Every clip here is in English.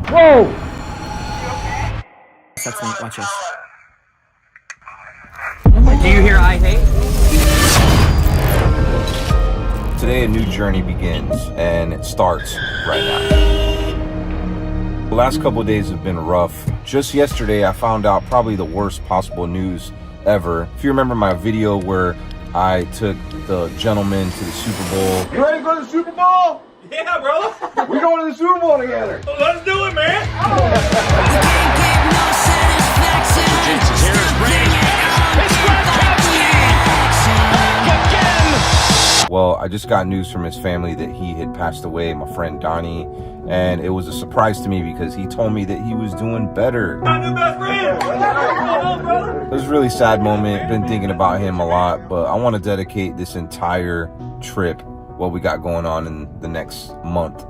Whoa! That's me. Watch this. Do you hear I hate? Today a new journey begins, and it starts right now. The last couple of days have been rough. Just yesterday I found out probably the worst possible news ever. If you remember my video where I took the gentleman to the Super Bowl. You ready to go to the Super Bowl? Yeah, bro. We're going to the Super Bowl together. Let's do it, man. Well, I just got news from his family that he had passed away, my friend Donnie, and it was a surprise to me because he told me that he was doing better. My new best friend. It was a really sad moment. Been thinking about him a lot, but I want to dedicate this entire trip, what we got going on in the next month,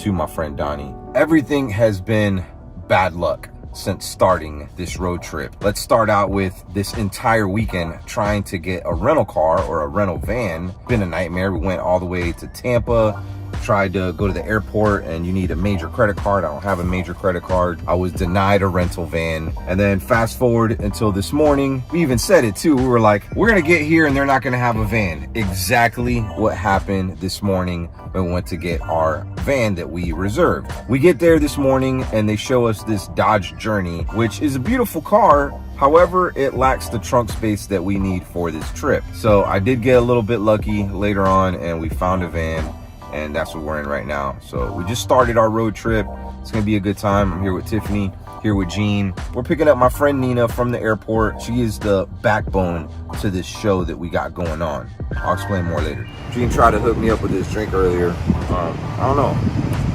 to my friend Donnie. Everything has been bad luck since starting this road trip. Let's start out with this entire weekend trying to get a rental car or a rental van. Been a nightmare. We went all the way to Tampa, tried to go to the airport, and you need a major credit card. I don't have a major credit card. I was denied a rental van. And then fast forward until this morning, we even said it too. We were like, we're gonna get here and they're not gonna have a van. Exactly what happened this morning when we went to get our van that we reserved. We get there this morning and they show us this Dodge Journey, which is a beautiful car. However, it lacks the trunk space that we need for this trip. So I did get a little bit lucky later on and we found a van, and that's what we're in right now. So we just started our road trip. It's gonna be a good time. I'm here with Tiffany, here with Jean. We're picking up my friend Nina from the airport. She is the backbone to this show that we got going on. I'll explain more later. Jean tried to hook me up with this drink earlier. I don't know.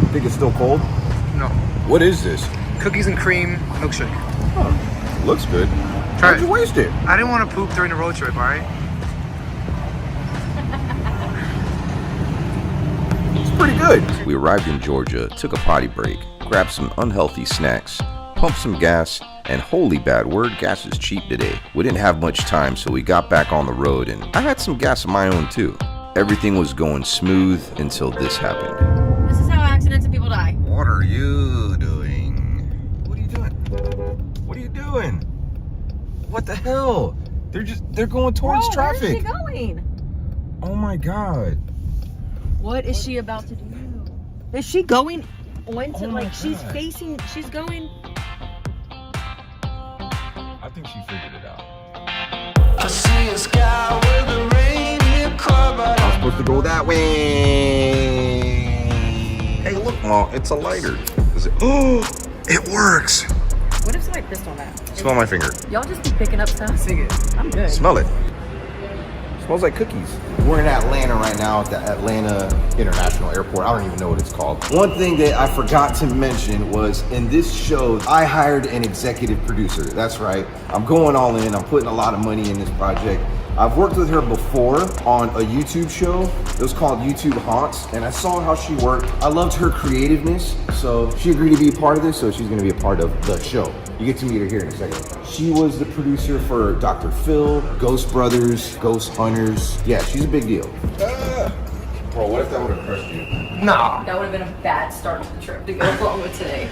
You think it's still cold? No. What is this? Cookies and cream milkshake. Oh, looks good. Try How'd you waste it? I didn't want to poop during the road trip, all right? Pretty good. We arrived in Georgia, took a potty break, grabbed some unhealthy snacks, pumped some gas, and holy bad word, gas is cheap today. We didn't have much time, so we got back on the road, and I had some gas of my own too. Everything was going smooth until this happened. This is how accidents and people die. What are you doing? What are you doing? What are you doing? What the hell? They're going towards traffic. Where is she going? Oh my God. What is she about to do? Is she going onto, she's going? I think she figured it out. I see a sky with a reindeer car, but I'm supposed to go that way. Hey, look, Mom, it's a lighter. Is it? Oh, it works. What if somebody pissed on that? Smell my finger. Y'all just be picking up stuff? Sing it. I'm good. Smell it. Smells like cookies. We're in Atlanta right now at the Atlanta International Airport. I don't even know what it's called. One thing that I forgot to mention was in this show, I hired an executive producer. That's right. I'm going all in. I'm putting a lot of money in this project. I've worked with her before on a YouTube show. It was called YouTube Haunts, and I saw how she worked. I loved her creativeness, so she agreed to be a part of this, so she's gonna be a part of the show. You get to meet her here in a second. She was the producer for Dr. Phil, Ghost Brothers, Ghost Hunters. Yeah, she's a big deal. Bro, what if that would have crushed you? Nah. That would have been a bad start to the trip to go along with today.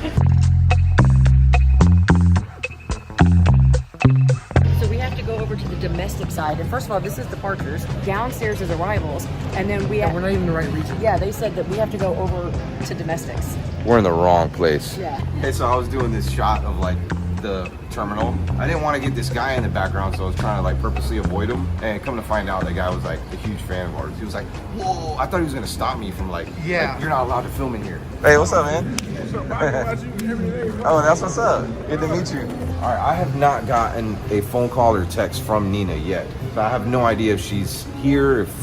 So we have to go over to the domestic side. And first of all, this is departures. Downstairs is arrivals. And then we have... We're not even in the right region. Yeah, they said that we have to go over to domestics. We're in the wrong place. Yeah. Hey, so I was doing this shot of like the terminal. I didn't want to get this guy in the background, so I was trying to like purposely avoid him. And come to find out, the guy was like a huge fan of ours. He was like, whoa, I thought he was gonna stop me from like, Yeah. like, you're not allowed to film in here. Hey, what's up, man? What's up, I watch you every day, bro. Oh, that's what's up. Good to meet you. All right, I have not gotten a phone call or text from Nina yet. So I have no idea if she's here, if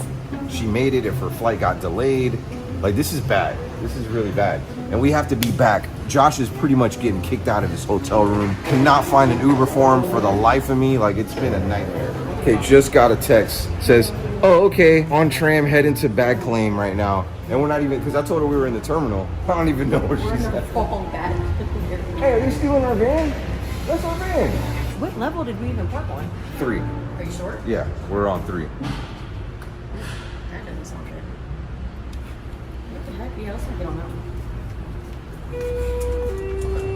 she made it, if her flight got delayed. Like, this is bad. This is really bad. And we have to be back. Josh is pretty much getting kicked out of his hotel room. Cannot find an Uber for him for the life of me. Like, it's been a nightmare. Okay, just got a text. Says, oh, okay, on tram, heading to bag claim right now. And we're not even, because I told her we were in the terminal. I don't even know where she's at. Hey, are you stealing our van? That's our van. What level did we even park on? 3. Are you sure? Yeah, we're on 3. That doesn't sound good. What the might be else to get on that one.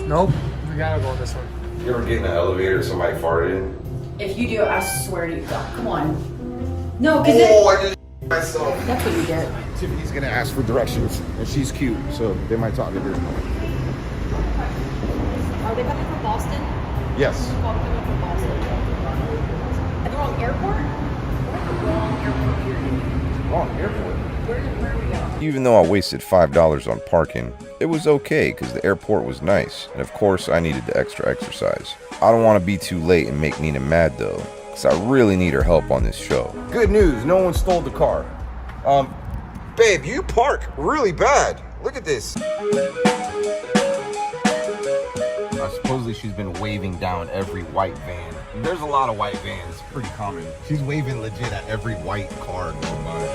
Nope. We gotta go on this one. You ever get in an elevator and somebody farted in? If you do, I swear to you, God, come on. No, because I just myself. that's what you get. Tiffany's gonna ask for directions, and she's cute, so they might talk to her. Are they coming from Boston? Yes. They're coming from Boston. At the wrong airport? We're at the wrong airport period. Wrong airport. Where are we going? Even though I wasted $5 on parking, it was okay because the airport was nice, and of course I needed the extra exercise. I don't want to be too late and make Nina mad though, because I really need her help on this show. Good news, no one stole the car. Babe, you park really bad. Look at this. Supposedly she's been waving down every white van. There's a lot of white vans, pretty common. She's waving legit at every white car going by.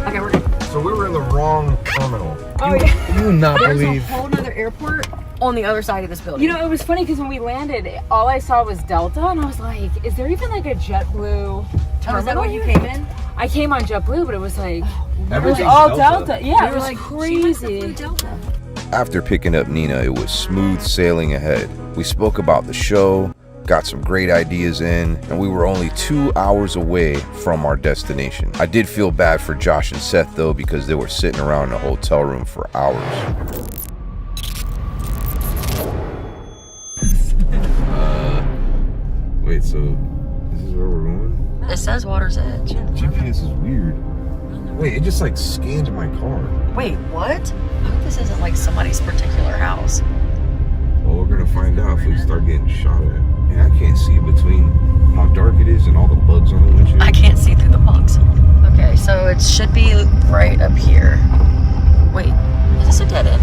Okay, we're good. So we were in the wrong terminal. Oh, yeah. You would not There's believe. a whole nother airport on the other side of this building. You know, it was funny because when we landed, all I saw was Delta, and I was like, is there even like a JetBlue terminal? is that when you here? came in? I came on JetBlue, but it was like, it was Everything's all Delta. Delta. Yeah, We it were was like, crazy. Delta. After picking up Nina, it was smooth sailing ahead. We spoke about the show, got some great ideas in, and we were only 2 hours away from our destination. I did feel bad for Josh and Seth though, because they were sitting around in a hotel room for hours. Wait, so this is where we're going? It says Water's Edge. GPS is weird. Wait, it just like scanned my car. Wait, what? I hope this isn't like somebody's particular house. Well, we're gonna find out if we start getting shot at. Yeah, I can't see between how dark it is and all the bugs on the windshield. I can't see through the bugs. Okay, so it should be right up here. Wait, is this a dead end?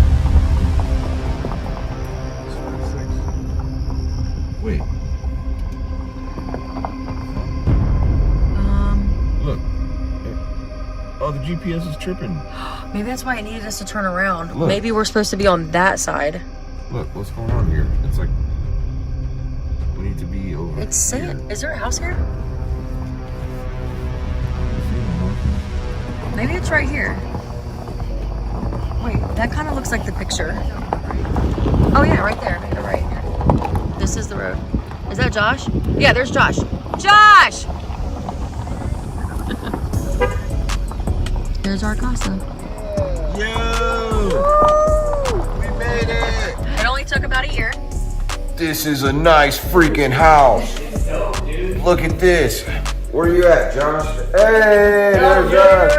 Wait, look. Oh, the GPS is tripping. Maybe that's why it needed us to turn around. Look. Maybe we're supposed to be on that side. Look, what's going on here? It's like we need to be over. It's saying, is there a house here? Maybe it's right here. Wait, that kind of looks like the picture. Oh yeah, right there, to the right. This is the road. Is that Josh? Yeah, there's Josh. Josh! There's our casa. Yo! We made it! It only took about a year. This is a nice freaking house. Look at this. Where you at, Josh? Hey, there's Josh.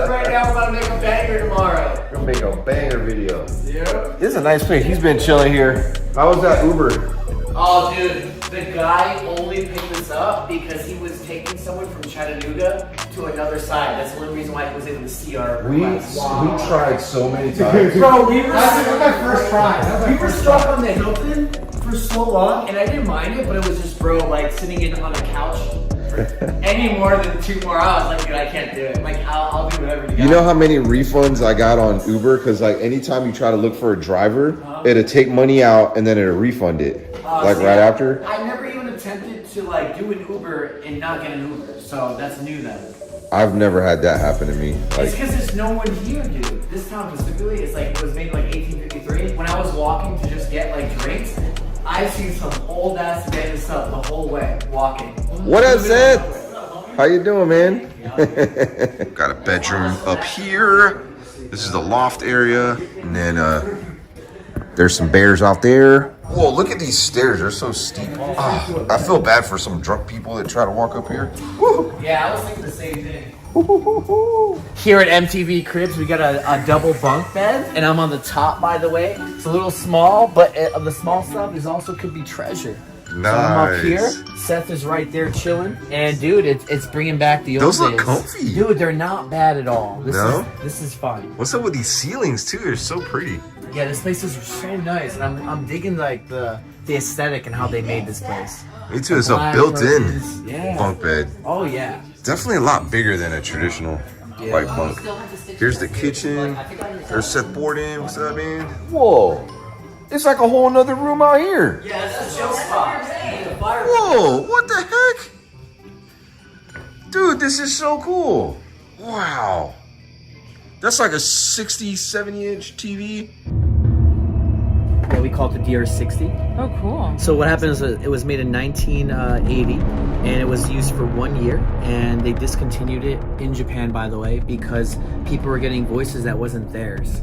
Right now, I'm about to make a banger tomorrow. We're gonna make a banger video. Yeah. This is a nice place. He's been chilling here. How was that Uber? Oh, dude, the guy only picked us up because he was taking someone from Chattanooga to another side. That's the only reason why he was able to see our We tried so many times. Bro, we were my first try. We were stuck on the Hilton for so long, and I didn't mind it, but it was just, bro, like sitting in on a couch for any more than 2 more hours. Like, dude, I can't do it. Like, I'll do whatever you got. You know how many refunds I got on Uber? Because like anytime you try to look for a driver, it'll take money out and then it'll refund it. Like See, right after. I never even attempted to like do an Uber and not get an Uber, so that's new then. I've never had that happen to me. It's Like because there's no one here, dude. This town specifically, it's like it was made in like 1853. When I was walking to just get like drinks, I've seen some old ass abandoned stuff the whole way walking. what up, Seth? How you doing, man? Got a bedroom up here. This is the loft area, and then there's some bears out there. Whoa, look at these stairs. They're so steep. Ah, I feel bad for some drunk people that try to walk up here. Woo. Yeah, I was thinking the same thing. Here at MTV Cribs, we got a double bunk bed, and I'm on the top, by the way. It's a little small, but the small stuff is also could be treasure. Nice. So I'm up here. Seth is right there chilling, and dude, it's bringing back the old Those look days. comfy. Dude, they're not bad at all. This is fun. What's up with these ceilings too? They're so pretty. Yeah, this place is so nice, and I'm digging like the aesthetic and how they made this place. Me too. It's a Black built-in roses, yeah. bunk bed. Oh yeah. Definitely a lot bigger than a traditional white bunk. Here's the kitchen. There's Seth Borden. What's up, man? Whoa. It's like a whole nother room out here. Yeah, it's a chill spot. Whoa, what the heck? Dude, this is so cool. Wow. That's like a 60, 70-inch TV. Yeah, we call it the DR60. Oh, cool. So what happened is it was made in 1980, and it was used for 1 year, and they discontinued it in Japan, by the way, because people were getting voices that wasn't theirs.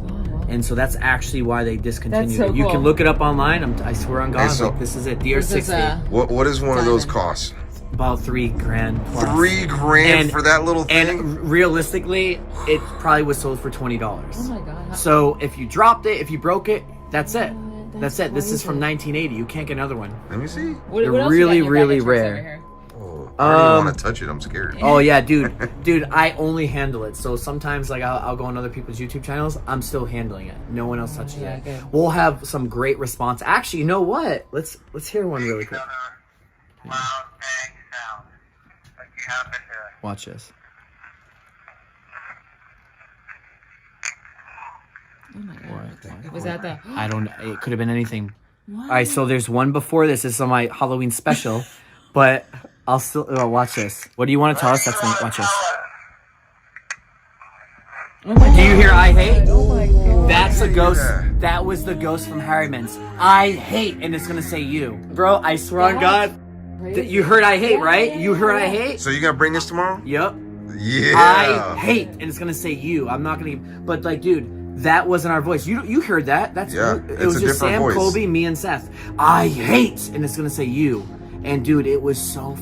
And so that's actually why they discontinued That's so it. You cool. can look it up online. I swear on God, Hey, so- like, this is it. DR60. What does one of those cost? About $3,000 plus. $3,000 for that little thing? And realistically, it probably was sold for $20. Oh my God. So if you dropped it, if you broke it, that's it. That's That's it. This is from crazy. 1980. You can't get another one. Let me see. What They're else you got really, in your really bag of tricks rare. over here? Oh, I don't even want to touch it. I'm scared. Oh yeah, dude, I only handle it. So sometimes, like, I'll go on other people's YouTube channels. I'm still handling it. No one else touches it. good. We'll have some great response. Actually, you know what? Let's hear one really quick. Watch this. Oh my God. Was that the? I don't. It could have been anything. All right, so there's one before this. This is on my Halloween special, but I'll still watch this. What do you want to tell us? Watch this. Oh my Do you hear I hate? Oh my God. That's a ghost. Yeah. That was the ghost from Harriman's. I hate, and it's gonna say you, bro. I swear on God, that you heard I hate, right? You heard I hate. So you gonna bring this tomorrow? Yep. Yeah. I hate, and it's gonna say you. I'm not gonna. But like, dude, that wasn't our voice. You heard that? That's Yeah, it it's was a just different Sam, voice. Colby, me, and Seth. I hate, and it's gonna say you. And dude, it was so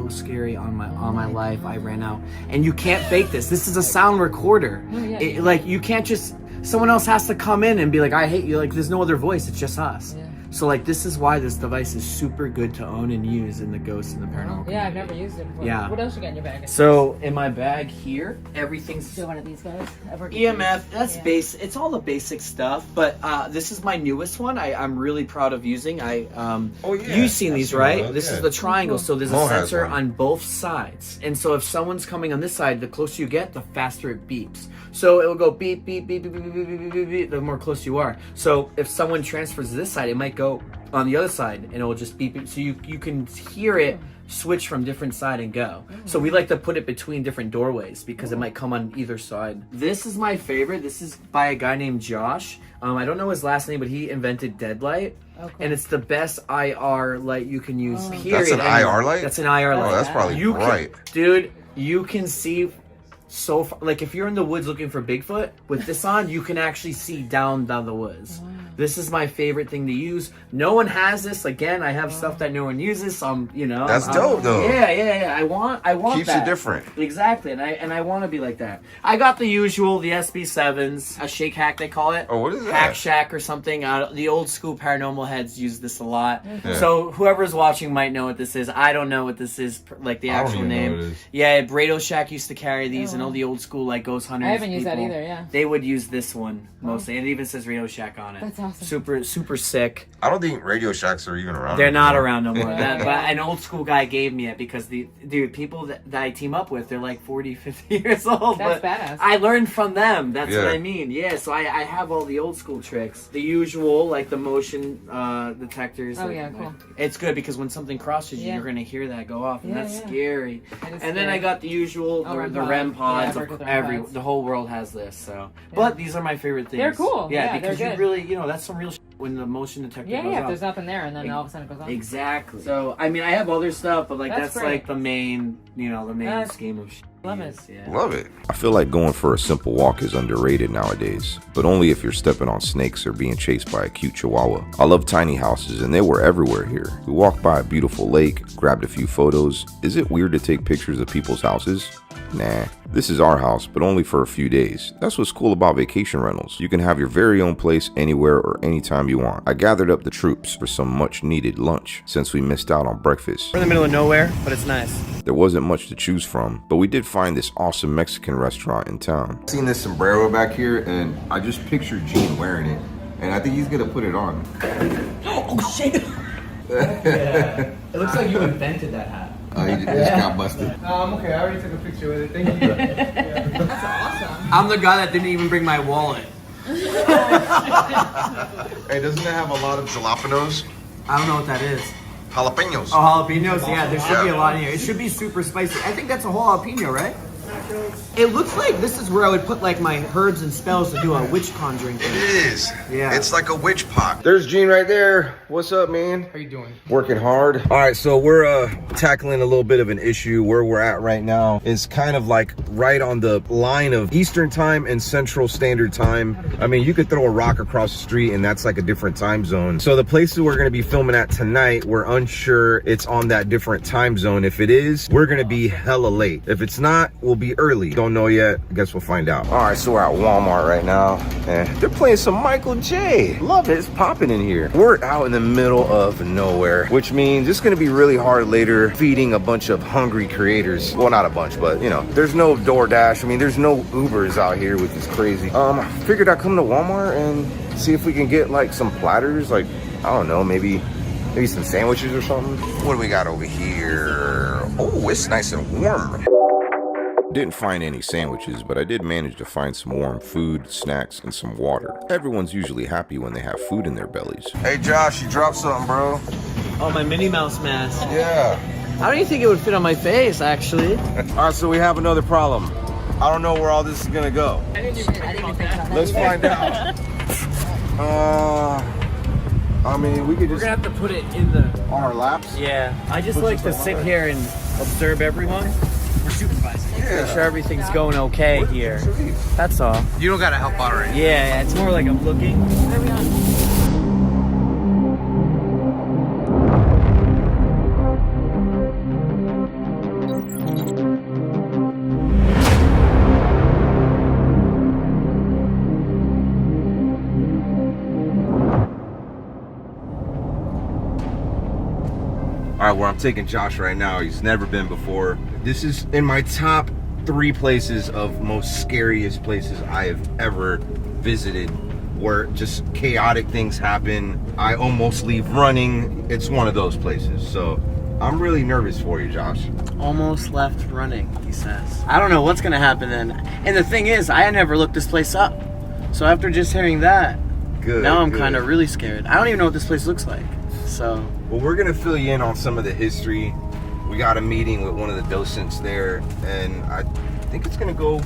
scary on my life. I ran out, and you can't fake this. This is a sound recorder. Oh, yeah. Like, you can't just. Someone else has to come in and be like, I hate you. Like, there's no other voice. It's just us. Yeah. So like, this is why this device is super good to own and use in the ghost and the paranormal. Yeah, I've community. never used it before. Yeah. What else you got in your bag? So in my bag here, everything's Still one of these guys? EMF. That's Yeah. base. It's all the basic stuff. But this is my newest one. I'm really proud of using. Oh, yeah. You've seen I've these, seen right? those, This yeah. is the triangle. So there's Mo a has sensor one. on both sides. And so if someone's coming on this side, the closer you get, the faster it beeps. So it will go beep, beep, beep, beep, beep, beep, beep, beep, beep, beep, the more close you are. So if someone transfers to this side, it might go on the other side and it will just beep, beep. So you can hear it switch from different side and go. So we like to put it between different doorways because it might come on either side. This is my favorite. This is by a guy named Josh. I don't know his last name, but he invented Deadlight. Okay. And it's the best IR light you can use, period. That's an IR light? That's an IR light. Oh, that's probably You bright. dude, you can see so far. Like, if you're in the woods looking for Bigfoot, with this on, you can actually see down the woods. This is my favorite thing to use. No one has this. Again, I have stuff that no one uses. So That's dope, though. Yeah. I want Keeps that. it different. Exactly, and I want to be like that. I got the usual, the SB7s, a shake hack they call it. Oh, what is that? Hack Shack or something. The old school paranormal heads use this a lot. Yeah. So whoever's watching might know what this is. I don't know what this is, like the I don't actual even know name. what it is. Yeah, Brado Shack used to carry these, and all the old school like ghost hunters. I haven't used that people, either, yeah. They would use this one mostly, and it even says Radio Shack on it. That's awesome. Super sick. I don't think Radio Shacks are even around. They're not anymore. around no more. But an old school guy gave me it because people that I team up with, they're like 40, 50 years old. That's but badass. I learned from them. That's what Yeah. I mean. Yeah, so I have all the old school tricks. The usual, like the motion detectors. Oh, like- yeah, cool. It's good because when something crosses you, Yeah. you're going to hear that go off. And Yeah, that's yeah. scary. That is And then scary. I got the usual, Oh, REM the pod. REM Yeah, pods. I've worked with REM pods. The whole world has this. So, But these are my favorite things. They're cool. Yeah, because they're you good. really, that's some real shit when the motion detector Yeah, goes yeah, if off. there's nothing there and then all of a sudden it goes on. Exactly. So, I mean, I have other stuff, but like That's that's great. like the main, the main That's- scheme of shit. Love it. Yeah. Love it. I feel like going for a simple walk is underrated nowadays, but only if you're stepping on snakes or being chased by a cute chihuahua. I love tiny houses and they were everywhere here. We walked by a beautiful lake, grabbed a few photos. Is it weird to take pictures of people's houses? Nah. This is our house, but only for a few days. That's what's cool about vacation rentals. You can have your very own place anywhere or anytime you want. I gathered up the troops for some much needed lunch since we missed out on breakfast. We're in the middle of nowhere, but it's nice. There wasn't much to choose from, but we did find this awesome Mexican restaurant in town. I've seen this sombrero back here, and I just pictured Gene wearing it, and I think he's gonna put it on. Oh shit! It looks like you invented that hat. He just got busted. I'm okay. I already took a picture with it. Thank you. That's awesome. I'm the guy that didn't even bring my wallet. Hey, doesn't it have a lot of jalapenos? I don't know what that is. Jalapenos. Oh, jalapenos? Yeah, there should be a lot in here. It should be super spicy. I think that's a whole jalapeno, right? It looks like this is where I would put like my herbs and spells to do a witch conjuring thing. It is. Yeah. It's like a witch pot. There's Gene right there. What's up, man? How you doing? Working hard. All right, so we're tackling a little bit of an issue. Where we're at right now is kind of like right on the line of Eastern time and Central Standard Time. I mean, you could throw a rock across the street and that's like a different time zone. So the places we're gonna be filming at tonight, we're unsure it's on that different time zone. If it is, we're gonna be hella late. If it's not, we'll be early. Don't know yet. I guess we'll find out. All right, so we're at Walmart right now and they're playing some Michael J. Love it. It's popping in here. We're out in the middle of nowhere, which means it's gonna be really hard later feeding a bunch of hungry creators. Well, not a bunch, but you know, there's no DoorDash. I mean, there's no Ubers out here, which is crazy. Figured I'd come to Walmart and see if we can get like some platters, like, I don't know, maybe some sandwiches or something. What do we got over here? Oh, it's nice and warm. Didn't find any sandwiches, but I did manage to find some warm food, snacks, and some water. Everyone's usually happy when they have food in their bellies. Hey Josh, you dropped something, bro. Oh, my Minnie Mouse mask. Yeah. How do you think it would fit on my face, actually? All right, so we have another problem. I don't know where all this is gonna go. I didn't even think about that. Let's find out. I mean, we could We're just gonna have to put it in the... on our laps. Yeah, I just like to sit here and observe everyone. We're supervising. Make sure everything's going okay here. That's all. You don't gotta help out, right? Yeah, it's more like I'm looking. Where are we on? All right, where I'm taking Josh right now, he's never been before. This is in my top 3 places of most scariest places I have ever visited, where just chaotic things happen. I almost leave running. It's one of those places. So I'm really nervous for you, Josh. Almost left running, he says. I don't know what's gonna happen then. And the thing is, I never looked this place up. So after just hearing that, now I'm kind of really scared. I don't even know what this place looks like. So, well, we're gonna fill you in on some of the history. We got a meeting with one of the docents there, and I think it's gonna go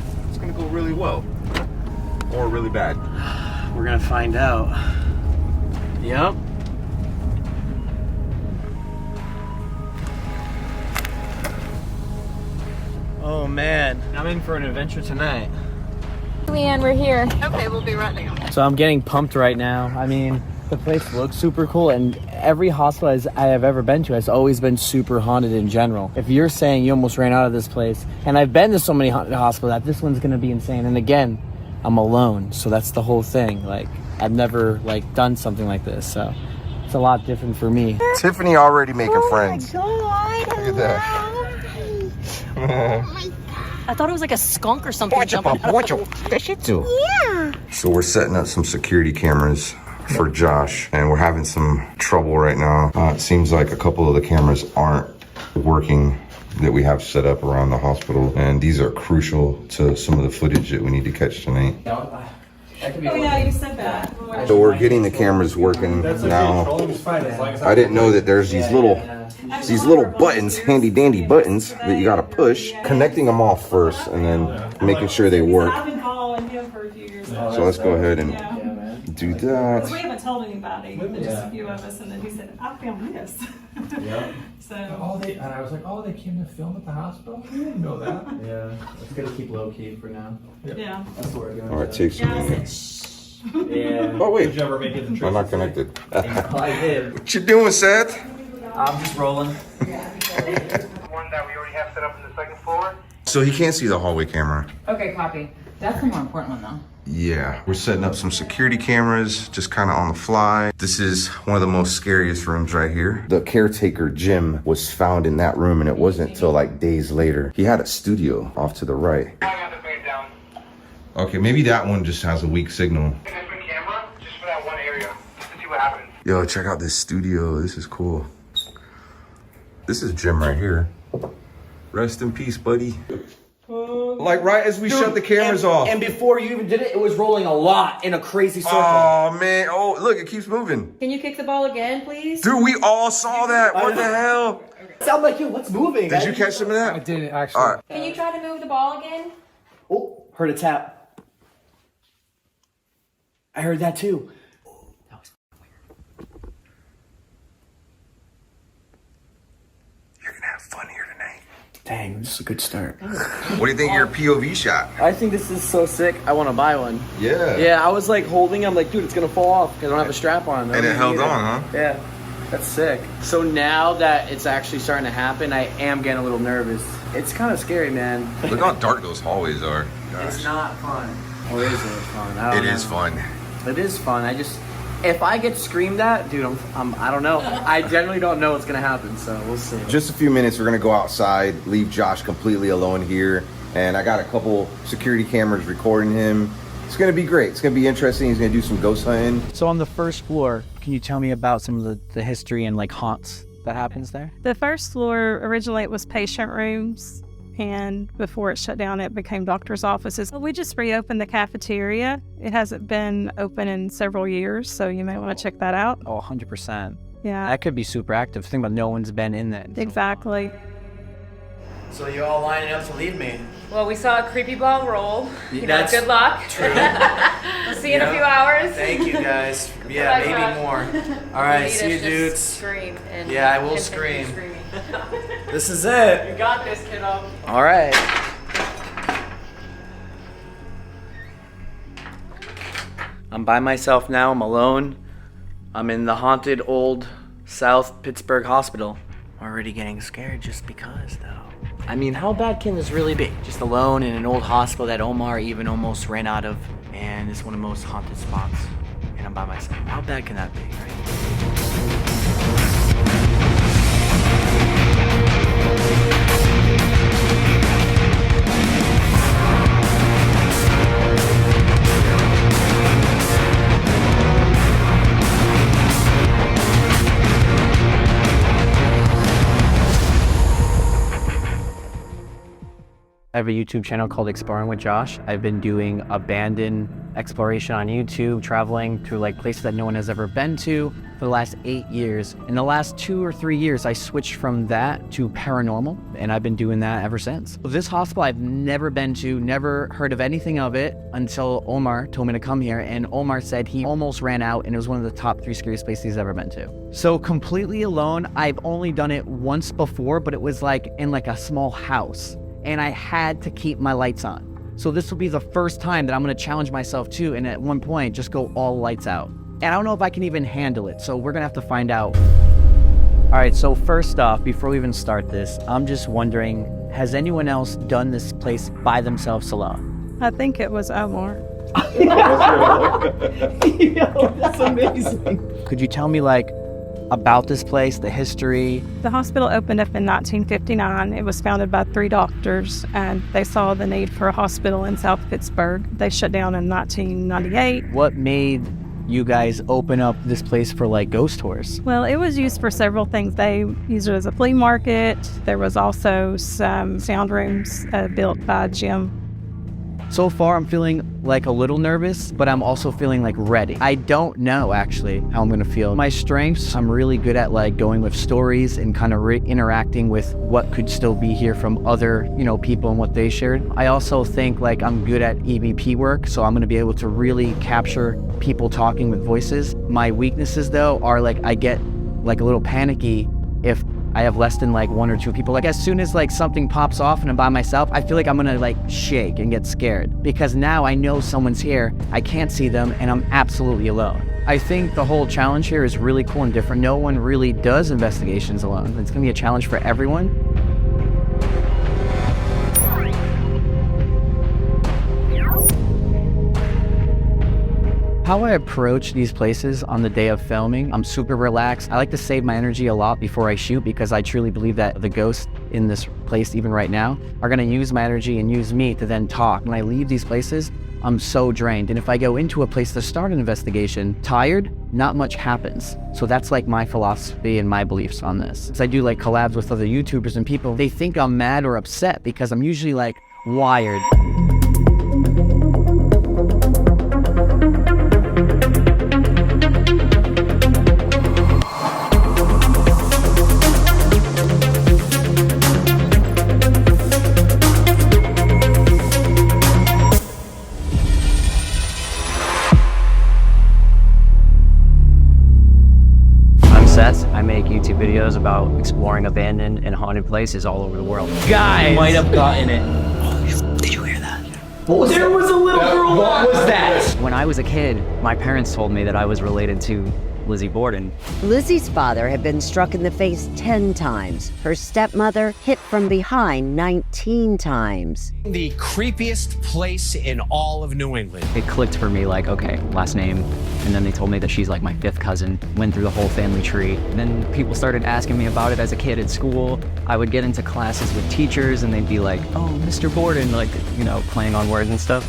really well, or really bad. we're gonna find out. Yep. Oh man, I'm in for an adventure tonight. Leanne, we're here. Okay, we'll be running. So I'm getting pumped right now. I mean, the place looks super cool, and every hospital I have ever been to has always been super haunted in general. If you're saying you almost ran out of this place, and I've been to so many haunted hospitals, that this one's gonna be insane. And again, I'm alone, so that's the whole thing. Like, I've never like done something like this, so it's a lot different for me. Tiffany already making friends. God, Look at that. I thought it was like a skunk or something jumping out. Yeah. So we're setting up some security cameras for Josh, and we're having some trouble right now. It seems like a couple of the cameras aren't working that we have set up around the hospital, and these are crucial to some of the footage that we need to catch tonight. Oh yeah, you said that. So we're getting the cameras working now. I didn't know that there's these little buttons, handy dandy buttons that you gotta push, connecting them all first and then making sure they work. I've been following him for a few years now. So let's go ahead and do that. We haven't told anybody, just a few of us, and then he said, I found this. Yeah. So And I was like, oh, they came to film at the hospital? I didn't know that. Yeah, it's gonna keep low key for now. yeah. That's what we're doing. All right, take some. Yeah. Oh wait, Did you ever make it to I'm not connected. I did. What you doing, Seth? I'm just rolling. One that we already have set up on the second floor. So he can't see the hallway camera. Okay, copy. That's the more important one, though. Yeah, we're setting up some security cameras, just kind of on the fly. This is one of the most scariest rooms right here. The caretaker, Jim, was found in that room, and it wasn't until like days later. He had a studio off to the right. I got to bring it down. Okay, maybe that one just has a weak signal. Different camera, just for that one area, just to see what happens. Yo, check out this studio. This is cool. This is Jim right here. Rest in peace, buddy. Like right as we shut the cameras off. And before you even did it, it was rolling a lot in a crazy circle. Oh man, oh look, it keeps moving. Can you kick the ball again, please? Dude, we all saw that. What the hell? Sound like you. What's moving? Did you catch some of that? I didn't actually. All right. Can you try to move the ball again? Oh, heard a tap. I heard that too. That was weird. You're gonna have fun here tonight. Dang, this is a good start. What do you think of your POV shot? I think this is so sick. I want to buy one. Yeah. Yeah, I was like holding. I'm like, dude, it's gonna fall off because I don't have a strap on. And it held on, huh? Yeah, that's sick. So now that it's actually starting to happen, I am getting a little nervous. It's kind of scary, man. Look how dark those hallways are. It's not fun. Or is it fun? I don't know. It is fun. It is fun. If I get screamed at, dude, I don't know. I generally don't know what's gonna happen, so we'll see. Just a few minutes, we're gonna go outside, leave Josh completely alone here, and I got a couple security cameras recording him. It's gonna be great. It's gonna be interesting. He's gonna do some ghost hunting. So on the first floor, can you tell me about some of the history and like haunts that happens there? The first floor originally it was patient rooms, and before it shut down it became doctor's offices. We just reopened the cafeteria. It hasn't been open in several years, so you may want to check that out. Oh, 100%. Yeah. That could be super active. Think about no one's been in that. Exactly. So you're all lining up to leave me. Well, we saw a creepy ball roll. That's good luck. True. We'll see you in a few hours. Thank you guys. Yeah, Bye, maybe Josh. more. All right, see you, dudes. Scream and Yeah, I will continue scream. screaming. This is it. You got this, kiddo. All right. I'm by myself now. I'm alone. I'm in the haunted old South Pittsburgh hospital. I'm already getting scared just because, though. I mean, how bad can this really be? Just alone in an old hospital that Omar even almost ran out of, and it's one of the most haunted spots. And I'm by myself. How bad can that be, right? I have a YouTube channel called Exploring with Josh. I've been doing abandoned exploration on YouTube, traveling through like places that no one has ever been to for the last 8 years. In the last 2 or 3 years, I switched from that to paranormal, and I've been doing that ever since. This hospital I've never been to, never heard of anything of it until Omar told me to come here, and Omar said he almost ran out and it was one of the top 3 scariest places he's ever been to. So completely alone, I've only done it once before, but it was like in like a small house. And I had to keep my lights on. So this will be the first time that I'm gonna challenge myself too, and at one point, just go all lights out. And I don't know if I can even handle it, so we're gonna have to find out. All right, so first off, before we even start this, I'm just wondering, has anyone else done this place by themselves alone? I think it was Omar. Yo, that's amazing. Could you tell me like, about this place, the history? The hospital opened up in 1959. It was founded by 3 doctors, and they saw the need for a hospital in South Pittsburgh. They shut down in 1998. What made you guys open up this place for like ghost tours? Well, it was used for several things. They used it as a flea market. There was also some sound rooms built by Jim. So far, I'm feeling like a little nervous, but I'm also feeling like ready. I don't know actually how I'm gonna feel. My strengths, I'm really good at like going with stories and kind of interacting with what could still be here from other, people and what they shared. I also think like I'm good at EVP work, so I'm gonna be able to really capture people talking with voices. My weaknesses though are like I get like a little panicky if I have less than like 1 or 2 people. Like as soon as like something pops off and I'm by myself, I feel like I'm gonna like shake and get scared because now I know someone's here, I can't see them, and I'm absolutely alone. I think the whole challenge here is really cool and different. No one really does investigations alone. It's gonna be a challenge for everyone. How I approach these places on the day of filming, I'm super relaxed. I like to save my energy a lot before I shoot because I truly believe that the ghosts in this place, even right now, are gonna use my energy and use me to then talk. When I leave these places, I'm so drained. And if I go into a place to start an investigation tired, not much happens. So that's like my philosophy and my beliefs on this. As I do like collabs with other YouTubers and people, they think I'm mad or upset because I'm usually like Wired. I make YouTube videos about exploring abandoned and haunted places all over the world. Guys! You might have gotten it. Did you hear that? There was a little girl. What was that? When I was a kid, my parents told me that I was related to Lizzie Borden. Lizzie's father had been struck in the face 10 times. Her stepmother hit from behind 19 times. The creepiest place in all of New England. It clicked for me like, okay, last name. And then they told me that she's like my 5th cousin. Went through the whole family tree. And then people started asking me about it as a kid at school. I would get into classes with teachers and they'd be like, oh, Mr. Borden, like, you know, playing on words and stuff.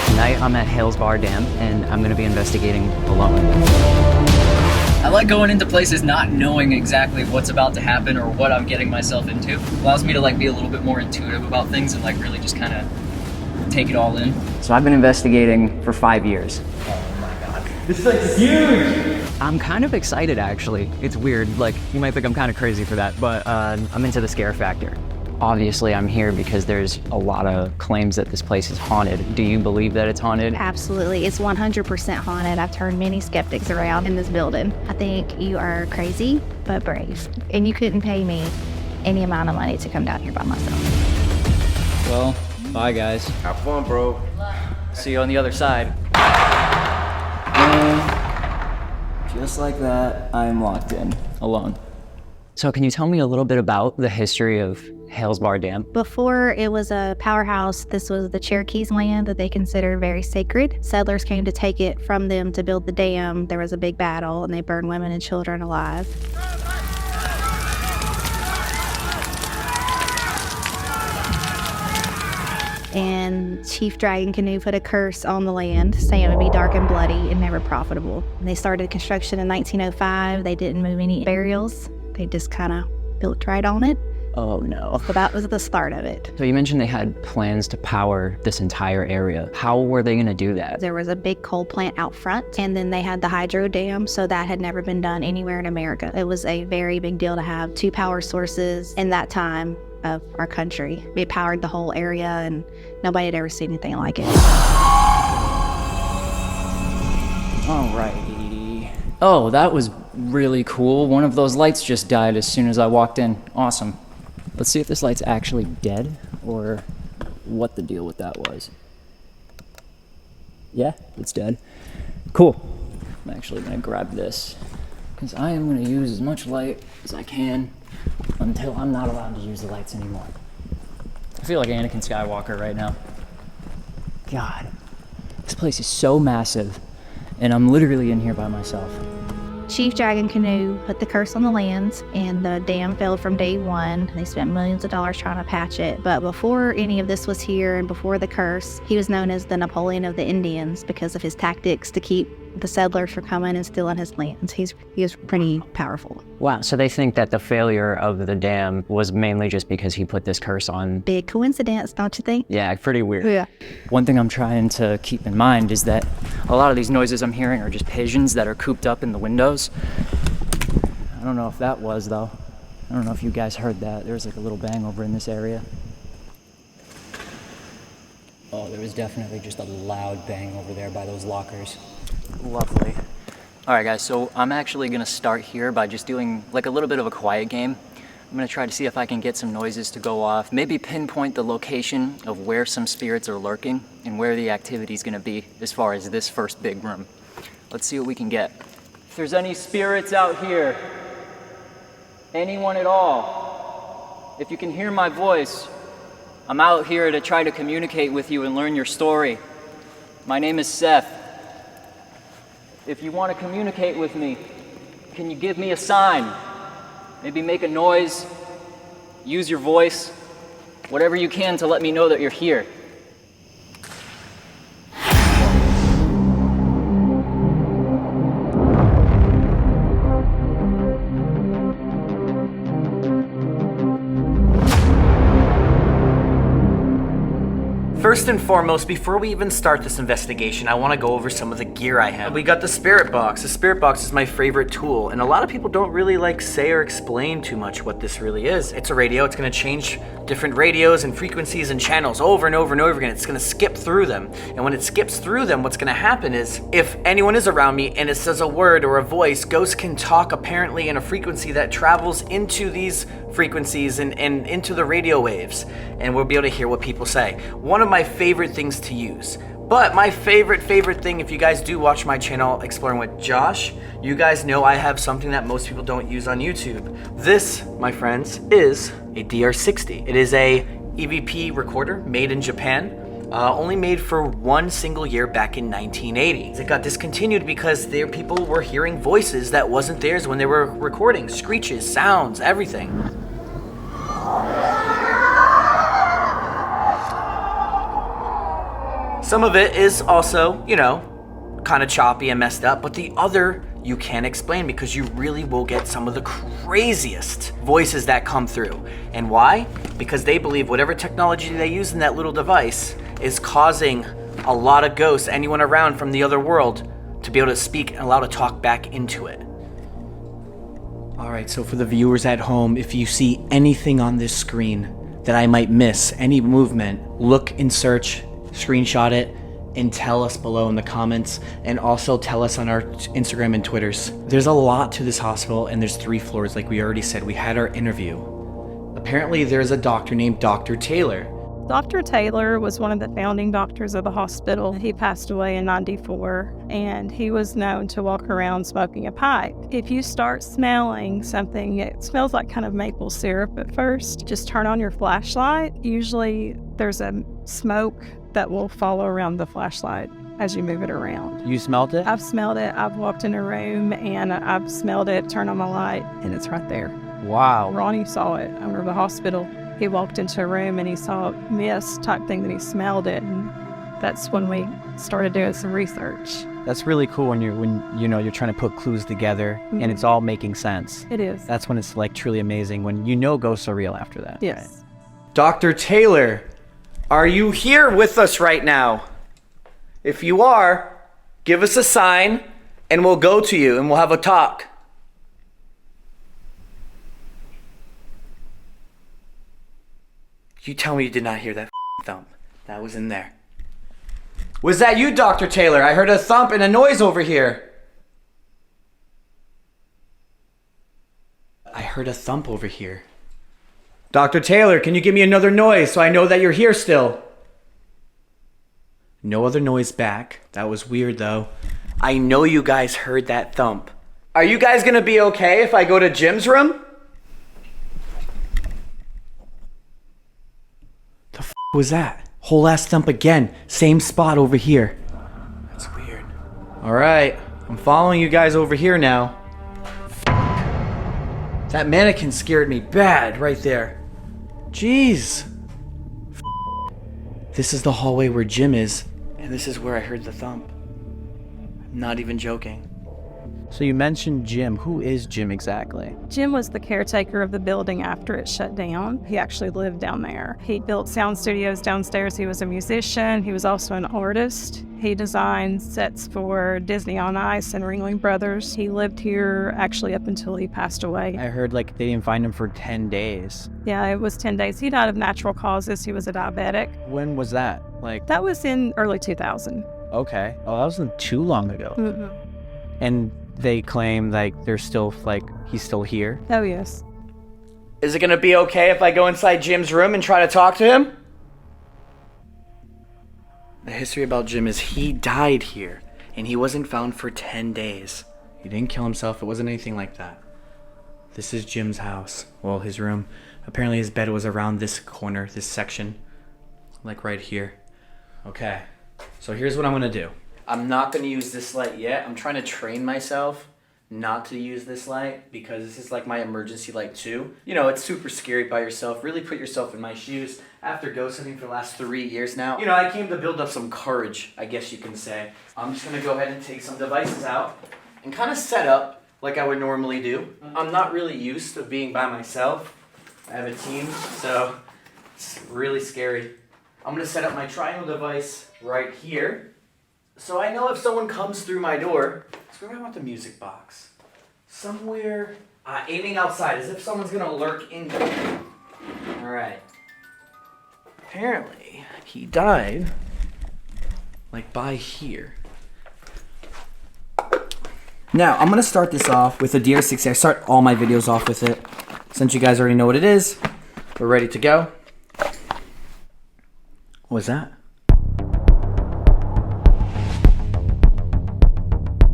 Tonight I'm at Hales Bar Dam and I'm gonna be investigating alone. I like going into places not knowing exactly what's about to happen or what I'm getting myself into. Allows me to like be a little bit more intuitive about things and like really just kind of take it all in. So I've been investigating for 5 years. Oh my god. This is huge! I'm kind of excited actually. It's weird, like you might think I'm kind of crazy for that, but I'm into the scare factor. Obviously, I'm here because there's a lot of claims that this place is haunted. Do you believe that it's haunted? Absolutely. It's 100% haunted. I've turned many skeptics around in this building. I think you are crazy, but brave. And you couldn't pay me any amount of money to come down here by myself. Well, bye guys. Have fun, bro. See you on the other side. And just like that, I'm locked in, alone. So can you tell me a little bit about the history of Hales Bar Dam? Before it was a powerhouse, this was the Cherokees' land that they considered very sacred. Settlers came to take it from them to build the dam. There was a big battle and they burned women and children alive. And Chief Dragon Canoe put a curse on the land, saying it would be dark and bloody and never profitable. And they started construction in 1905. They didn't move any burials. They just kind of built right on it. Oh no. So that was the start of it. So you mentioned they had plans to power this entire area. How were they gonna do that? There was a big coal plant out front, and then they had the hydro dam, so that had never been done anywhere in America. It was a very big deal to have 2 power sources in that time of our country. It powered the whole area, and nobody had ever seen anything like it. Alrighty. Oh, that was really cool. One of those lights just died as soon as I walked in. Awesome. Let's see if this light's actually dead or what the deal with that was. Yeah, it's dead. Cool. I'm actually gonna grab this because I am gonna use as much light as I can until I'm not allowed to use the lights anymore. I feel like Anakin Skywalker right now. God, this place is so massive and I'm literally in here by myself. Chief Dragon Canoe put the curse on the land, and the dam failed from day one. They spent millions of dollars trying to patch it. But before any of this was here and before the curse, he was known as the Napoleon of the Indians because of his tactics to keep the settlers from coming and stealing his lands. He was pretty powerful. Wow, so they think that the failure of the dam was mainly just because he put this curse on. Big coincidence, don't you think? Yeah, pretty weird. Yeah. One thing I'm trying to keep in mind is that a lot of these noises I'm hearing are just pigeons that are cooped up in the windows. I don't know if that was though. I don't know if you guys heard that. There was like a little bang over in this area. Oh, there was definitely just a loud bang over there by those lockers. Lovely. All right, guys, so I'm actually gonna start here by just doing like a little bit of a quiet game. I'm gonna try to see if I can get some noises to go off, maybe pinpoint the location of where some spirits are lurking and where the activity is gonna be as far as this first big room. Let's see what we can get. If there's any spirits out here, anyone at all, if you can hear my voice, I'm out here to try to communicate with you and learn your story. My name is Seth. If you want to communicate with me, can you give me a sign? Maybe make a noise, use your voice, whatever you can to let me know that you're here. First and foremost, before we even start this investigation, I want to go over some of the gear I have. We got the spirit box. The spirit box is my favorite tool, and a lot of people don't really like say or explain too much what this really is. It's a radio. It's going to change different radios and frequencies and channels over and over and over again. It's going to skip through them, and when it skips through them, what's going to happen is if anyone is around me and it says a word or a voice, ghosts can talk apparently in a frequency that travels into these frequencies and into the radio waves, and we'll be able to hear what people say. One of my favorite things to use. But my favorite thing, if you guys do watch my channel Exploring with Josh, you guys know I have something that most people don't use on YouTube. This, my friends, is a DR60. It is a EVP recorder made in Japan, only made for one single year back in 1980. It got discontinued because people were hearing voices that wasn't theirs when they were recording. Screeches, sounds, everything. Some of it is also, you know, kind of choppy and messed up, but the other you can't explain because you really will get some of the craziest voices that come through. And why? Because they believe whatever technology they use in that little device is causing a lot of ghosts, anyone around from the other world, to be able to speak and allow to talk back into it. All right, so for the viewers at home, if you see anything on this screen that I might miss, any movement, look and search, screenshot it, and tell us below in the comments, and also tell us on our Instagram and Twitters. There's a lot to this hospital, and there's 3 floors like we already said. We had our interview. Apparently there's a doctor named Dr. Taylor. Dr. Taylor was one of the founding doctors of the hospital. He passed away in '94, and he was known to walk around smoking a pipe. If you start smelling something, it smells like kind of maple syrup at first, just turn on your flashlight. Usually there's a smoke that will follow around the flashlight as you move it around. You smelled it? I've smelled it. I've walked in a room and I've smelled it, turned on my light, and it's right there. Wow. Ronnie saw it over the hospital. He walked into a room and he saw a mist type thing that he smelled it, and that's when we started doing some research. That's really cool when you're trying to put clues together and it's all making sense. It is. That's when it's like truly amazing, when you know ghosts are real after that. Yes. Right? Dr. Taylor, are you here with us right now? If you are, give us a sign and we'll go to you and we'll have a talk. You tell me you did not hear that thump. That was in there. Was that you, Dr. Taylor? I heard a thump and a noise over here. I heard a thump over here. Dr. Taylor, can you give me another noise so I know that you're here still? No other noise back. That was weird though. I know you guys heard that thump. Are you guys gonna be okay if I go to Jim's room? The f was that? Whole ass thump again. Same spot over here. That's weird. Alright, I'm following you guys over here now. That mannequin scared me bad right there. Jeez. This is the hallway where Jim is, and this is where I heard the thump. I'm not even joking. So you mentioned Jim. Who is Jim exactly? Jim was the caretaker of the building after it shut down. He actually lived down there. He built sound studios downstairs. He was a musician. He was also an artist. He designed sets for Disney on Ice and Ringling Brothers. He lived here actually up until he passed away. I heard like they didn't find him for 10 days. Yeah, it was 10 days. He died of natural causes. He was a diabetic. When was that? That was in early 2000. Okay. Oh, that wasn't too long ago. Mm-hmm. And they claim he's still here. Oh, yes. Is it gonna be okay if I go inside Jim's room and try to talk to him? The history about Jim is he died here, and he wasn't found for 10 days. He didn't kill himself, it wasn't anything like that. This is Jim's house, well, his room. Apparently his bed was around this corner, this section, like right here. Okay, so here's what I'm gonna do. I'm not gonna use this light yet. I'm trying to train myself not to use this light because this is like my emergency light too. You know, it's super scary by yourself. Really put yourself in my shoes. After ghost hunting for the last 3 years now, you know, I came to build up some courage, I guess you can say. I'm just gonna go ahead and take some devices out and kind of set up like I would normally do. I'm not really used to being by myself. I have a team, so it's really scary. I'm gonna set up my triangle device right here. So I know if someone comes through my door, so where do I want the music box? Somewhere, aiming outside, as if someone's gonna lurk in here. All right. Apparently, he died, like by here. Now, I'm gonna start this off with a DR60. I start all my videos off with it. Since you guys already know what it is, we're ready to go. What was that?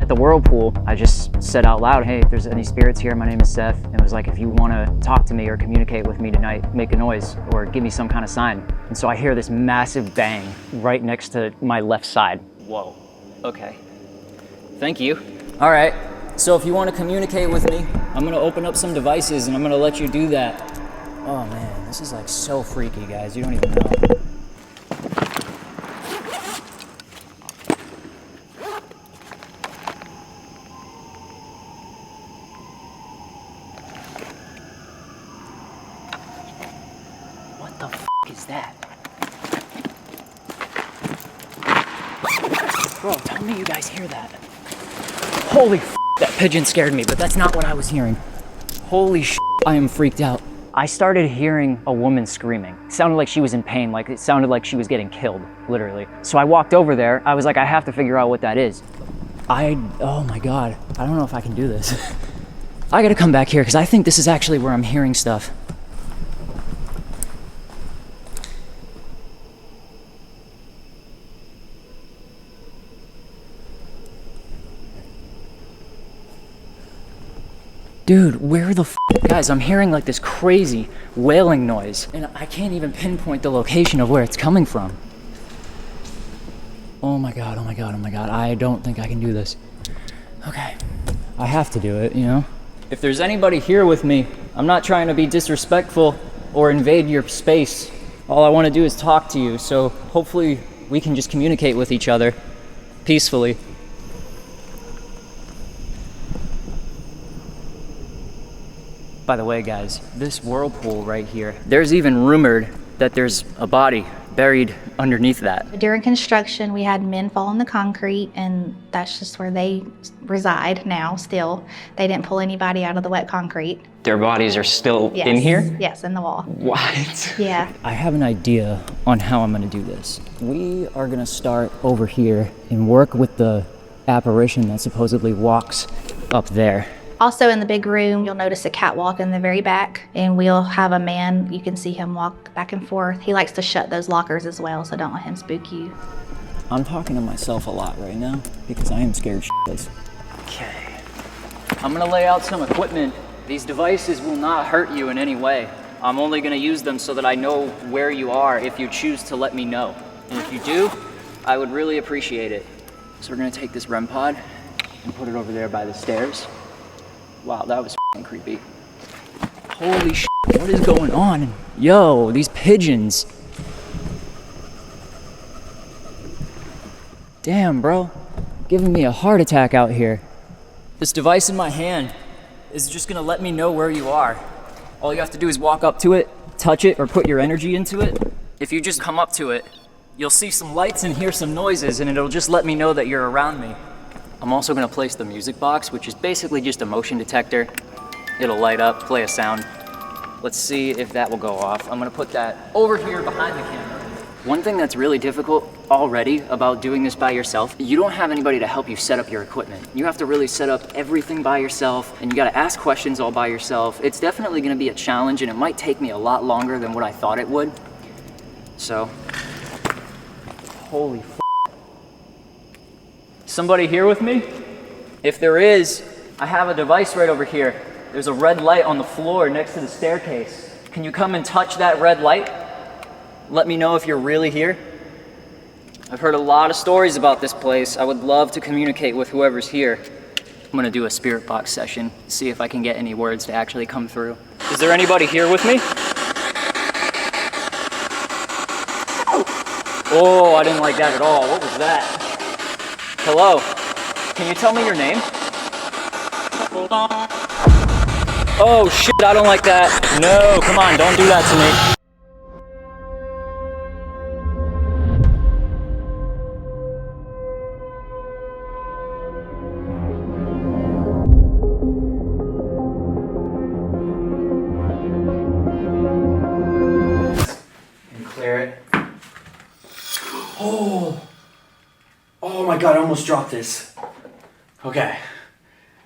At the whirlpool, I just said out loud, hey, if there's any spirits here, my name is Seth. And it was like, if you want to talk to me or communicate with me tonight, make a noise or give me some kind of sign. And so I hear this massive bang right next to my left side. Whoa. Okay. Thank you. All right. So if you want to communicate with me, I'm going to open up some devices and I'm going to let you do that. Oh man, this is like so freaky, guys. You don't even know. What the f is that? Bro, tell me you guys hear that. Holy f, that pigeon scared me, but that's not what I was hearing. Holy sh, I am freaked out. I started hearing a woman screaming. It sounded like she was in pain, like it sounded like she was getting killed, literally. So I walked over there. I was like, I have to figure out what that is. Oh my God, I don't know if I can do this. I gotta come back here because I think this is actually where I'm hearing stuff. Dude, where the f? Guys, I'm hearing like this crazy wailing noise, and I can't even pinpoint the location of where it's coming from. Oh my God, oh my God, oh my God. I don't think I can do this. Okay, I have to do it, you know? If there's anybody here with me, I'm not trying to be disrespectful or invade your space. All I want to do is talk to you, so hopefully we can just communicate with each other peacefully. By the way, guys, this whirlpool right here, there's even rumored that there's a body buried underneath that. During construction, we had men fall on the concrete, and that's just where they reside now still. They didn't pull anybody out of the wet concrete. Their bodies are still Yes. in here? Yes, in the wall. What? Yeah. I have an idea on how I'm gonna do this. We are gonna start over here and work with the apparition that supposedly walks up there. Also in the big room, you'll notice a catwalk in the very back, and we'll have a man, you can see him walk back and forth. He likes to shut those lockers as well, so don't let him spook you. I'm talking to myself a lot right now because I am scared shitless. Okay. I'm gonna lay out some equipment. These devices will not hurt you in any way. I'm only gonna use them so that I know where you are if you choose to let me know. And if you do, I would really appreciate it. So we're gonna take this REM pod and put it over there by the stairs. Wow, that was f***ing creepy. Holy shit, what is going on? Yo, these pigeons. Damn, bro. Giving me a heart attack out here. This device in my hand is just gonna let me know where you are. All you have to do is walk up to it, touch it, or put your energy into it. If you just come up to it, you'll see some lights and hear some noises, and it'll just let me know that you're around me. I'm also gonna place the music box, which is basically just a motion detector. It'll light up, play a sound. Let's see if that will go off. I'm gonna put that over here behind the camera. One thing that's really difficult already about doing this by yourself, you don't have anybody to help you set up your equipment. You have to really set up everything by yourself, and you gotta ask questions all by yourself. It's definitely gonna be a challenge, and it might take me a lot longer than what I thought it would. So, holy f***. Somebody here with me? If there is, I have a device right over here. There's a red light on the floor next to the staircase. Can you come and touch that red light? Let me know if you're really here. I've heard a lot of stories about this place. I would love to communicate with whoever's here. I'm gonna do a spirit box session, see if I can get any words to actually come through. Is there anybody here with me? Oh, I didn't like that at all. What was that? Hello, can you tell me your name? Oh shit, I don't like that. No, come on, don't do that to me. my god, I almost dropped this. Okay.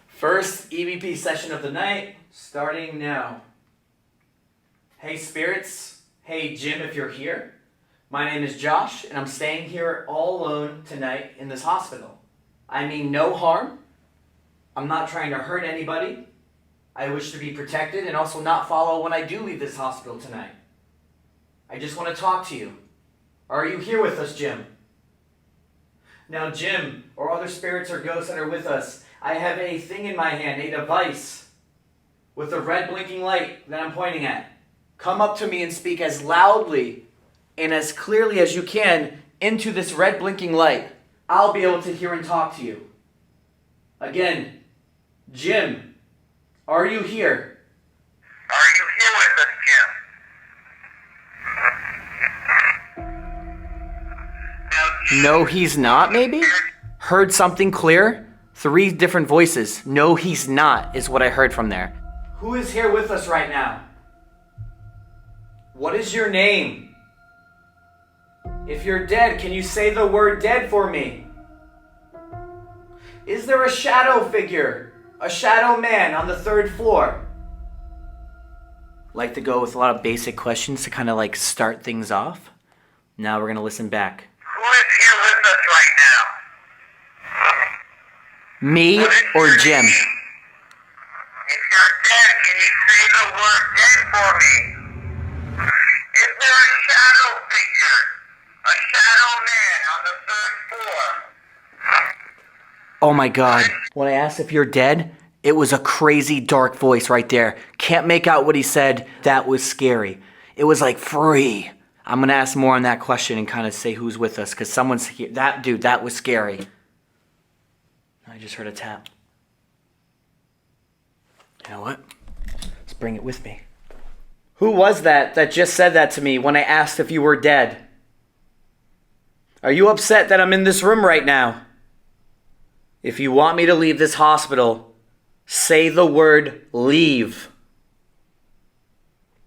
First EVP session of the night, starting now. Hey spirits, hey Jim if you're here. My name is Josh and I'm staying here all alone tonight in this hospital. I mean no harm. I'm not trying to hurt anybody. I wish to be protected and also not follow when I do leave this hospital tonight. I just want to talk to you. Are you here with us, Jim? Now Jim, or other spirits or ghosts that are with us, I have a thing in my hand, a device, with a red blinking light that I'm pointing at. Come up to me and speak as loudly and as clearly as you can into this red blinking light. I'll be able to hear and talk to you. Again, Jim, are you here? Are you here with us, Jim? No, he's not, maybe? Heard something clear? 3 different voices. No, he's not, is what I heard from there. Who is here with us right now? What is your name? If you're dead, can you say the word dead for me? Is there a shadow figure? A shadow man on the 3rd floor? Like to go with a lot of basic questions to kind of like start things off. Now we're going to listen back. Who is here with us right now? Me or Jim? If you're dead, can you say the word dead for me? Is there a shadow figure? A shadow man on the 3rd floor? Oh my god. When I asked if you're dead, it was a crazy dark voice right there. Can't make out what he said. That was scary. It was like free. I'm going to ask more on that question and kind of say who's with us because someone's here. That dude, that was scary. I just heard a tap. You know what? Let's bring it with me. Who was that just said that to me when I asked if you were dead? Are you upset that I'm in this room right now? If you want me to leave this hospital, say the word leave.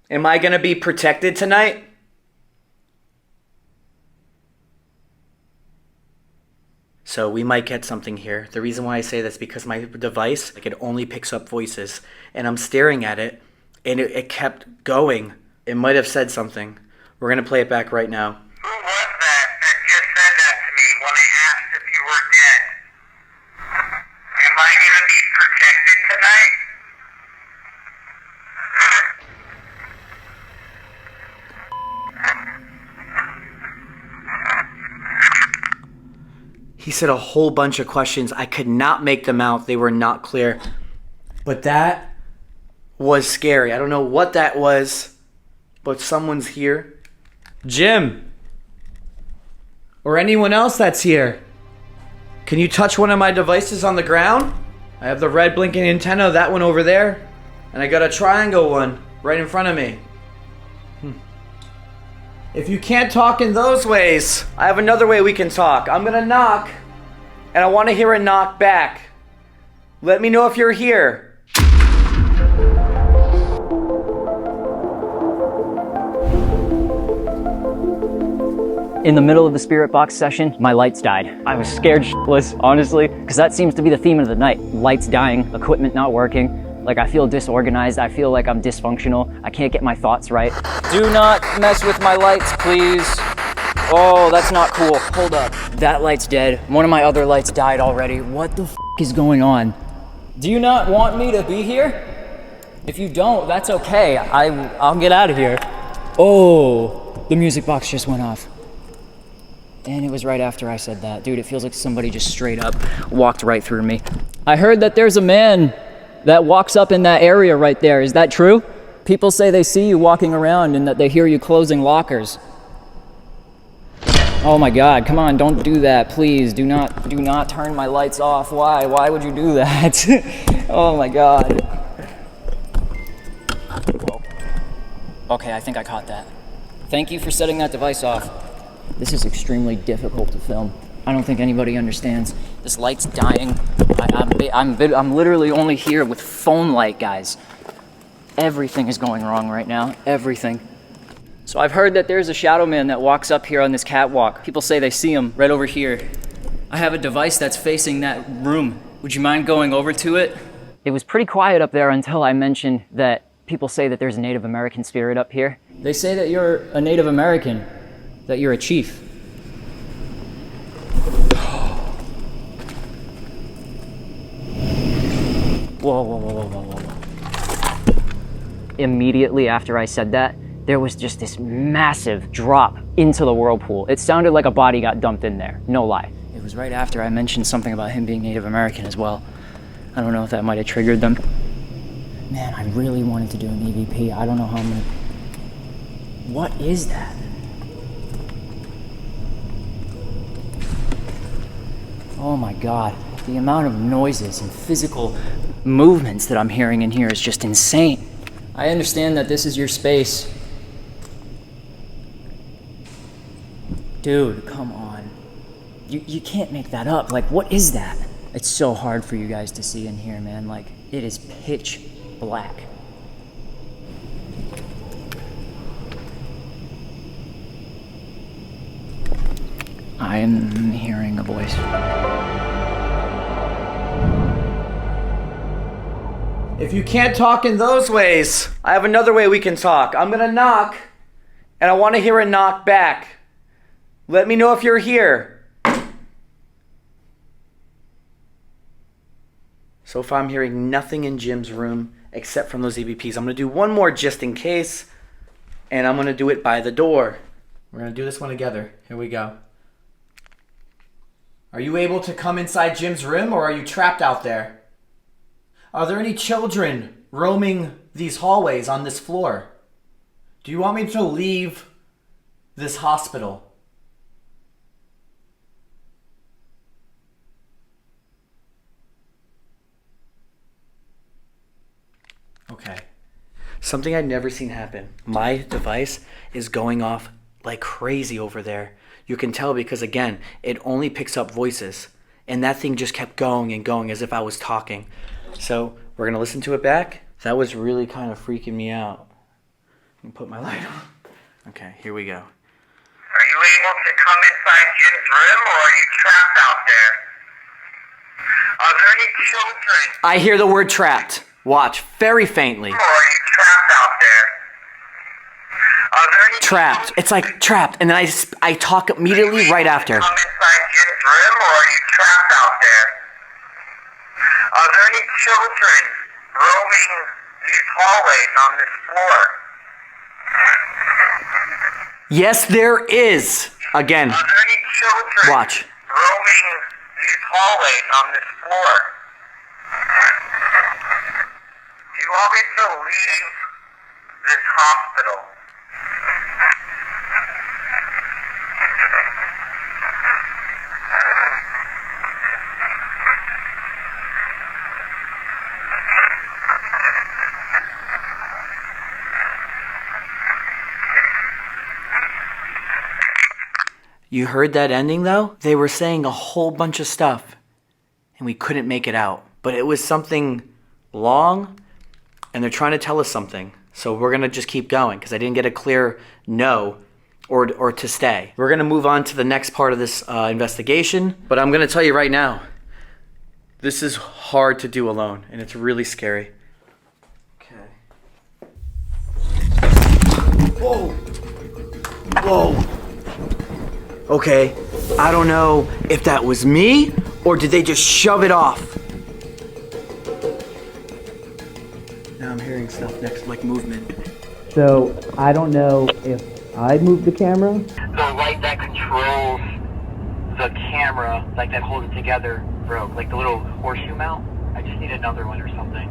Am I going to be protected tonight? So we might get something here. The reason why I say this is because my device, like it only picks up voices. And I'm staring at it, and it kept going. It might have said something. We're going to play it back right now. Who was that just said that to me when I asked if you were dead? Am I going to be protected tonight? He said a whole bunch of questions. I could not make them out. They were not clear. But that was scary. I don't know what that was, but someone's here. Jim! Or anyone else that's here. Can you touch one of my devices on the ground? I have the red blinking antenna, that one over there. And I got a triangle one right in front of me. If you can't talk in those ways, I have another way we can talk. I'm gonna knock, and I want to hear a knock back. Let me know if you're here. In the middle of the spirit box session, my lights died. I was scared shitless, honestly, because that seems to be the theme of the night. Lights dying, equipment not working. Like, I feel disorganized, I feel like I'm dysfunctional, I can't get my thoughts right. Do not mess with my lights, please. Oh, that's not cool. Hold up. That light's dead. One of my other lights died already. What the f is going on? Do you not want me to be here? If you don't, that's okay. I'll get out of here. Oh, the music box just went off. And it was right after I said that. Dude, it feels like somebody just straight up walked right through me. I heard that there's a man that walks up in that area right there. Is that true? People say they see you walking around and that they hear you closing lockers. Oh my God, come on, don't do that, please. Do not turn my lights off. Why? Why would you do that? Oh my God. Whoa. Okay, I think I caught that. Thank you for setting that device off. This is extremely difficult to film. I don't think anybody understands. This light's dying. I'm literally only here with phone light, guys. Everything is going wrong right now. Everything. So I've heard that there's a shadow man that walks up here on this catwalk. People say they see him right over here. I have a device that's facing that room. Would you mind going over to it? It was pretty quiet up there until I mentioned that people say that there's a Native American spirit up here. They say that you're a Native American, that you're a chief. Whoa, whoa, whoa, whoa, whoa, whoa. Immediately after I said that, there was just this massive drop into the whirlpool. It sounded like a body got dumped in there, no lie. It was right after I mentioned something about him being Native American as well. I don't know if that might have triggered them. Man, I really wanted to do an EVP. I don't know how I'm gonna... What is that? Oh my God, the amount of noises and physical movements that I'm hearing in here is just insane. I understand that this is your space. Dude, come on. You can't make that up. Like, what is that? It's so hard for you guys to see in here, man. Like, it is pitch black. I am hearing a voice. If you can't talk in those ways, I have another way we can talk. I'm gonna knock, and I want to hear a knock back. Let me know if you're here. So far I'm hearing nothing in Jim's room except from those EVPs. I'm gonna do one more just in case, and I'm gonna do it by the door. We're gonna do this one together. Here we go. Are you able to come inside Jim's room, or are you trapped out there? Are there any children roaming these hallways on this floor? Do you want me to leave this hospital? Okay. Something I'd never seen happen. My device is going off like crazy over there. You can tell because, again, it only picks up voices. And that thing just kept going and going as if I was talking. So we're going to listen to it back. That was really kind of freaking me out. Let me put my light on. Okay, here we go. Are you able to come inside Jim's room, or are you trapped out there? Are there any children? I hear the word trapped. Watch, very faintly. Or are you trapped out there? Are there any Trapped. It's like trapped. And then I talk immediately right after. Come inside Jim's room, or are you trapped out there? Are there any children roaming these hallways on this floor? Yes, there is. Again. Are there any children Watch. roaming these hallways on this floor? Do you want me to leave this hospital? You heard that ending though? They were saying a whole bunch of stuff and we couldn't make it out. But it was something long and they're trying to tell us something. So we're gonna just keep going because I didn't get a clear no or to stay. We're gonna move on to the next part of this investigation, but I'm gonna tell you right now, this is hard to do alone and it's really scary. Okay. Whoa. Whoa. Okay, I don't know if that was me or did they just shove it off. Now I'm hearing stuff next, like movement. So I don't know if I moved the camera. The light that controls the camera, like that holds it together, broke. Like the little horseshoe mount. I just need another one or something.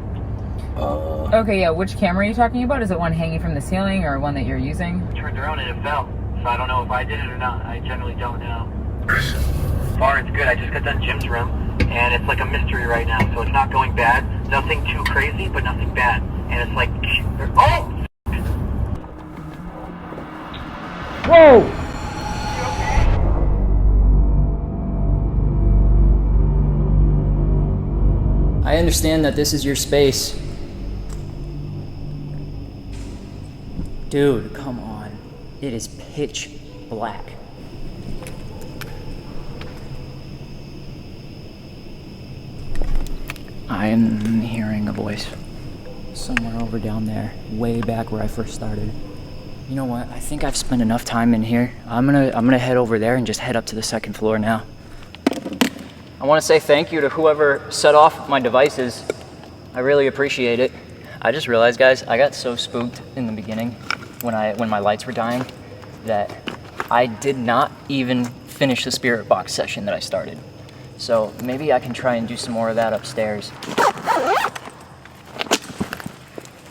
Okay, yeah, which camera are you talking about? Is it one hanging from the ceiling or one that you're using? I turned around and it fell. So I don't know if I did it or not. I generally don't know. So far it's good. I just got done Jim's room and it's like a mystery right now. So it's not going bad. Nothing too crazy, but nothing bad. And it's like, oh! Whoa! I understand that this is your space. Dude, come on. It is pitch black. I am hearing a voice somewhere over down there, way back where I first started. You know what? I think I've spent enough time in here. I'm gonna head over there and just head up to the second floor now. I want to say thank you to whoever set off my devices. I really appreciate it. I just realized, guys, I got so spooked in the beginning when my lights were dying that I did not even finish the spirit box session that I started. So maybe I can try and do some more of that upstairs.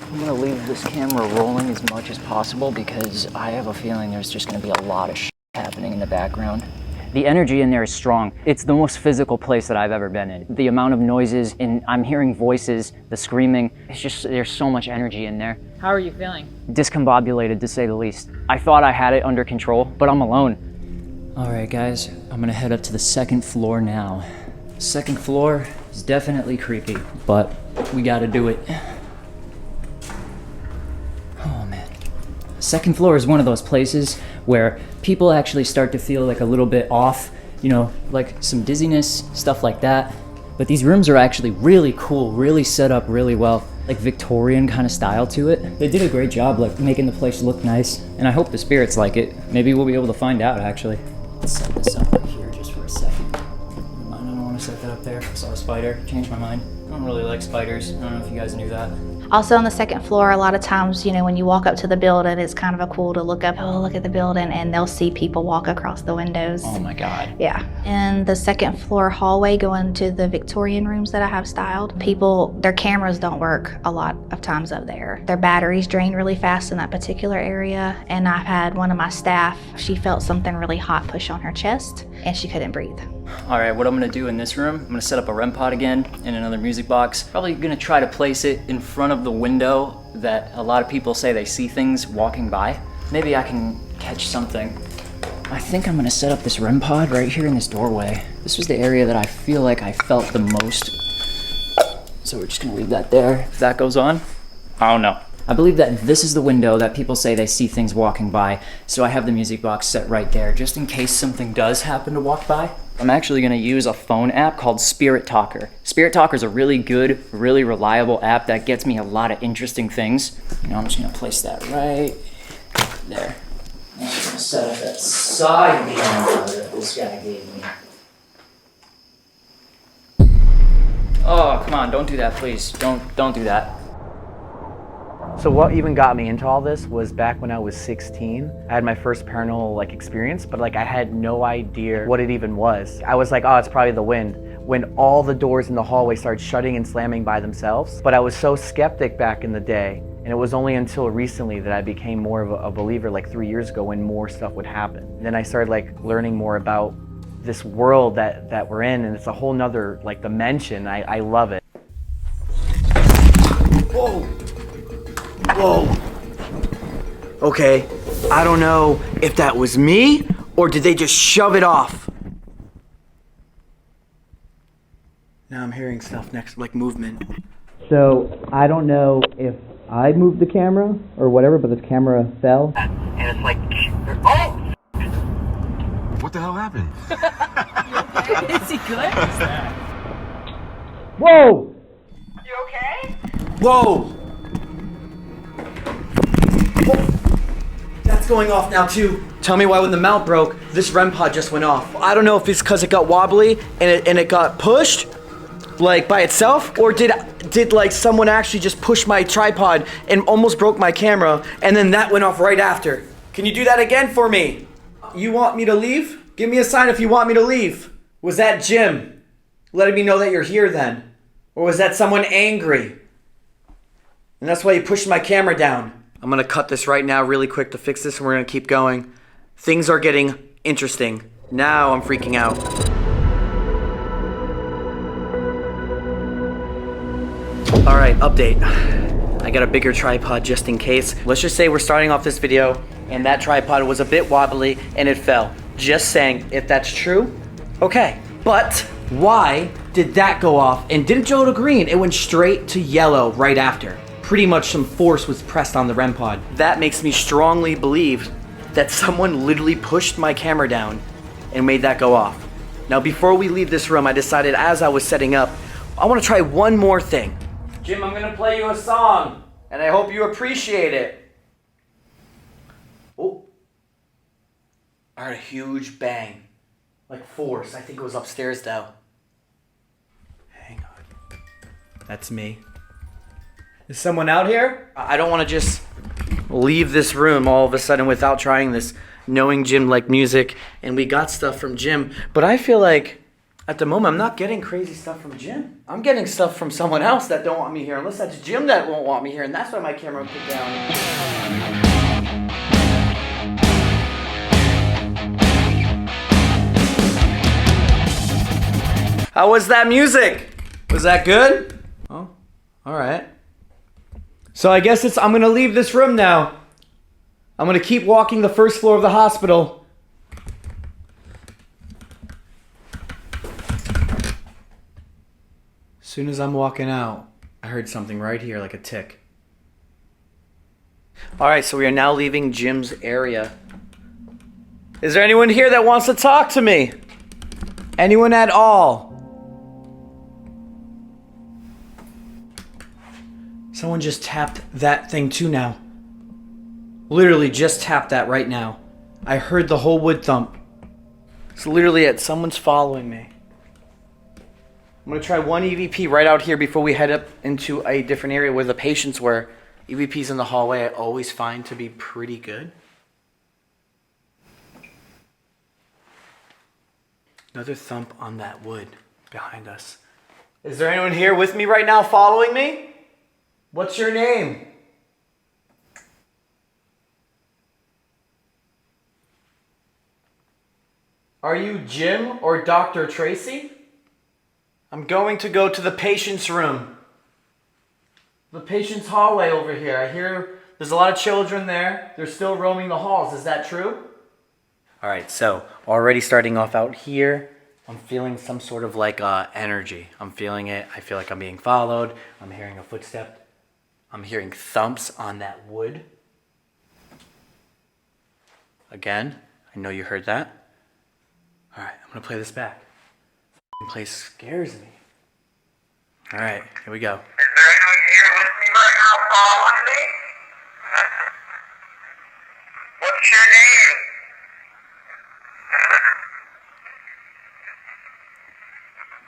I'm gonna leave this camera rolling as much as possible because I have a feeling there's just gonna be a lot of shit happening in the background. The energy in there is strong. It's the most physical place that I've ever been in. The amount of noises, and I'm hearing voices, the screaming, it's just, there's so much energy in there. How are you feeling? Discombobulated, to say the least. I thought I had it under control, but I'm alone. All right, guys, I'm gonna head up to the second floor now. Second floor is definitely creepy, but we gotta do it. Oh man. Second floor is one of those places where people actually start to feel like a little bit off, you know, like some dizziness, stuff like that. But these rooms are actually really cool, really set up really well, like Victorian kind of style to it. They did a great job like making the place look nice, and I hope the spirits like it. Maybe we'll be able to find out actually. Let's set this up right here just for a second. I don't want to set that up there. I saw a spider, changed my mind. I don't really like spiders. I don't know if you guys knew that. Also on the second floor, a lot of times, you know, when you walk up to the building, it's kind of cool to look up, oh, look at the building, and they'll see people walk across the windows. Oh my God. Yeah. And the second floor hallway going to the Victorian rooms that I have styled, people, their cameras don't work a lot of times up there. Their batteries drain really fast in that particular area. And I've had one of my staff, she felt something really hot push on her chest and she couldn't breathe. All right, what I'm gonna do in this room, I'm gonna set up a REM pod again and another music box. Probably gonna try to place it in front of the window that a lot of people say they see things walking by. Maybe I can catch something. I think I'm gonna set up this REM pod right here in this doorway. This was the area that I feel like I felt the most. So we're just gonna leave that there. If that goes on, I don't know. I believe that this is the window that people say they see things walking by, so I have the music box set right there, just in case something does happen to walk by. I'm actually gonna use a phone app called Spirit Talker. Spirit Talker is a really good, really reliable app that gets me a lot of interesting things. You know, I'm just gonna place that right there. I'm just gonna set up that side camera that this guy gave me. Oh, come on, don't do that, please. Don't do that. So what even got me into all this was back when I was 16. I had my first paranormal experience, but I had no idea what it even was. I was like, oh, it's probably the wind, when all the doors in the hallway started shutting and slamming by themselves. But I was so skeptic back in the day, and it was only until recently that I became more of a believer, 3 years ago, when more stuff would happen. And then I started learning more about this world that we're in, and it's a whole nother dimension. I love it. Whoa. Whoa. Okay, I don't know if that was me or did they just shove it off? Now I'm hearing stuff next, movement. So I don't know if I moved the camera or whatever, but this camera fell. And it's oh! What the hell happened? Is he good? What's that? Whoa! You okay? Whoa! That's going off now too. Tell me why when the mount broke, this REM pod just went off. I don't know if it's because it got wobbly and it got pushed, by itself, or did someone actually just push my tripod and almost broke my camera, and then that went off right after. Can you do that again for me? You want me to leave? Give me a sign if you want me to leave. Was that Jim letting me know that you're here then? Or was that someone angry? And that's why you pushed my camera down. I'm gonna cut this right now really quick to fix this, and we're gonna keep going. Things are getting interesting. Now I'm freaking out. All right, update. I got a bigger tripod just in case. Let's just say we're starting off this video and that tripod was a bit wobbly and it fell. Just saying, if that's true, okay. But why did that go off and didn't go to green? It went straight to yellow right after. Pretty much some force was pressed on the REM pod. That makes me strongly believe that someone literally pushed my camera down and made that go off. Now before we leave this room, I decided as I was setting up, I want to try one more thing. Jim, I'm gonna play you a song, and I hope you appreciate it. Oh. I heard a huge bang. Like force. I think it was upstairs though. Hang on. That's me. Is someone out here? I don't want to just leave this room all of a sudden without trying this, knowing Jim liked music, and we got stuff from Jim, but I feel like at the moment I'm not getting crazy stuff from Jim. I'm getting stuff from someone else that don't want me here, unless that's Jim that won't want me here, and that's why my camera put down. How was that music? Was that good? Oh, all right. So I guess I'm gonna leave this room now. I'm gonna keep walking the first floor of the hospital. As soon as I'm walking out, I heard something right here, like a tick. All right, so we are now leaving Jim's area. Is there anyone here that wants to talk to me? Anyone at all? Someone just tapped that thing too now. Literally just tapped that right now. I heard the whole wood thump. It's literally it. Someone's following me. I'm gonna try one EVP right out here before we head up into a different area where the patients were. EVPs in the hallway I always find to be pretty good. Another thump on that wood behind us. Is there anyone here with me right now following me? What's your name? Are you Jim or Dr. Tracy? I'm going to go to the patient's room. The patient's hallway over here. I hear there's a lot of children there. They're still roaming the halls. Is that true? All right, so already starting off out here, I'm feeling some sort of like energy. I'm feeling it. I feel like I'm being followed. I'm hearing a footstep. I'm hearing thumps on that wood. Again, I know you heard that. All right, I'm gonna play this back. This place scares me. All right, here we go. Is there anyone here with me right now following me? What's your name?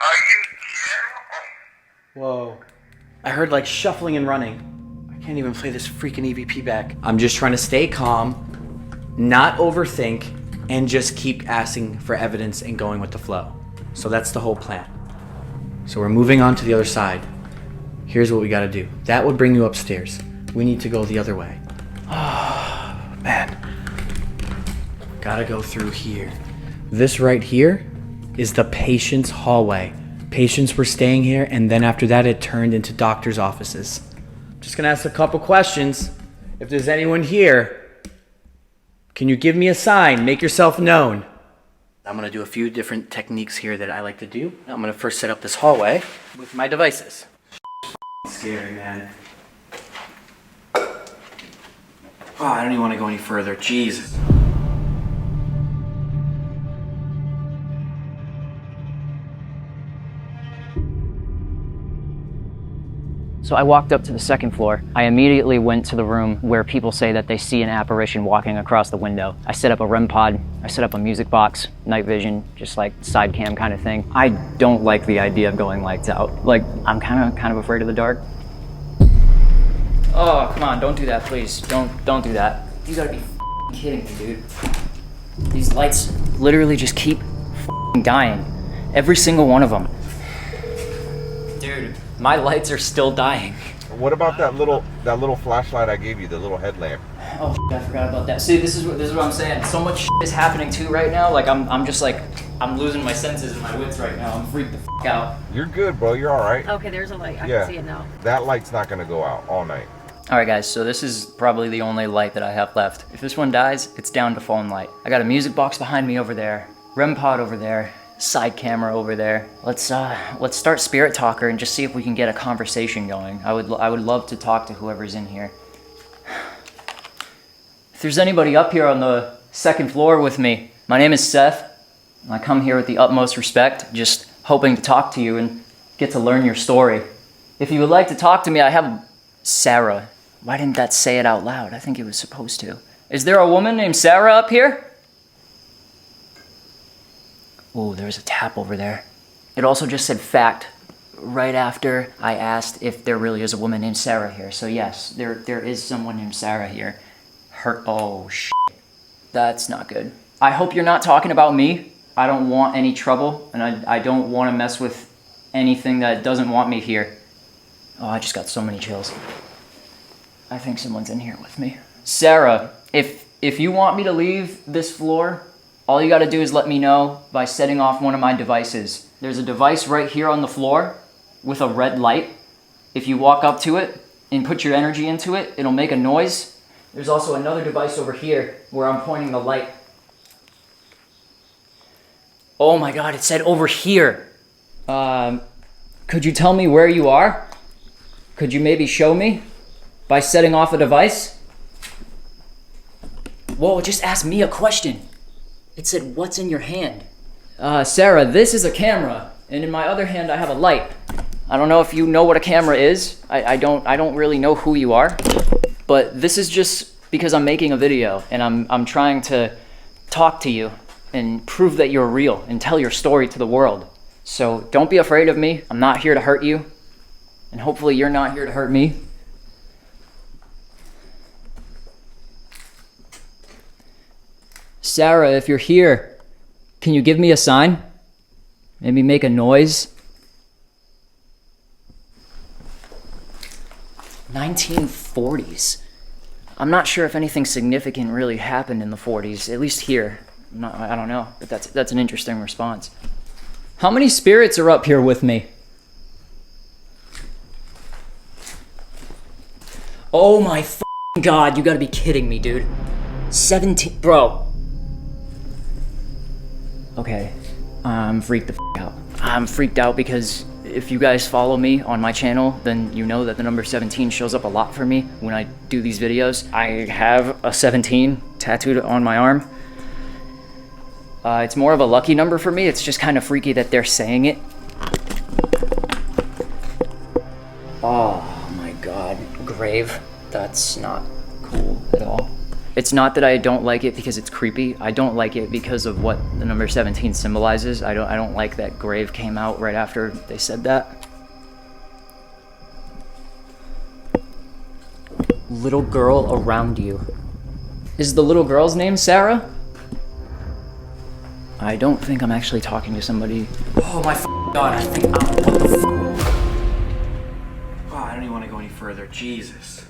Are you Jim? Whoa. I heard like shuffling and running. I can't even play this freaking EVP back. I'm just trying to stay calm, not overthink, and just keep asking for evidence and going with the flow. So that's the whole plan. So we're moving on to the other side. Here's what we gotta do. That would bring you upstairs. We need to go the other way. Oh, man. Gotta go through here. This right here is the patient's hallway. Patients were staying here, and then after that it turned into doctor's offices. Just gonna ask a couple questions. If there's anyone here, can you give me a sign? Make yourself known. I'm gonna do a few different techniques here that I like to do. I'm gonna first set up this hallway with my devices. Scary, man. Oh, I don't even wanna go any further. Jesus. So I walked up to the second floor. I immediately went to the room where people say that they see an apparition walking across the window. I set up a REM pod, I set up a music box, night vision, just like side cam kind of thing. I don't like the idea of going lights out. Like, I'm kind of afraid of the dark. Oh, come on, don't do that, please. Don't do that. You gotta be kidding me, dude. These lights literally just keep dying. Every single one of them. Dude. My lights are still dying. What about that little flashlight I gave you, the little headlamp? Oh, I forgot about that. See, this is what I'm saying. So much is happening too right now. Like I'm just like, I'm losing my senses and my wits right now. I'm freaked the out. You're good, bro. You're all right. Okay, there's a light. I Yeah. can see it now. That light's not gonna go out all night. All right, guys. So this is probably the only light that I have left. If this one dies, it's down to phone light. I got a music box behind me over there, REM pod over there, side camera over there. Let's start Spirit Talker and just see if we can get a conversation going. I would love to talk to whoever's in here. If there's anybody up here on the second floor with me, my name is Seth. I come here with the utmost respect, just hoping to talk to you and get to learn your story. If you would like to talk to me, I have Sarah. Why didn't that say it out loud? I think it was supposed to. Is there a woman named Sarah up here? Oh, there's a tap over there. It also just said fact right after I asked if there really is a woman named Sarah here. So yes, there is someone named Sarah here. Oh shit. That's not good. I hope you're not talking about me. I don't want any trouble, and I don't want to mess with anything that doesn't want me here. Oh, I just got so many chills. I think someone's in here with me. Sarah, if you want me to leave this floor, all you gotta do is let me know by setting off one of my devices. There's a device right here on the floor with a red light. If you walk up to it and put your energy into it, it'll make a noise. There's also another device over here where I'm pointing the light. Oh my God, it said over here. Could you tell me where you are? Could you maybe show me by setting off a device? Whoa, it just asked me a question. It said, what's in your hand? Sarah, this is a camera, and in my other hand I have a light. I don't know if you know what a camera is. I don't really know who you are, but this is just because I'm making a video and I'm trying to talk to you and prove that you're real and tell your story to the world. So don't be afraid of me. I'm not here to hurt you, and hopefully you're not here to hurt me. Sarah, if you're here, can you give me a sign? Maybe make a noise? 1940s. I'm not sure if anything significant really happened in the 40s, at least here. I don't know, but that's an interesting response. How many spirits are up here with me? Oh my f***ing God, you gotta be kidding me, dude. 17, bro. Okay, I'm freaked the f*** out. I'm freaked out because if you guys follow me on my channel, then you know that the number 17 shows up a lot for me when I do these videos. I have a 17 tattooed on my arm. It's more of a lucky number for me. It's just kind of freaky that they're saying it. Oh my God, grave. That's not cool at all. It's not that I don't like it because it's creepy. I don't like it because of what the number 17 symbolizes. I don't like that grave came out right after they said that. Little girl around you. Is the little girl's name Sarah? I don't think I'm actually talking to somebody. Oh my God, I think what the Oh, I don't even want to go any further. Jesus.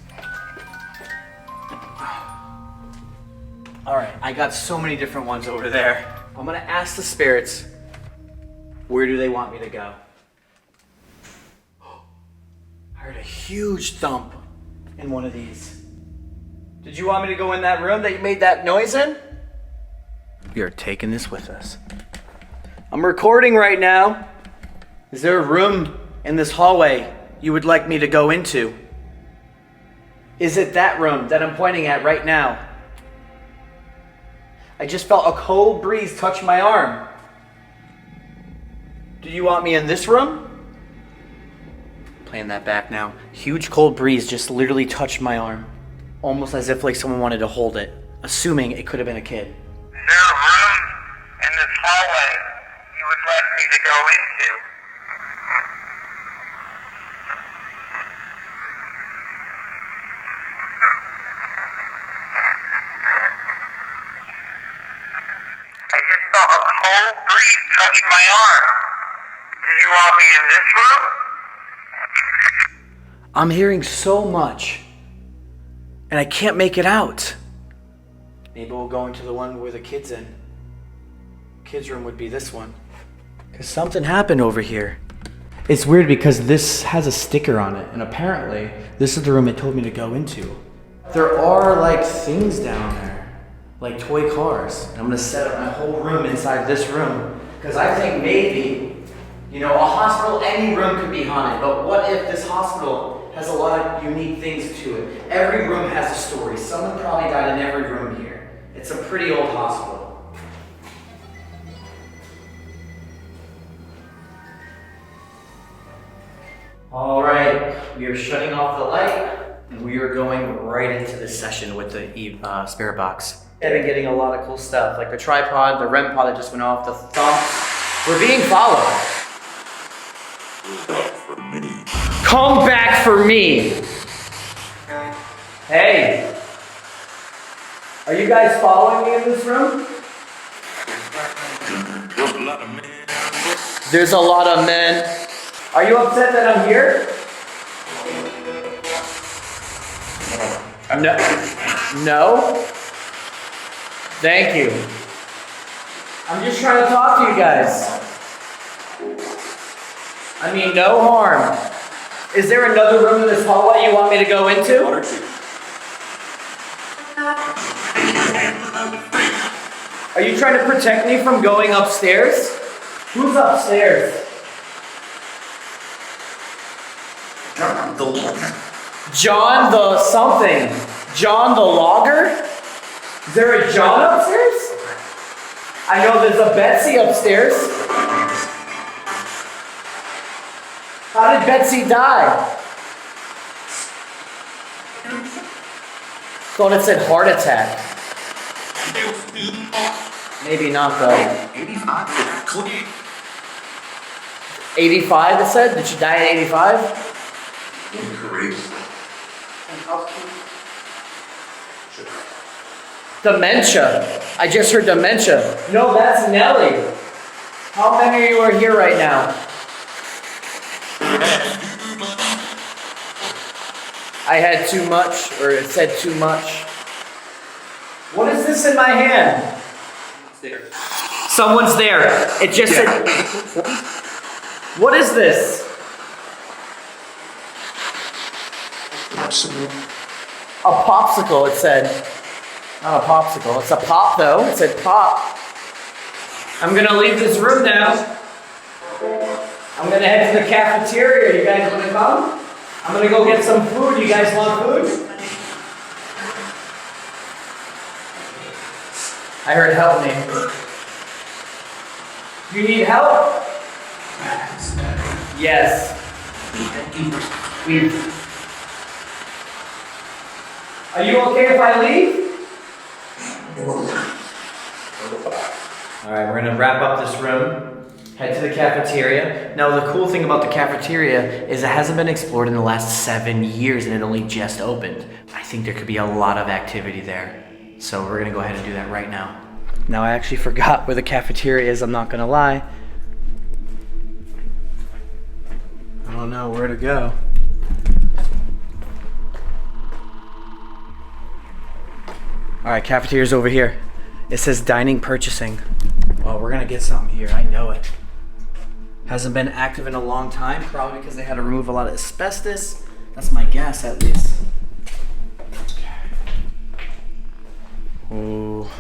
All right, I got so many different ones over there. I'm gonna ask the spirits, where do they want me to go? I heard a huge thump in one of these. Did you want me to go in that room that you made that noise in? We are taking this with us. I'm recording right now. Is there a room in this hallway you would like me to go into? Is it that room that I'm pointing at right now? I just felt a cold breeze touch my arm. Do you want me in this room? Playing that back now. Huge cold breeze just literally touched my arm. Almost as if like someone wanted to hold it, assuming it could have been a kid. Is there a room in this hallway you would like me to go into? I just felt a cold breeze touch my arm. Do you want me in this room? I'm hearing so much, and I can't make it out. Maybe we'll go into the one where the kid's in. Kids' room would be this one. Because something happened over here. It's weird because this has a sticker on it, and apparently this is the room it told me to go into. There are like things down there, like toy cars. And I'm gonna set up my whole room inside this room. Because I think maybe, you know, a hospital, any room could be haunted, but what if this hospital has a lot of unique things to it? Every room has a story. Someone probably died in every room here. It's a pretty old hospital. All right, we are shutting off the light and we are going right into the session with the spirit box. I've been getting a lot of cool stuff, like the tripod, the REM pod that just went off, the thumps. We're being followed. Come back for me. Hey. Are you guys following me in this room? There's a lot of men. Are you upset that I'm here? No? Thank you. I'm just trying to talk to you guys. I mean, no harm. Is there another room in this hallway you want me to go into? Are you trying to protect me from going upstairs? Who's upstairs? John the something. John the logger? Is there a John upstairs? I know there's a Betsy upstairs. How did Betsy die? Thought it said heart attack. Maybe not though. 85 it said? Did she die at 85? Dementia. I just heard dementia. No, that's Nelly. How many of you are here right now? I had too much, or it said too much. What is this in my hand? Someone's there. It just said. What is this? A popsicle, it said. Not a popsicle. It's a pop, though. It said pop. I'm going to leave this room now. I'm going to head to the cafeteria. You guys want to come? I'm going to go get some food. You guys want food? I heard help me. You need help? Yes. Are you okay if I leave? Alright, we're going to wrap up this room, head to the cafeteria. Now, the cool thing about the cafeteria is it hasn't been explored in the last 7 years and it only just opened. I think there could be a lot of activity there. So we're going to go ahead and do that right now. Now, I actually forgot where the cafeteria is, I'm not going to lie. I don't know where to go. Alright, cafeteria's over here. It says dining purchasing. Oh, we're gonna get something here, I know it. Hasn't been active in a long time, probably because they had to remove a lot of asbestos. That's my guess, at least. Oh,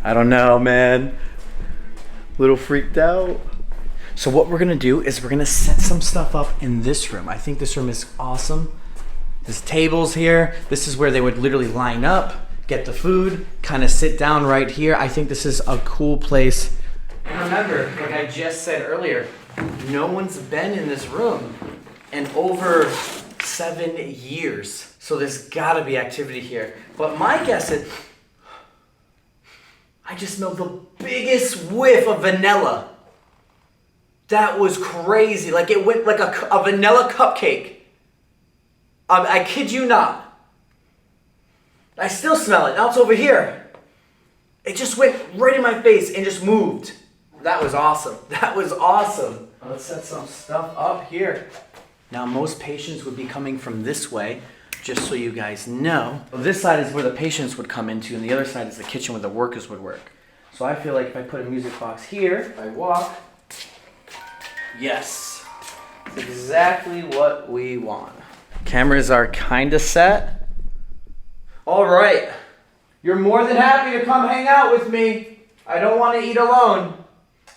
I don't know, man. Little freaked out. So what we're gonna do is we're gonna set some stuff up in this room. I think this room is awesome. There's tables here. This is where they would literally line up, get the food, kind of sit down right here. I think this is a cool place. And remember, like I just said earlier, no one's been in this room in over 7 years. So there's gotta be activity here. But my guess is, I just smelled the biggest whiff of vanilla. That was crazy. Like it went like a vanilla cupcake. I kid you not. I still smell it. Now it's over here. It just went right in my face and just moved. That was awesome. That was awesome. Let's set some stuff up here. Now most patients would be coming from this way, just so you guys know. This side is where the patients would come into, and the other side is the kitchen where the workers would work. So I feel like if I put a music box here, if I walk, yes, it's exactly what we want. Cameras are kind of set. All right, you're more than happy to come hang out with me. I don't want to eat alone.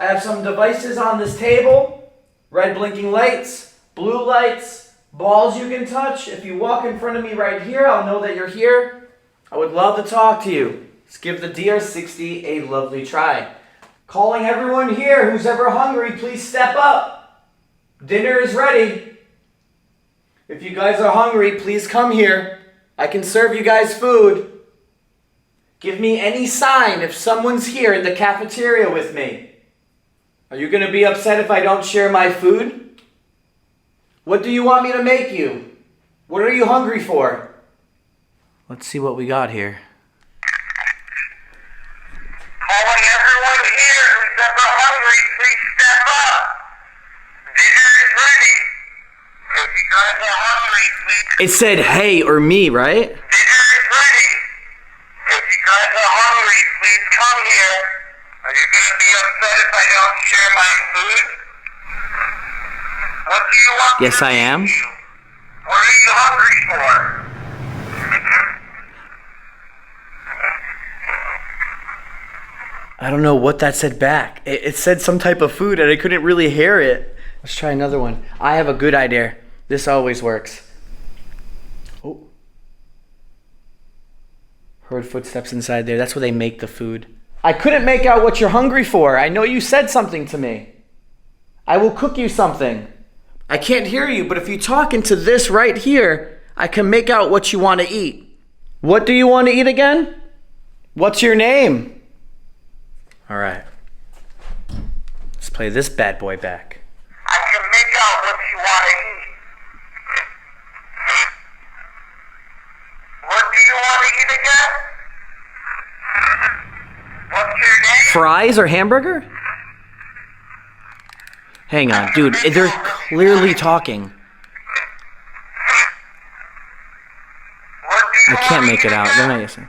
I have some devices on this table, red blinking lights, blue lights, balls you can touch. If you walk in front of me right here, I'll know that you're here. I would love to talk to you. Let's give the DR60 a lovely try. Calling everyone here who's ever hungry, please step up. Dinner is ready. If you guys are hungry, please come here. I can serve you guys food. Give me any sign if someone's here in the cafeteria with me. Are you going to be upset if I don't share my food? What do you want me to make you? What are you hungry for? Let's see what we got here. Calling everyone here who's ever hungry, please step up. Dinner is ready. If you guys are hungry, please. It said hey or me, right? Dinner is ready. If you guys are hungry, please come here. Are you going to be upset if I don't share my food? What do you want? Yes, I am. What are you hungry for? I don't know what that said back. It said some type of food and I couldn't really hear it. Let's try another one. I have a good idea. This always works. Oh. Heard footsteps inside there. That's where they make the food. I couldn't make out what you're hungry for. I know you said something to me. I will cook you something. I can't hear you, but if you talk into this right here, I can make out what you want to eat. What do you want to eat again? What's your name? All right. Let's play this bad boy back. I can make out what you want to eat. What do you want to eat again? What's your name? Fries or hamburger? Hang on, dude. They're clearly talking. I can't make it out. They're not listening.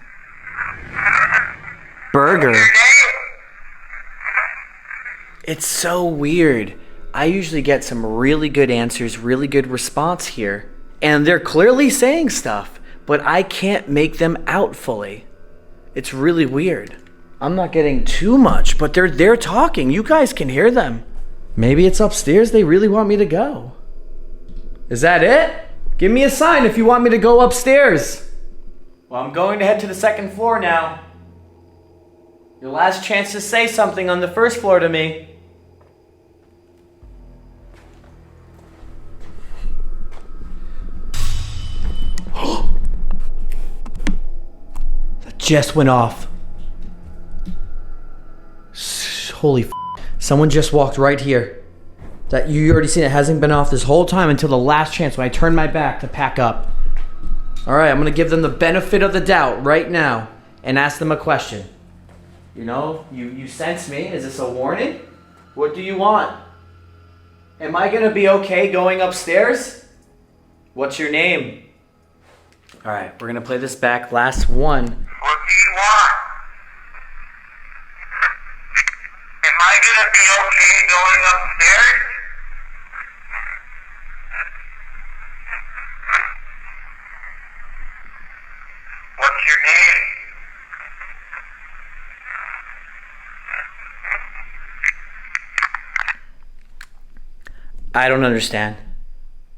Burger. It's so weird. I usually get some really good answers, really good response here. And they're clearly saying stuff, but I can't make them out fully. It's really weird. I'm not getting too much, but they're talking. You guys can hear them. Maybe it's upstairs they really want me to go. Is that it? Give me a sign if you want me to go upstairs. Well, I'm going to head to the second floor now. Your last chance to say something on the first floor to me. That just went off. Holy f***. Someone just walked right here. That you already seen it hasn't been off this whole time until the last chance when I turned my back to pack up. Alright, I'm gonna give them the benefit of the doubt right now and ask them a question. You know, you sense me. Is this a warning? What do you want? Am I gonna be okay going upstairs? What's your name? Alright, we're gonna play this back. Last one. What do you want? Am I gonna be okay going upstairs? What's your name? I don't understand.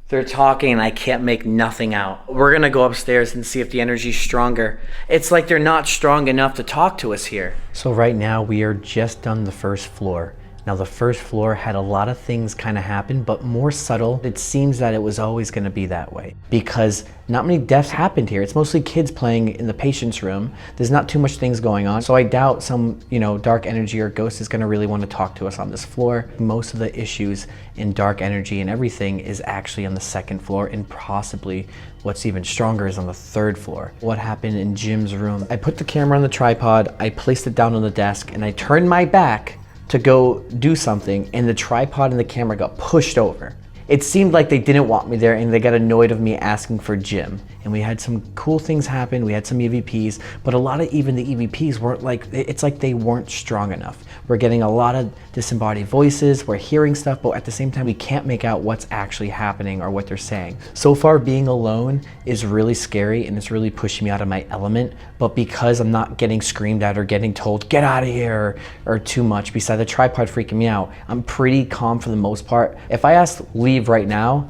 They're talking and I can't make nothing out. We're gonna go upstairs and see if the energy's stronger. It's like they're not strong enough to talk to us here. So right now we are just on the first floor. Now the first floor had a lot of things kind of happen, but more subtle. It seems that it was always going to be that way because not many deaths happened here. It's mostly kids playing in the patient's room. There's not too much things going on. So I doubt some, dark energy or ghost is going to really want to talk to us on this floor. Most of the issues in dark energy and everything is actually on the second floor, and possibly what's even stronger is on the third floor. What happened in Jim's room? I put the camera on the tripod, I placed it down on the desk, and I turned my back to go do something, and the tripod and the camera got pushed over. It seemed like they didn't want me there and they got annoyed of me asking for Jim. And we had some cool things happen. We had some EVPs, but a lot of even the EVPs weren't it's like they weren't strong enough. We're getting a lot of disembodied voices, we're hearing stuff, but at the same time, we can't make out what's actually happening or what they're saying. So far, being alone is really scary and it's really pushing me out of my element, but because I'm not getting screamed at or getting told, get out of here, or too much, besides the tripod freaking me out, I'm pretty calm for the most part. If I asked leave right now,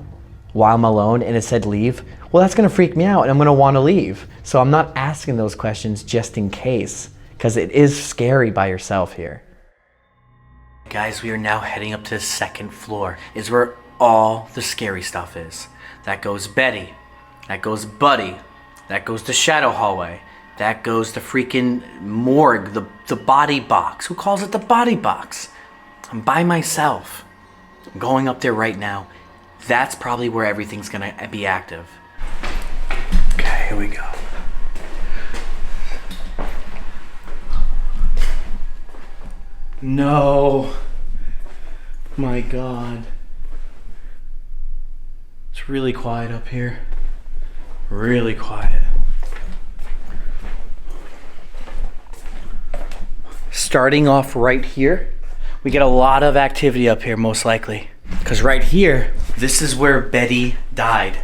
while I'm alone and it said leave, well, that's gonna freak me out and I'm gonna wanna leave. So I'm not asking those questions just in case, because it is scary by yourself here. Guys, we are now heading up to the second floor. We're all the scary stuff is. That goes Betty. That goes Buddy. That goes the shadow hallway. That goes the freaking morgue, the body box. Who calls it the body box? I'm by myself. I'm going up there right now. That's probably where everything's gonna be active. Okay, here we go. No. My God. It's really quiet up here. Really quiet. Starting off right here, we get a lot of activity up here, most likely. Because right here, this is where Betty died.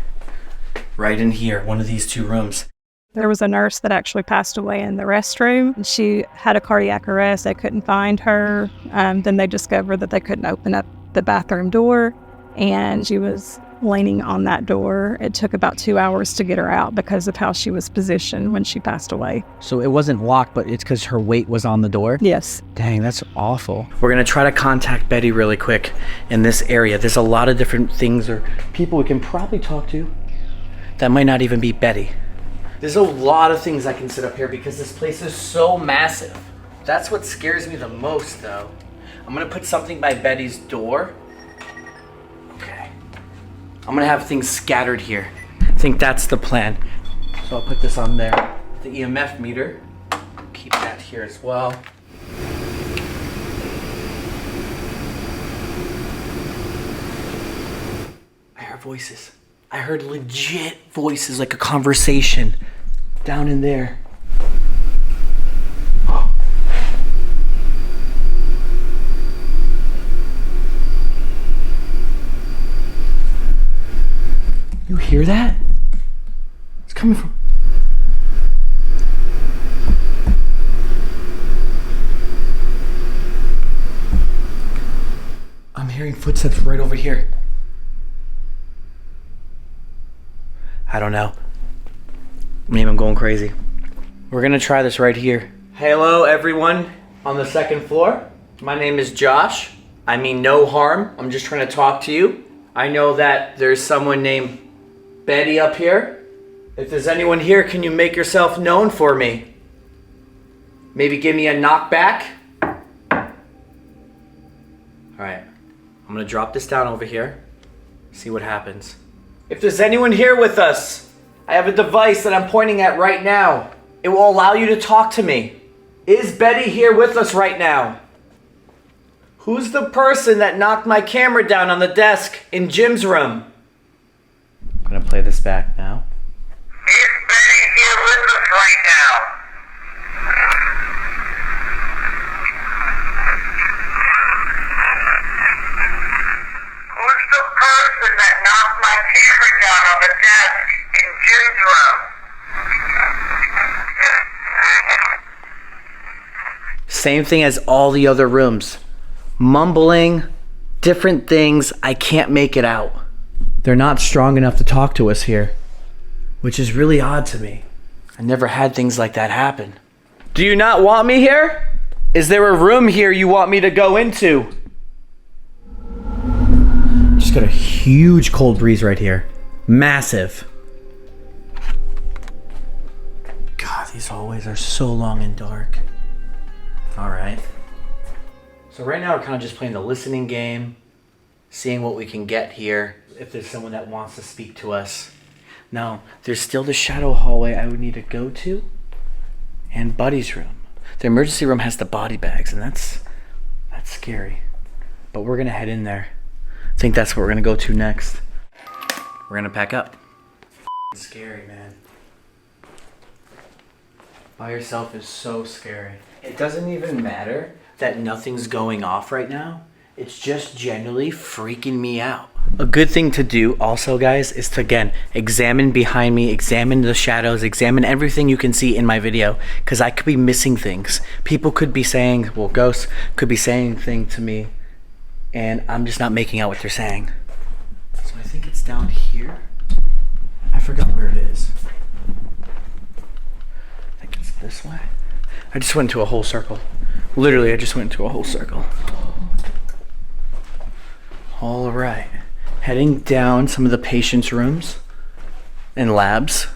Right in here, one of these two rooms. There was a nurse that actually passed away in the restroom. She had a cardiac arrest. They couldn't find her. Then they discovered that they couldn't open up the bathroom door, and she was leaning on that door. It took about 2 hours to get her out because of how she was positioned when she passed away. So it wasn't locked, but it's because her weight was on the door? Yes. Dang, that's awful. We're gonna try to contact Betty really quick in this area. There's a lot of different things or people we can probably talk to that might not even be Betty. There's a lot of things I can sit up here because this place is so massive. That's what scares me the most though. I'm gonna put something by Betty's door. Okay. I'm gonna have things scattered here. I think that's the plan. So I'll put this on there. The EMF meter. Keep that here as well. I heard voices. I heard legit voices, like a conversation down in there. Oh. You hear that? It's coming from... I'm hearing footsteps right over here. I don't know. Maybe I'm going crazy. We're gonna try this right here. Hello everyone on the second floor. My name is Josh. I mean no harm. I'm just trying to talk to you. I know that there's someone named Betty up here. If there's anyone here, can you make yourself known for me? Maybe give me a knock back. All right, I'm gonna drop this down over here. See what happens. If there's anyone here with us, I have a device that I'm pointing at right now. It will allow you to talk to me. Is Betty here with us right now? Who's the person that knocked my camera down on the desk in Jim's room? I'm gonna play this back now. Is Betty here with us right now? Who's the person that knocked my camera down on the desk in Jim's room? Same thing as all the other rooms. Mumbling, different things. I can't make it out. They're not strong enough to talk to us here, which is really odd to me. I never had things like that happen. Do you not want me here? Is there a room here you want me to go into? Just got a huge cold breeze right here. Massive. God, these hallways are so long and dark. All right. So right now we're kind of just playing the listening game, seeing what we can get here. If there's someone that wants to speak to us. Now, there's still the shadow hallway I would need to go to, and Buddy's room. The emergency room has the body bags, and that's scary. But we're gonna head in there. I think that's what we're gonna go to next. We're gonna pack up. It's scary, man. By yourself is so scary. It doesn't even matter that nothing's going off right now. It's just generally freaking me out. A good thing to do also, guys, is to, again, examine behind me, examine the shadows, examine everything you can see in my video, because I could be missing things. People could be saying, well, ghosts could be saying things to me, and I'm just not making out what they're saying. So I think it's down here. I forgot where it is. I think it's this way. I just went into a whole circle. Literally, I just went into a whole circle. All right. heading down some of the patients' rooms and labs.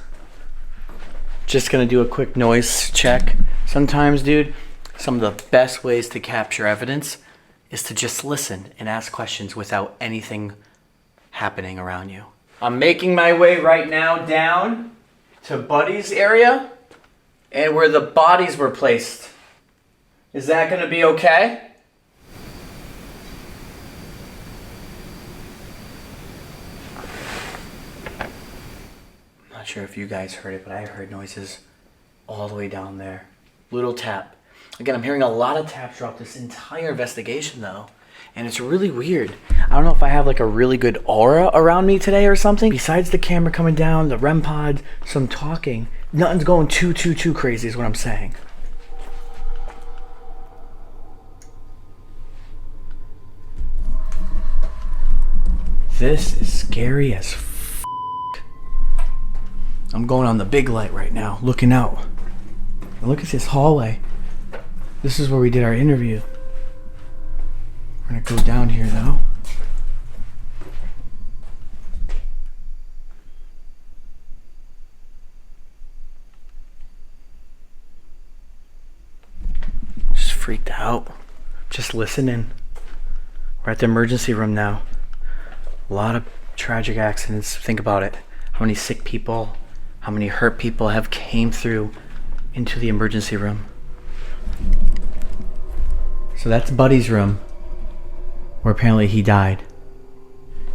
Just gonna do a quick noise check. Sometimes, dude, some of the best ways to capture evidence is to just listen and ask questions without anything happening around you. I'm making my way right now down to Buddy's area and where the bodies were placed. Is that gonna be okay? I'm not sure if you guys heard it, but I heard noises all the way down there. Little tap. Again, I'm hearing a lot of taps throughout this entire investigation though. And it's really weird. I don't know if I have like a really good aura around me today or something. Besides the camera coming down, the REM pod, some talking, nothing's going too crazy is what I'm saying. This is scary as f***. I'm going on the big light right now, looking out. And look at this hallway. This is where we did our interview. We're gonna go down here though. Just freaked out. Just listening. We're at the emergency room now. A lot of tragic accidents. Think about it. How many sick people, how many hurt people have came through into the emergency room. So that's Buddy's room, where apparently he died.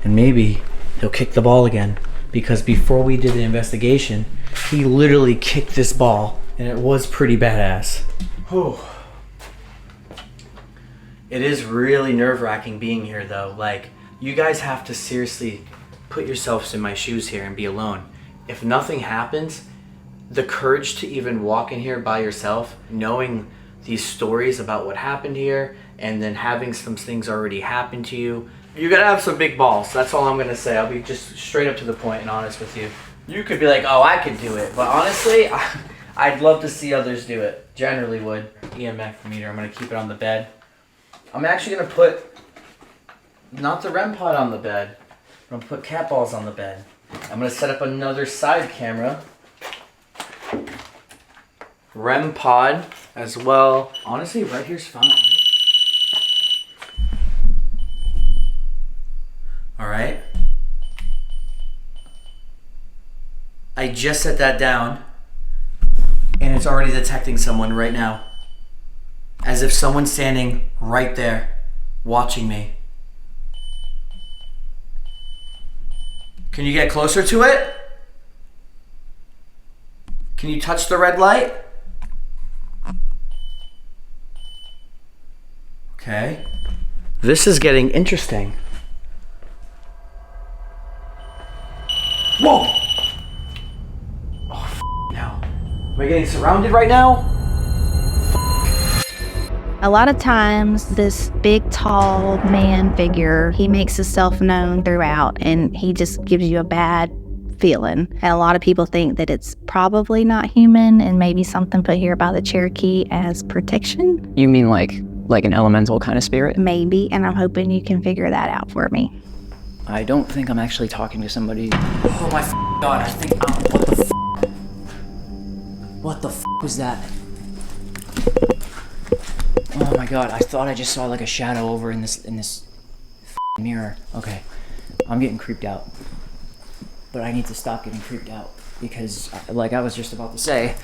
And maybe he'll kick the ball again, because before we did the investigation, he literally kicked this ball, and it was pretty badass. Whew. It is really nerve-wracking being here though. Like, you guys have to seriously put yourselves in my shoes here and be alone. If nothing happens, the courage to even walk in here by yourself, knowing these stories about what happened here, and then having some things already happen to you, you gotta have some big balls. That's all I'm gonna say. I'll be just straight up to the point and honest with you. You could be like, oh, I could do it. But honestly, I'd love to see others do it. Generally would. EMF meter, I'm gonna keep it on the bed. I'm actually gonna put, not the REM pod on the bed, I'm gonna put cat balls on the bed. I'm gonna set up another side camera. REM pod as well. Honestly, right here's fine. All right. I just set that down and it's already detecting someone right now. As if someone's standing right there watching me. Can you get closer to it? Can you touch the red light? Okay. This is getting interesting. Whoa! Oh, now. Am I getting surrounded right now? A lot of times, this big, tall man figure, he makes himself known throughout, and he just gives you a bad feeling. And a lot of people think that it's probably not human and maybe something put here by the Cherokee as protection. You mean like an elemental kind of spirit? Maybe, and I'm hoping you can figure that out for me. I don't think I'm actually talking to somebody. Oh my god, I think, What the was that? Oh my god, I thought I just saw like a shadow over in this mirror. Okay, I'm getting creeped out. But I need to stop getting creeped out because, like I was just about to say,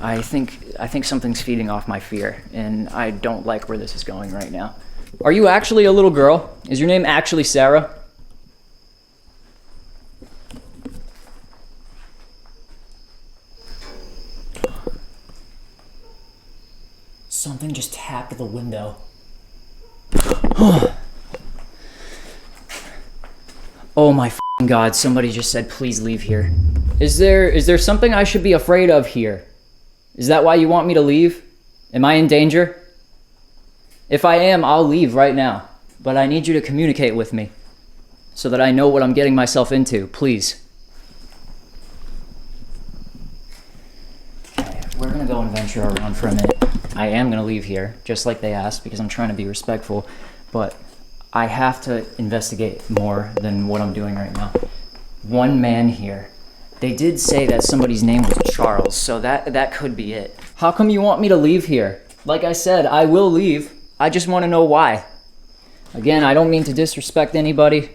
I think something's feeding off my fear, and I don't like where this is going right now. Are you actually a little girl? Is your name actually Sarah? Something just tapped the window. Oh my f***ing god, somebody just said please leave here. Is there something I should be afraid of here? Is that why you want me to leave? Am I in danger? If I am, I'll leave right now. But I need you to communicate with me so that I know what I'm getting myself into, please. We're gonna go and venture around for a minute. I am gonna leave here, just like they asked, because I'm trying to be respectful, but I have to investigate more than what I'm doing right now. One man here. They did say that somebody's name was Charles, so that could be it. How come you want me to leave here? Like I said, I will leave. I just want to know why. Again, I don't mean to disrespect anybody.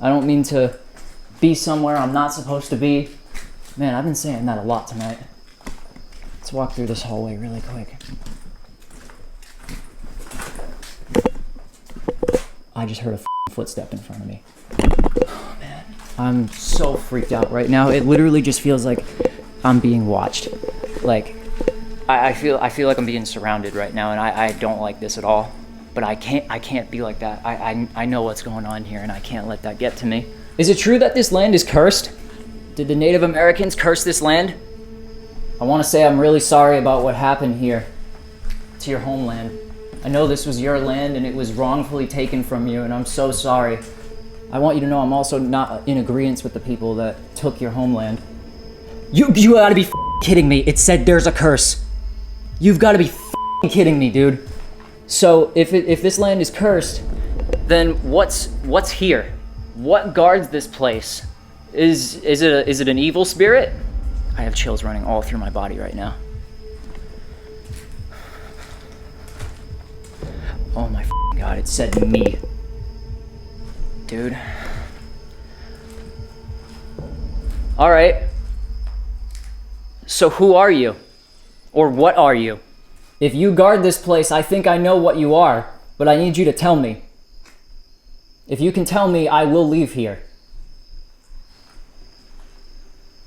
I don't mean to be somewhere I'm not supposed to be. Man, I've been saying that a lot tonight. Let's walk through this hallway really quick. I just heard a footstep in front of me. Oh man, I'm so freaked out right now. It literally just feels like I'm being watched. Like, I feel like I'm being surrounded right now, and I don't like this at all. But I can't be like that. I know what's going on here, and I can't let that get to me. Is it true that this land is cursed? Did the Native Americans curse this land? I want to say I'm really sorry about what happened here to your homeland. I know this was your land and it was wrongfully taken from you, and I'm so sorry. I want you to know I'm also not in agreement with the people that took your homeland. You gotta be kidding me. It said there's a curse. You've gotta be kidding me, dude. So if this land is cursed, then what's here? What guards this place? Is it an evil spirit? I have chills running all through my body right now. Oh my God, it said me. Dude. All right. So who are you? Or what are you? If you guard this place, I think I know what you are, but I need you to tell me. If you can tell me, I will leave here.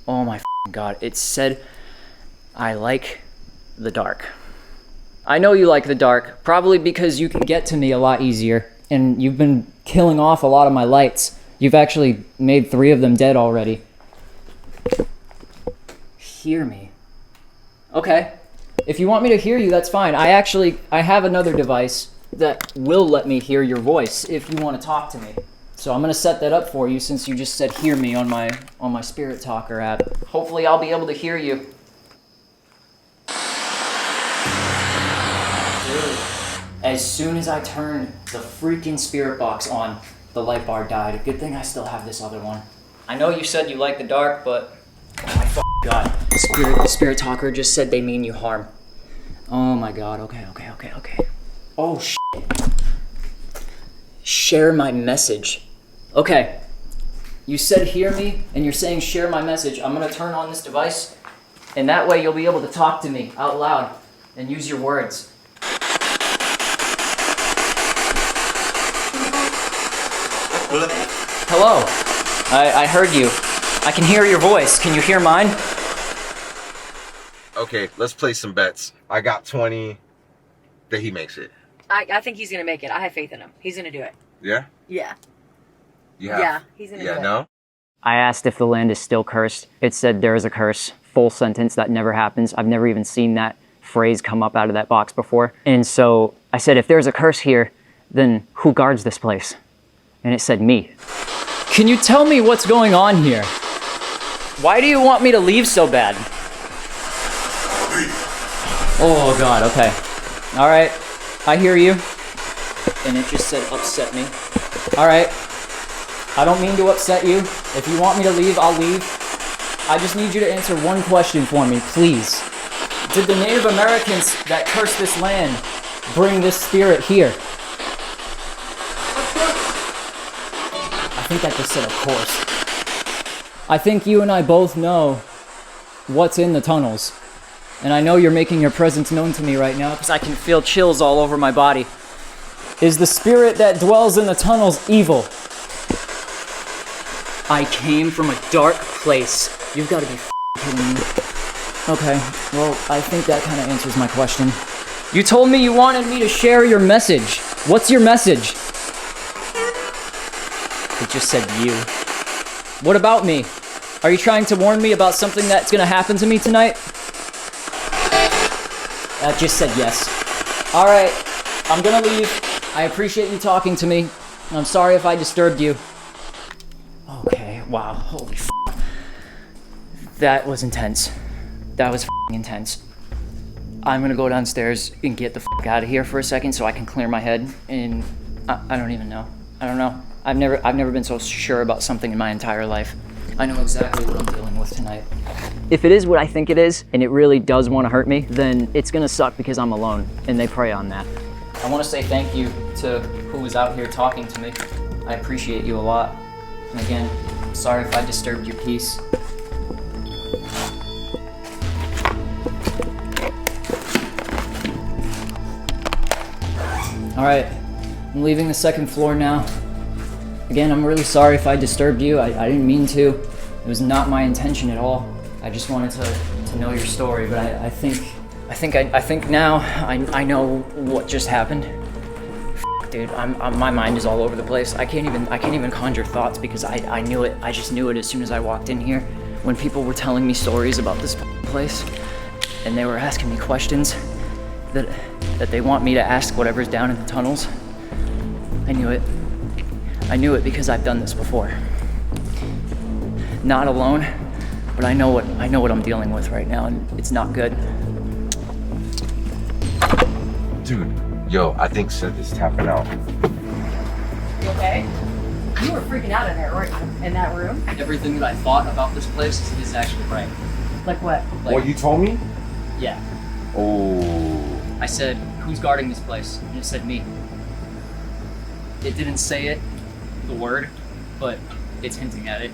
Oh my God, it said, I like the dark. I know you like the dark, probably because you can get to me a lot easier, and you've been killing off a lot of my lights. You've actually made 3 of them dead already. Hear me. Okay. If you want me to hear you, that's fine. I have another device that will let me hear your voice if you want to talk to me. So I'm gonna set that up for you since you just said hear me on my Spirit Talker app. Hopefully I'll be able to hear you. Dude, as soon as I turned the freaking spirit box on, the light bar died. Good thing I still have this other one. I know you said you like the dark, but oh my God. The Spirit Talker just said they mean you harm. Oh my God, okay. Oh shit. Share my message. Okay, you said hear me, and you're saying share my message. I'm gonna turn on this device, and that way you'll be able to talk to me out loud and use your words. Hello, I heard you. I can hear your voice. Can you hear mine? Okay, let's play some bets. I got 20 that he makes it. I think he's gonna make it. I have faith in him. He's gonna do it. Yeah? Yeah. Yeah, he's gonna do it. No? I asked if the land is still cursed. It said there is a curse. Full sentence. That never happens. I've never even seen that phrase come up out of that box before. And so I said, if there's a curse here, then who guards this place? And it said me. Can you tell me what's going on here? Why do you want me to leave so bad? Oh God, okay. All right, I hear you. And it just said upset me. All right, I don't mean to upset you. If you want me to leave, I'll leave. I just need you to answer one question for me, please. Did the Native Americans that cursed this land bring this spirit here? I think that just said of course. I think you and I both know what's in the tunnels. And I know you're making your presence known to me right now because I can feel chills all over my body. Is the spirit that dwells in the tunnels evil? I came from a dark place. You've got to be kidding me. Okay, well, I think that kind of answers my question. You told me you wanted me to share your message. What's your message? It just said you. What about me? Are you trying to warn me about something that's gonna happen to me tonight? That just said yes. All right, I'm gonna leave. I appreciate you talking to me. I'm sorry if I disturbed you. Okay, wow, holy f***. That was intense. That was f***ing intense. I'm gonna go downstairs and get the f*** out of here for a second so I can clear my head, and I don't even know. I don't know. I've never been so sure about something in my entire life. I know exactly what I'm dealing with tonight. If it is what I think it is, and it really does want to hurt me, then it's gonna suck because I'm alone, and they prey on that. I want to say thank you to who was out here talking to me. I appreciate you a lot. And again, sorry if I disturbed your peace. All right, I'm leaving the second floor now. Again, I'm really sorry if I disturbed you. I didn't mean to. It was not my intention at all. I just wanted to know your story, but I think now I know what just happened. Dude, my mind is all over the place. I can't even conjure thoughts because I knew it. I just knew it as soon as I walked in here. When people were telling me stories about this place, and they were asking me questions that they want me to ask whatever's down in the tunnels, I knew it. I knew it because I've done this before. Not alone, but I know what I'm dealing with right now, and it's not good. Dude, yo, I think Seth is tapping out. You okay? You were freaking out in there, weren't you? In that room? Everything that I thought about this place is actually right. Like what? What you told me? Yeah. Oh. I said, who's guarding this place? And it said me. It didn't say it, the word, but it's hinting at it.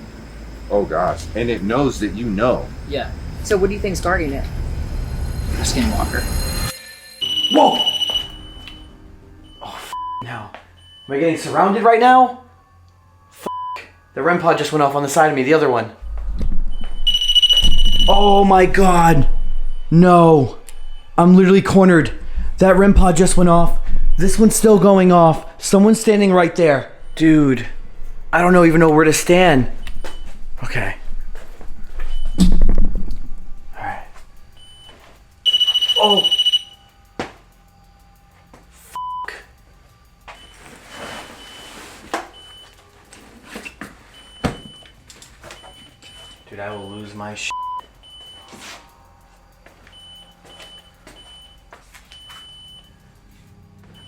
Oh gosh. And it knows that you know. Yeah. So what do you think's guarding it? A Skinwalker. Whoa! Oh, now. Am I getting surrounded right now? The REM pod just went off on the side of me, the other one. Oh my god. No. I'm literally cornered. That REM pod just went off. This one's still going off. Someone's standing right there. Dude, I don't even know where to stand. Okay. Alright. Oh! Dude, I will lose my shit.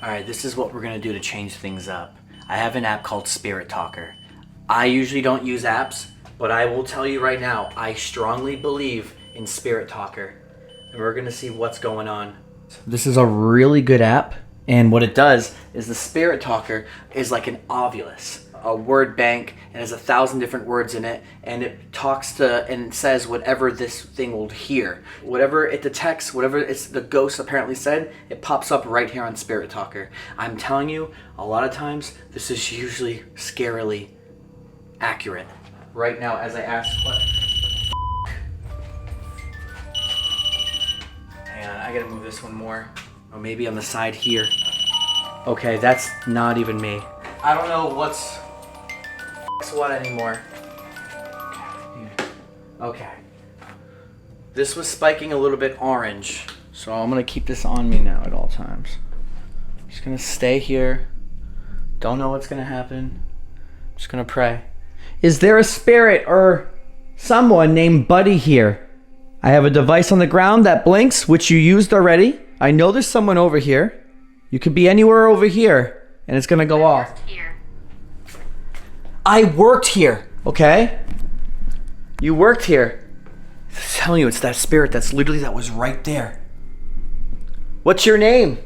Alright, this is what we're gonna do to change things up. I have an app called Spirit Talker. I usually don't use apps, but I will tell you right now, I strongly believe in Spirit Talker. And we're gonna see what's going on. This is a really good app, and what it does is the Spirit Talker is like an Ovilus, a word bank, and has 1,000 different words in it, and it talks to and says whatever this thing will hear. Whatever it detects, whatever it's the ghost apparently said, it pops up right here on Spirit Talker. I'm telling you, a lot of times, this is usually scarily accurate. Right now, as I ask what hang on, I gotta move this one more. Or maybe on the side here. Okay, that's not even me. I don't know what's what anymore. Okay. This was spiking a little bit orange, so I'm gonna keep this on me now at all times. Just gonna stay here. Don't know what's gonna happen. Just gonna pray. Is there a spirit or someone named Buddy here? I have a device on the ground that blinks, which you used already. I know there's someone over here. You could be anywhere over here, and it's gonna go off. I worked here, okay? You worked here. I'm telling you, it's that spirit that was right there. What's your name?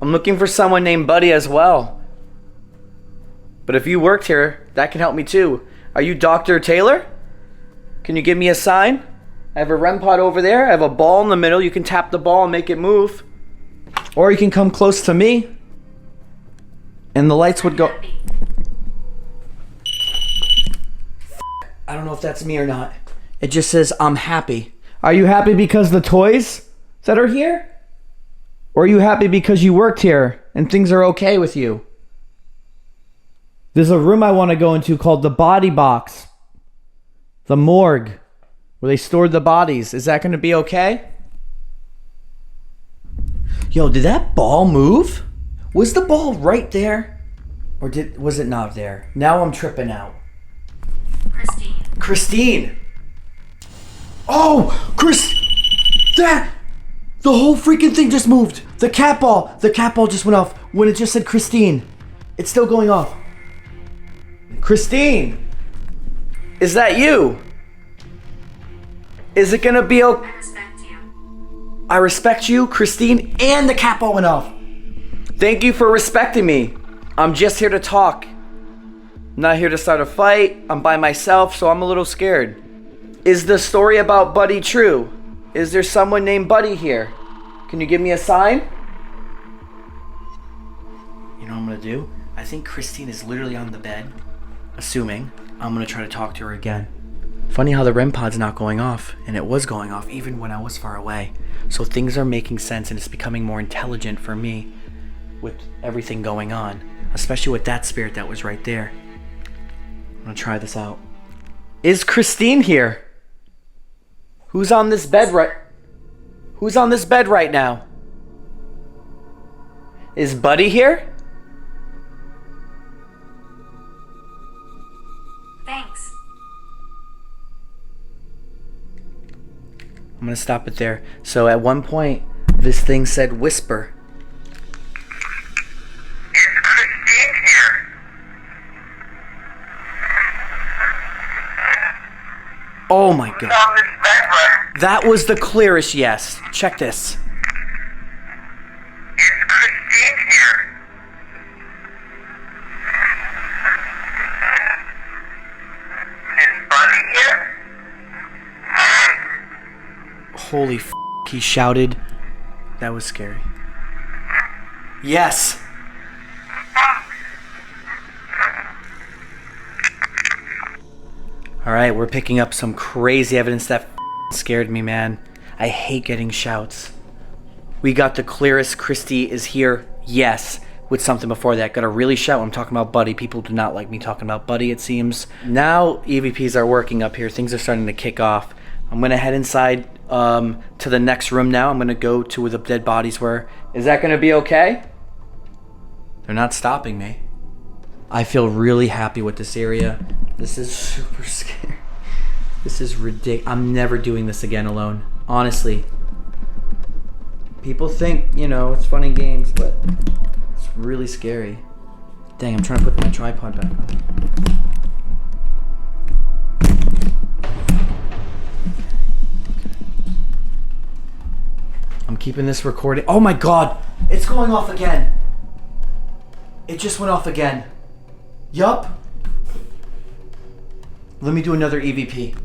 I'm looking for someone named Buddy as well. But if you worked here, that can help me too. Are you Dr. Taylor? Can you give me a sign? I have a REM pod over there. I have a ball in the middle. You can tap the ball and make it move. Or you can come close to me. And the lights would go... I don't know if that's me or not. It just says, I'm happy. Are you happy because the toys that are here? Or are you happy because you worked here and things are okay with you? There's a room I want to go into called the body box. The morgue, where they stored the bodies. Is that going to be okay? Yo, did that ball move? Was the ball right there? Or was it not there? Now I'm tripping out. Christine! Oh! The whole freaking thing just moved! The cat ball just went off when it just said Christine. It's still going off. Christine! Is that you? Is it gonna be okay? I respect you, Christine, and the capo went off. Thank you for respecting me. I'm just here to talk. I'm not here to start a fight. I'm by myself, so I'm a little scared. Is the story about Buddy true? Is there someone named Buddy here? Can you give me a sign? You know what I'm gonna do? I think Christine is literally on the bed. Assuming. I'm gonna try to talk to her again. Funny how the REM pod's not going off, and it was going off even when I was far away. So things are making sense, and it's becoming more intelligent for me with everything going on, especially with that spirit that was right there. I'm gonna try this out. Is Christine here? Who's on this bed right now? Is Buddy here? Thanks. I'm gonna stop it there. So at one point, this thing said whisper. Is Christine here? Oh my god. On this bed, right? That was the clearest yes. Check this. Is Christine here? Is Buddy here? Holy f***, he shouted. That was scary. Yes. Alright, we're picking up some crazy evidence that scared me, man. I hate getting shouts. We got the clearest Christy is here, yes, with something before that. Gotta really shout when I'm talking about Buddy. People do not like me talking about Buddy, it seems. Now EVPs are working up here. Things are starting to kick off. I'm gonna head inside to the next room now. I'm gonna go to where the dead bodies were. Is that gonna be okay? They're not stopping me. I feel really happy with this area. This is super scary. This is ridiculous. I'm never doing this again alone. Honestly. People think, you know, it's fun and games, but it's really scary. Dang, I'm trying to put my tripod back on. I'm keeping this recording. Oh my god! It's going off again! It just went off again. Yup. Let me do another EVP.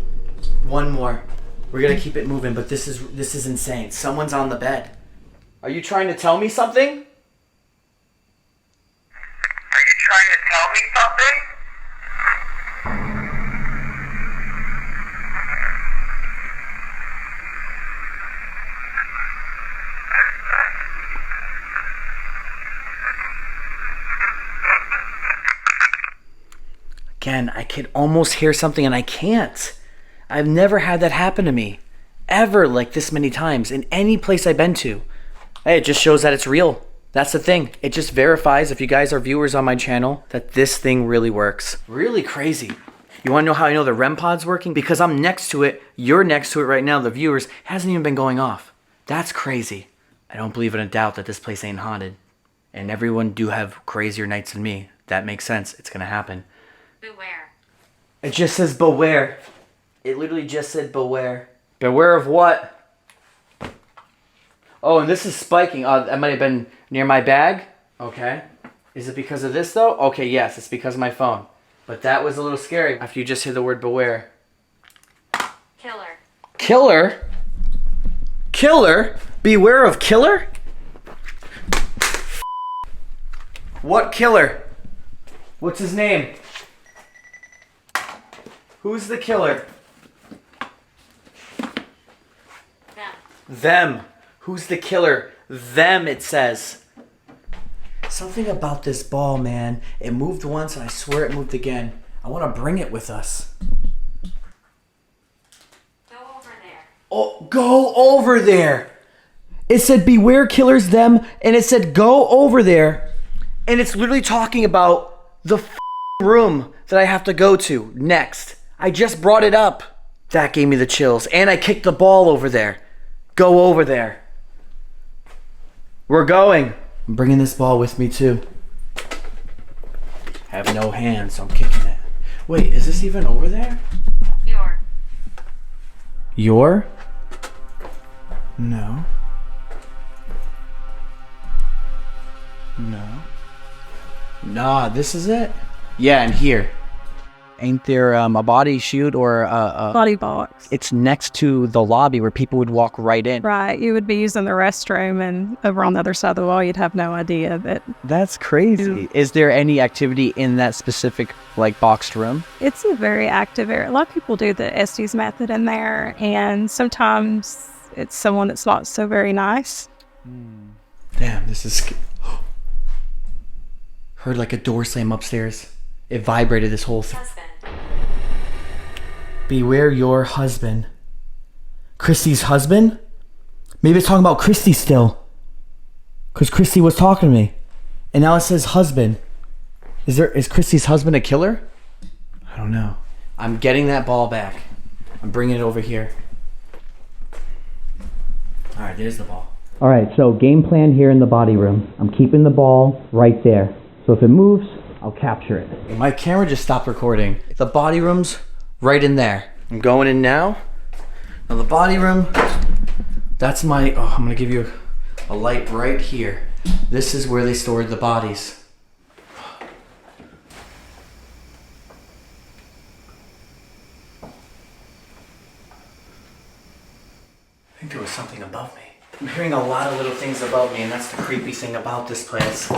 One more. We're gonna keep it moving, but this is insane. Someone's on the bed. Are you trying to tell me something? Are you trying to tell me something? Again, I could almost hear something and I can't. I've never had that happen to me. Ever like this many times in any place I've been to. Hey, it just shows that it's real. That's the thing. It just verifies, if you guys are viewers on my channel, that this thing really works. Really crazy. You wanna know how I know the REM pod's working? Because I'm next to it, you're next to it right now, the viewers, hasn't even been going off. That's crazy. I don't believe in a doubt that this place ain't haunted. And everyone do have crazier nights than me. That makes sense. It's gonna happen. Beware. It just says beware. It literally just said beware. Beware of what? Oh, and this is spiking. That might have been near my bag. Okay. Is it because of this though? Okay, yes, it's because of my phone. But that was a little scary after you just hear the word beware. Killer. Killer? Killer? Beware of killer? What killer? What's his name? Who's the killer? Them. Who's the killer? Them, it says. Something about this ball, man. It moved once and I swear it moved again. I want to bring it with us. Go over there. Oh, go over there. It said beware killers, them, and it said go over there. And it's literally talking about the room that I have to go to next. I just brought it up. That gave me the chills. And I kicked the ball over there. Go over there. We're going. I'm bringing this ball with me too. I have no hands, so I'm kicking it. Wait, is this even over there? Your? No. No. Nah, this is it? Yeah, and here. Ain't there a body chute or Body box. It's next to the lobby where people would walk right in. Right, you would be using the restroom, and over on the other side of the wall, you'd have no idea that. That's crazy. Is there any activity in that specific, like, boxed room? It's a very active area. A lot of people do the Estes method in there, and sometimes it's someone that's not so very nice. Damn, this is... Heard like a door slam upstairs. It vibrated this whole thing. Beware your husband. Christy's husband? Maybe it's talking about Christy still. Because Christy was talking to me. And now it says husband. Is Christy's husband a killer? I don't know. I'm getting that ball back. I'm bringing it over here. Alright, there's the ball. All right, so game plan here in the body room. I'm keeping the ball right there. So if it moves, I'll capture it. My camera just stopped recording. The body room's right in there. I'm going in now. Now the body room, that's my, I'm gonna give you a light right here. This is where they stored the bodies. I think there was something above me. I'm hearing a lot of little things above me, and that's the creepy thing about this place.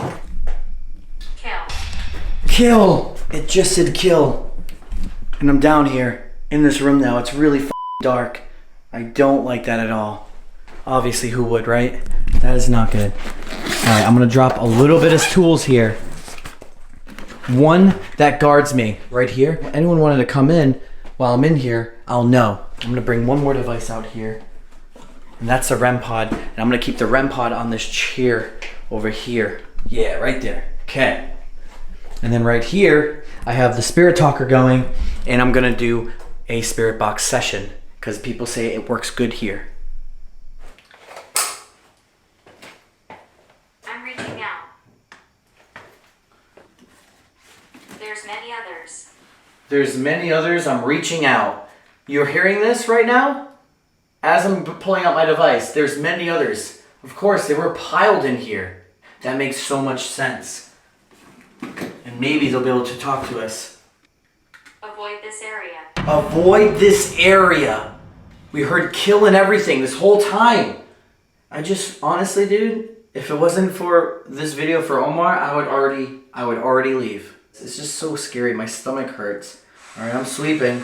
Kill! It just said kill. And I'm down here in this room now. It's really dark. I don't like that at all. Obviously, who would, right? That is not good. Alright, I'm gonna drop a little bit of tools here. One that guards me right here. If anyone wanted to come in while I'm in here, I'll know. I'm gonna bring one more device out here. And that's the REM pod. And I'm gonna keep the REM pod on this chair over here. Yeah, right there. Okay. And then right here, I have the spirit talker going, and I'm gonna do a spirit box session because people say it works good here. I'm reaching out. There's many others. There's many others. I'm reaching out. You're hearing this right now? As I'm pulling out my device, there's many others. Of course, they were piled in here. That makes so much sense. And maybe they'll be able to talk to us. Avoid this area. Avoid this area. We heard kill and everything this whole time. I just, honestly, dude, if it wasn't for this video for Omar, I would already leave. It's just so scary. My stomach hurts. All right, I'm sweeping.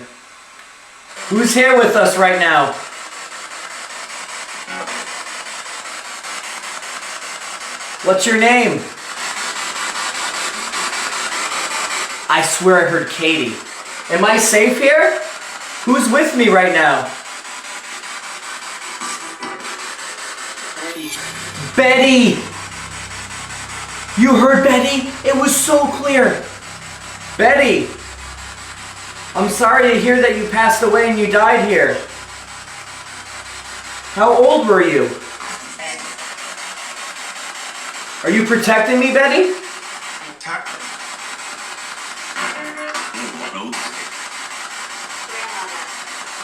Who's here with us right now? What's your name? I swear I heard Katie. Am I safe here? Who's with me right now? Betty! You heard Betty? It was so clear. Betty! I'm sorry to hear that you passed away and you died here. How old were you? Are you protecting me, Betty?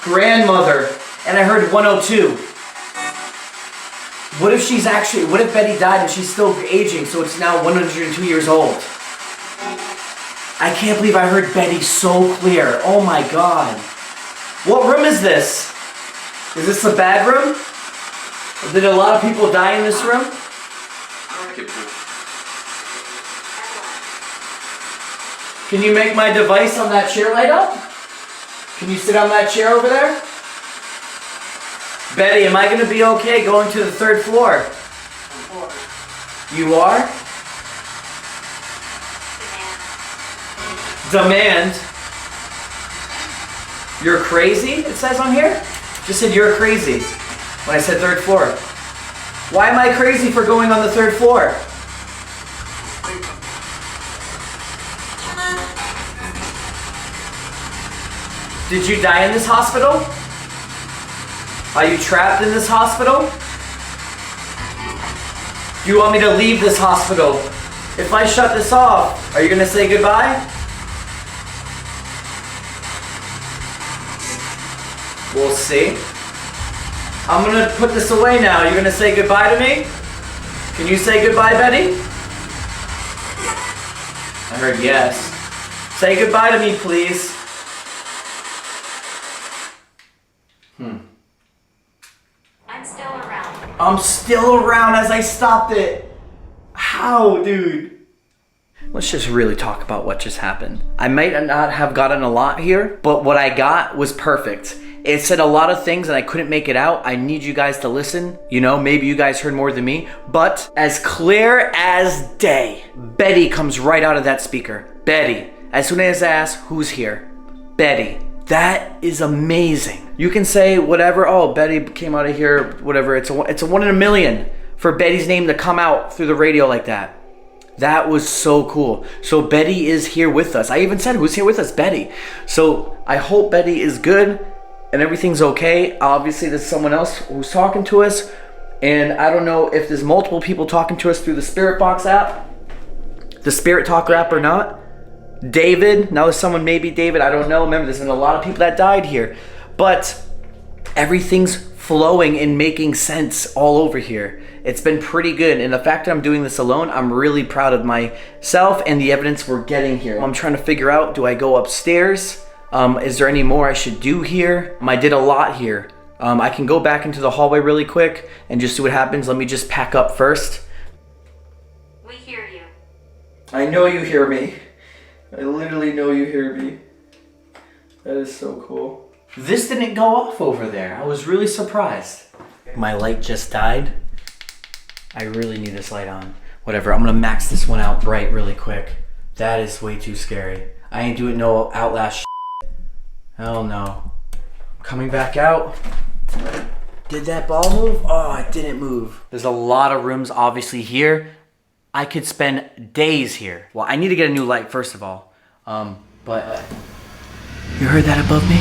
Grandmother. And I heard 102. What if Betty died and she's still aging, so it's now 102 years old? I can't believe I heard Betty so clear. Oh my God. What room is this? Is this the bad room? Did a lot of people die in this room? Can you make my device on that chair light up? Can you sit on that chair over there? Betty, am I going to be okay going to the 3rd floor? You are? Demand. You're crazy, it says on here? Just said you're crazy when I said 3rd floor. Why am I crazy for going on the 3rd floor? Did you die in this hospital? Are you trapped in this hospital? Do you want me to leave this hospital? If I shut this off, are you gonna say goodbye? We'll see. I'm gonna put this away now. You're gonna say goodbye to me? Can you say goodbye, Betty? I heard yes. Say goodbye to me, please. I'm still around. I'm still around as I stopped it. How, dude? Let's just really talk about what just happened. I might not have gotten a lot here, but what I got was perfect. It said a lot of things and I couldn't make it out. I need you guys to listen. You know, maybe you guys heard more than me, but as clear as day, Betty comes right out of that speaker. Betty. As soon as I ask, who's here? Betty. That is amazing. You can say whatever, oh, Betty came out of here, whatever. It's a 1 in a million for Betty's name to come out through the radio like that. That was so cool. So Betty is here with us. I even said, who's here with us? Betty. So I hope Betty is good and everything's okay. Obviously there's someone else who's talking to us, and I don't know if there's multiple people talking to us through the Spirit Box app, the Spirit Talker app or not. David, now there's someone, maybe David, I don't know. Remember, there's been a lot of people that died here, but everything's flowing and making sense all over here. It's been pretty good, and the fact that I'm doing this alone, I'm really proud of myself and the evidence we're getting here. I'm trying to figure out, do I go upstairs? Is there any more I should do here? I did a lot here. I can go back into the hallway really quick and just see what happens. Let me just pack up first. We hear you. I know you hear me. I literally know you hear me. That is so cool. This didn't go off over there. I was really surprised. My light just died. I really need this light on. Whatever, I'm gonna max this one out bright really quick. That is way too scary. I ain't doing no Outlast shit. Hell no. Coming back out. Did that ball move? Oh, it didn't move. There's a lot of rooms obviously here. I could spend days here. Well, I need to get a new light first of all. But you heard that above me?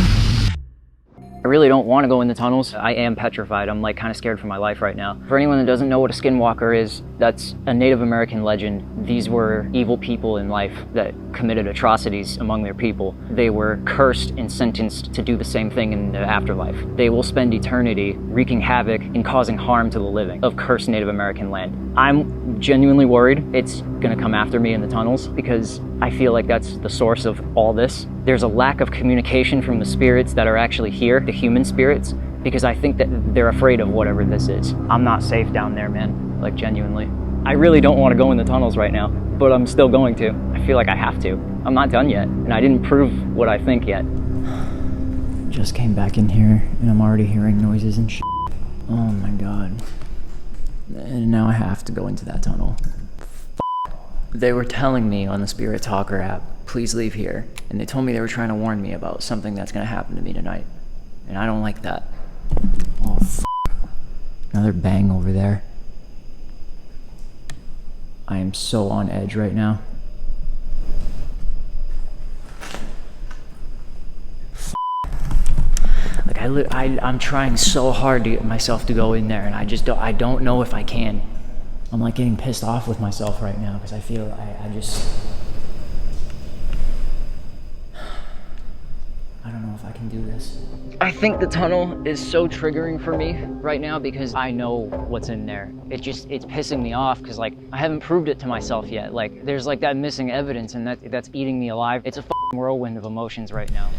I really don't want to go in the tunnels. I am petrified. I'm like kind of scared for my life right now. For anyone that doesn't know what a Skinwalker is, that's a Native American legend. These were evil people in life that committed atrocities among their people. They were cursed and sentenced to do the same thing in the afterlife. They will spend eternity wreaking havoc and causing harm to the living of cursed Native American land. I'm genuinely worried it's gonna come after me in the tunnels because I feel like that's the source of all this. There's a lack of communication from the spirits that are actually here, the human spirits, because I think that they're afraid of whatever this is. I'm not safe down there, man, like genuinely. I really don't want to go in the tunnels right now, but I'm still going to. I feel like I have to. I'm not done yet, and I didn't prove what I think yet. Just came back in here, and I'm already hearing noises and shit. Oh my god. And now I have to go into that tunnel. They were telling me on the Spirit Talker app, please leave here. And they told me they were trying to warn me about something that's gonna happen to me tonight. And I don't like that. Oh, another bang over there. I am so on edge right now. Like I'm trying so hard to get myself to go in there, and I don't know if I can. I'm like getting pissed off with myself right now because I feel I don't know if I can do this. I think the tunnel is so triggering for me right now because I know what's in there. It's pissing me off because like I haven't proved it to myself yet. Like there's like that missing evidence and that's eating me alive. It's a f***ing whirlwind of emotions right now.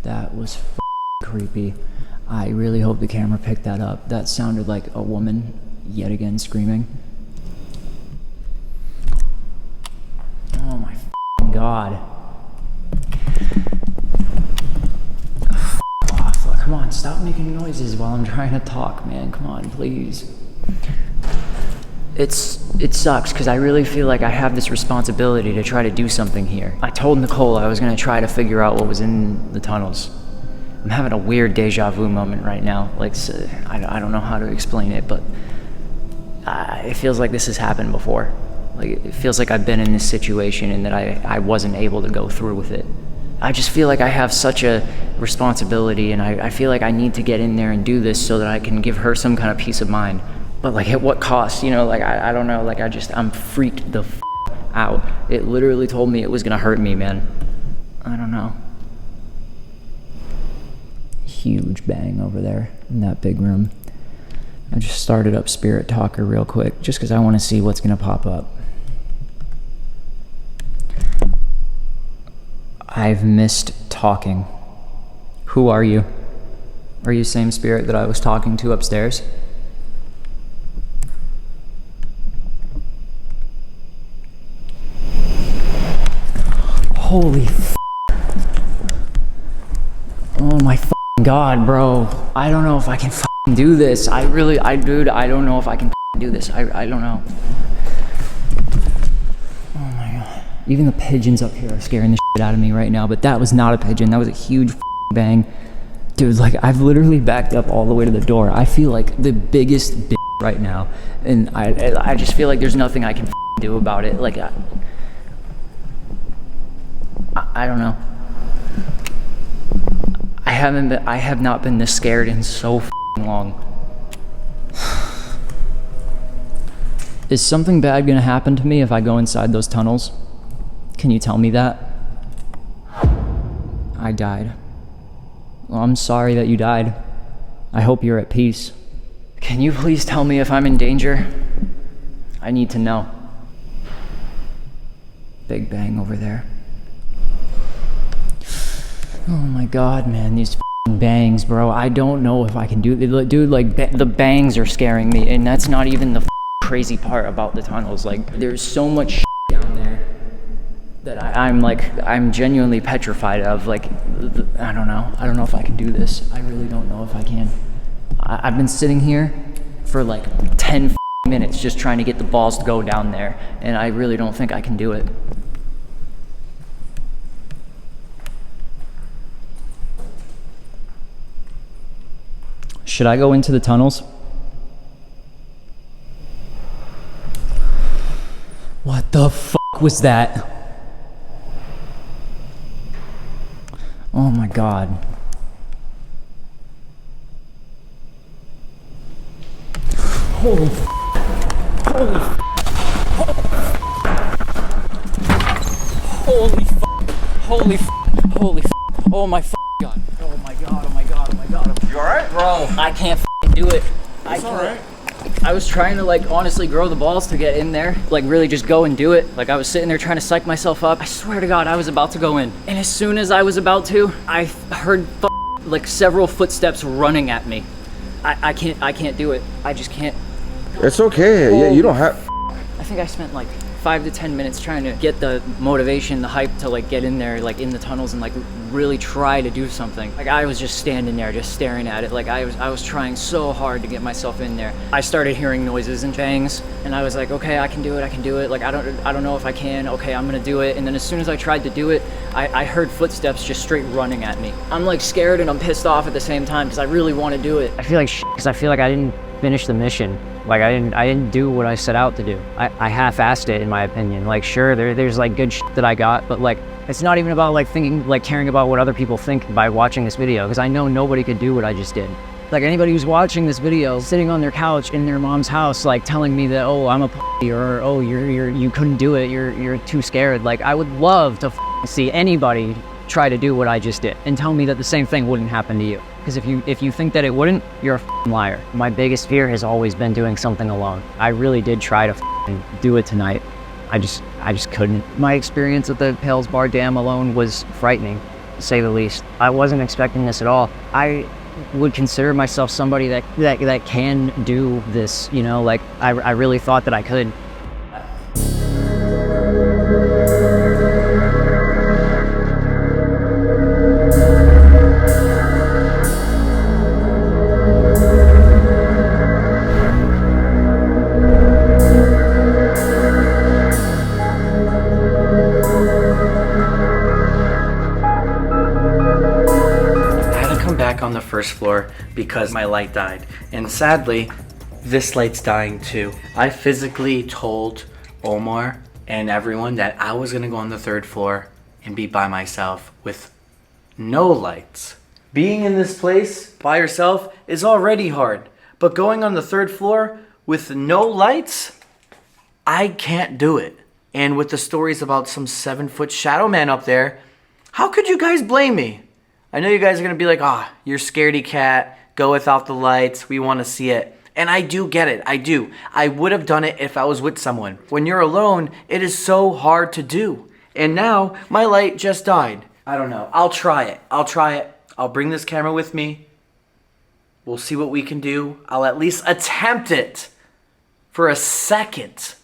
That was creepy. I really hope the camera picked that up. That sounded like a woman yet again screaming. Oh my god. Off. Come on, stop making noises while I'm trying to talk, man. Come on, please. It sucks because I really feel like I have this responsibility to try to do something here. I told Nicole I was gonna try to figure out what was in the tunnels. I'm having a weird deja vu moment right now. Like, I don't know how to explain it, but it feels like this has happened before. Like, it feels like I've been in this situation and that I wasn't able to go through with it. I just feel like I have such a responsibility and I feel like I need to get in there and do this so that I can give her some kind of peace of mind. But like, at what cost? You know, like, I don't know, like I'm freaked the out. It literally told me it was gonna hurt me, man. I don't know. Huge bang over there in that big room. I just started up Spirit Talker real quick just because I want to see what's gonna pop up. I've missed talking. Who are you? Are you the same spirit that I was talking to upstairs? Holy f***. Oh my f***ing God, bro. I don't know if I can f***ing do this. Dude, I don't know if I can f***ing do this. I don't know. Oh my God. Even the pigeons up here are scaring the shit out of me right now, but that was not a pigeon. That was a huge f***ing bang. Dude, like, I've literally backed up all the way to the door. I feel like the biggest bitch right now, and I just feel like there's nothing I can f***ing do about it. Like, I don't know. I have not been this scared in so f***ing long. Is something bad gonna happen to me if I go inside those tunnels? Can you tell me that? I died. Well, I'm sorry that you died. I hope you're at peace. Can you please tell me if I'm in danger? I need to know. Big bang over there. Oh my God, man, these f***ing bangs, bro. I don't know if I can do it. Dude, like, the bangs are scaring me, and that's not even the crazy part about the tunnels. Like, there's so much shit down there that I'm genuinely petrified of. Like, I don't know. I don't know if I can do this. I really don't know if I can. I've been sitting here for like 10 minutes just trying to get the balls to go down there, and I really don't think I can do it. Should I go into the tunnels? What the fuck was that? Oh my God. Holy f***. Holy f***. Holy f***. Holy f***. Holy f***. Oh my f***. God. Oh my God. Oh my God. Oh my God. You alright? Bro, I can't f***ing do it. It's alright. I was trying to, like, honestly grow the balls to get in there. Like, really just go and do it. Like, I was sitting there trying to psych myself up. I swear to God, I was about to go in. And as soon as I was about to, I heard like several footsteps running at me. I can't do it. I just can't. It's okay. Yeah, you don't have. I think I spent like 5 to 10 minutes trying to get the motivation, the hype to like get in there, like in the tunnels, and like really try to do something. Like, I was just standing there just staring at it. Like, I was trying so hard to get myself in there. I started hearing noises and bangs, and I was like, okay, I can do it. Like, I don't know if I can. Okay, I'm gonna do it. And then as soon as I tried to do it, I heard footsteps just straight running at me. I'm like scared and I'm pissed off at the same time because I really want to do it. I feel like because I feel like I didn't finish the mission. Like, I didn't do what I set out to do. I half-assed it, in my opinion. Like, sure, there's like good shit that I got, but like, it's not even about like thinking, like caring about what other people think by watching this video, because I know nobody could do what I just did. Like, anybody who's watching this video, sitting on their couch in their mom's house, like telling me that, oh, I'm a p***, or oh, you couldn't do it, you're too scared. Like, I would love to see anybody try to do what I just did and tell me that the same thing wouldn't happen to you. Because if you think that it wouldn't, you're a liar. My biggest fear has always been doing something alone. I really did try to do it tonight. I just couldn't. My experience at the Hales Bar Dam alone was frightening, to say the least. I wasn't expecting this at all. I would consider myself somebody that can do this, you know, like I really thought that I could. On the first floor because my light died, and sadly this light's dying too. I physically told Omar and everyone that I was gonna go on the third floor and be by myself with no lights. Being in this place by yourself is already hard, but going on the third floor with no lights, I can't do it. And with the stories about some 7-foot shadow man up there, how could you guys blame me? I know you guys are going to be like, you're scaredy cat, go without the lights, we want to see it. And I do get it, I do. I would have done it if I was with someone. When you're alone, it is so hard to do. And now, my light just died. I don't know, I'll try it. I'll bring this camera with me. We'll see what we can do. I'll at least attempt it for a second.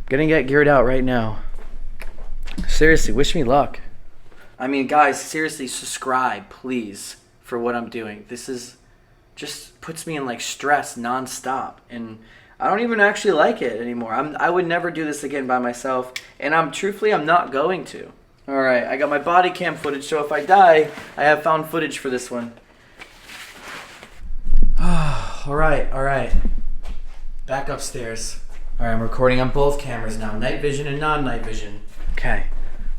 Gonna get geared out right now. Seriously, wish me luck. I mean, guys, seriously, subscribe, please, for what I'm doing. This is just puts me in like stress nonstop, and I don't even actually like it anymore. I would never do this again by myself, and I'm not going to. All right, I got my body cam footage, so if I die, I have found footage for this one. All right. Back upstairs. All right, I'm recording on both cameras now, night vision and non-night vision. Okay,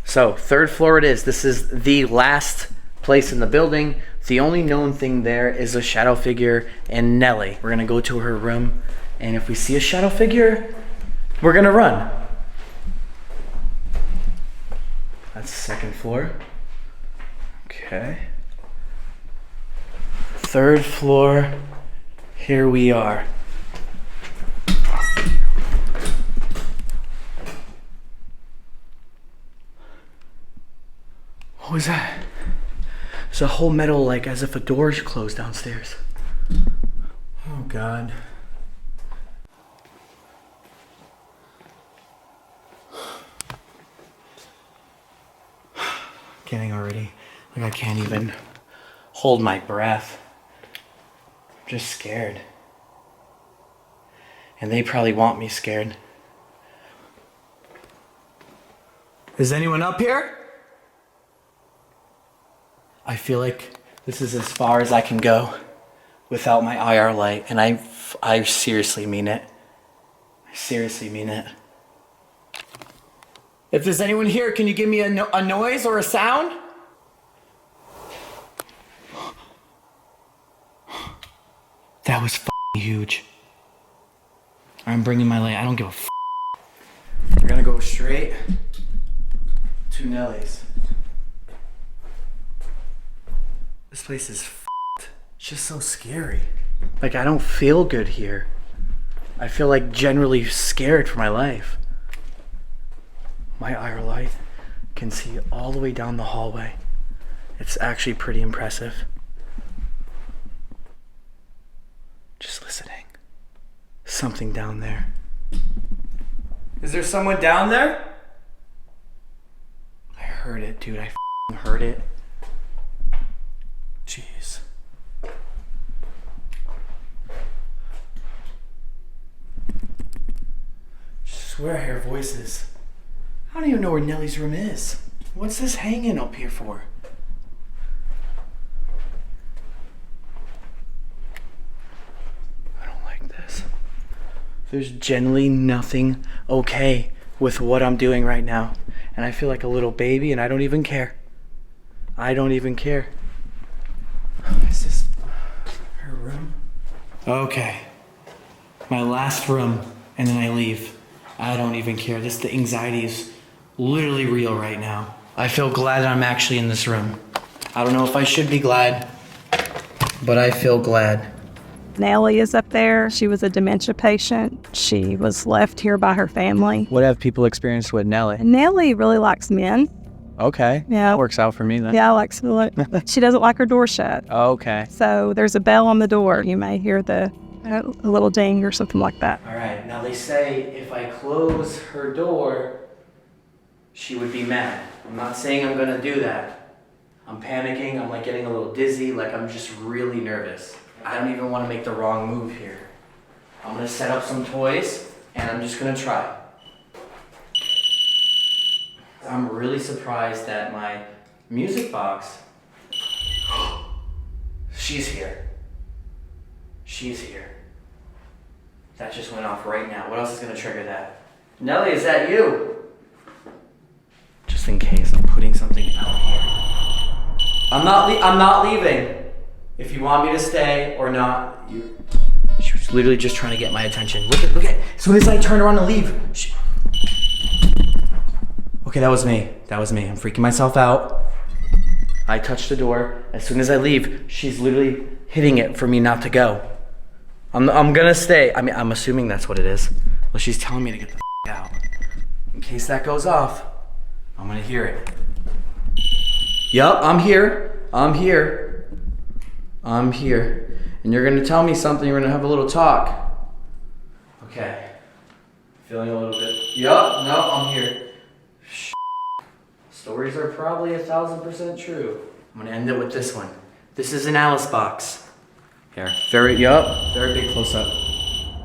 so 3rd floor it is. This is the last place in the building. The only known thing there is a shadow figure and Nellie. We're gonna go to her room, and if we see a shadow figure, we're gonna run. That's 2nd floor. Okay. 3rd floor, here we are. What was that? There's a whole metal, like as if a door's closed downstairs. Oh God. Getting already. Like I can't even hold my breath. I'm just scared. And they probably want me scared. Is anyone up here? I feel like this is as far as I can go without my IR light, and I seriously mean it. I seriously mean it. If there's anyone here, can you give me a noise or a sound? That was f***ing huge. I'm bringing my light. I don't give a f***. We're gonna go straight to Nellie's. This place is f***ed. It's just so scary. Like, I don't feel good here. I feel like generally scared for my life. My IR light can see all the way down the hallway. It's actually pretty impressive. Just listening. Something down there. Is there someone down there? I heard it, dude. I f***ing heard it. Jeez. Swear I hear voices. I don't even know where Nellie's room is. What's this hanging up here for? I don't like this. There's generally nothing okay with what I'm doing right now. And I feel like a little baby and I don't even care. I don't even care. Is this her room? Okay. My last room, and then I leave. I don't even care. The anxiety is literally real right now. I feel glad that I'm actually in this room. I don't know if I should be glad, but I feel glad. Nellie is up there. She was a dementia patient. She was left here by her family. What have people experienced with Nellie? Nellie really likes men. Okay. Yeah. That works out for me then. Yeah, she doesn't like her door shut. Okay. So there's a bell on the door. You may hear a little ding or something like that. All right, now they say if I close her door, she would be mad. I'm not saying I'm gonna do that. I'm panicking, I'm like getting a little dizzy, like I'm just really nervous. I don't even wanna make the wrong move here. I'm gonna set up some toys and I'm just gonna try. I'm really surprised that my music box, she's here. She's here. That just went off right now. What else is gonna trigger that? Nellie, is that you? Just in case, I'm putting something out here. I'm not leaving. If you want me to stay or not, she was literally just trying to get my attention. Look at, as soon as I turn around to leave, Okay, that was me. That was me. I'm freaking myself out. I touch the door. As soon as I leave, she's literally hitting it for me not to go. I'm gonna stay. I mean, I'm assuming that's what it is. Well, she's telling me to get the out. In case that goes off, I'm gonna hear it. Yup, I'm here. I'm here. I'm here. And you're gonna tell me something. We're gonna have a little talk. Okay. Feeling a little bit. Yup, no, I'm here. Stories are probably 1,000% true. I'm gonna end it with this one. This is an Alice box. Here, very big close up.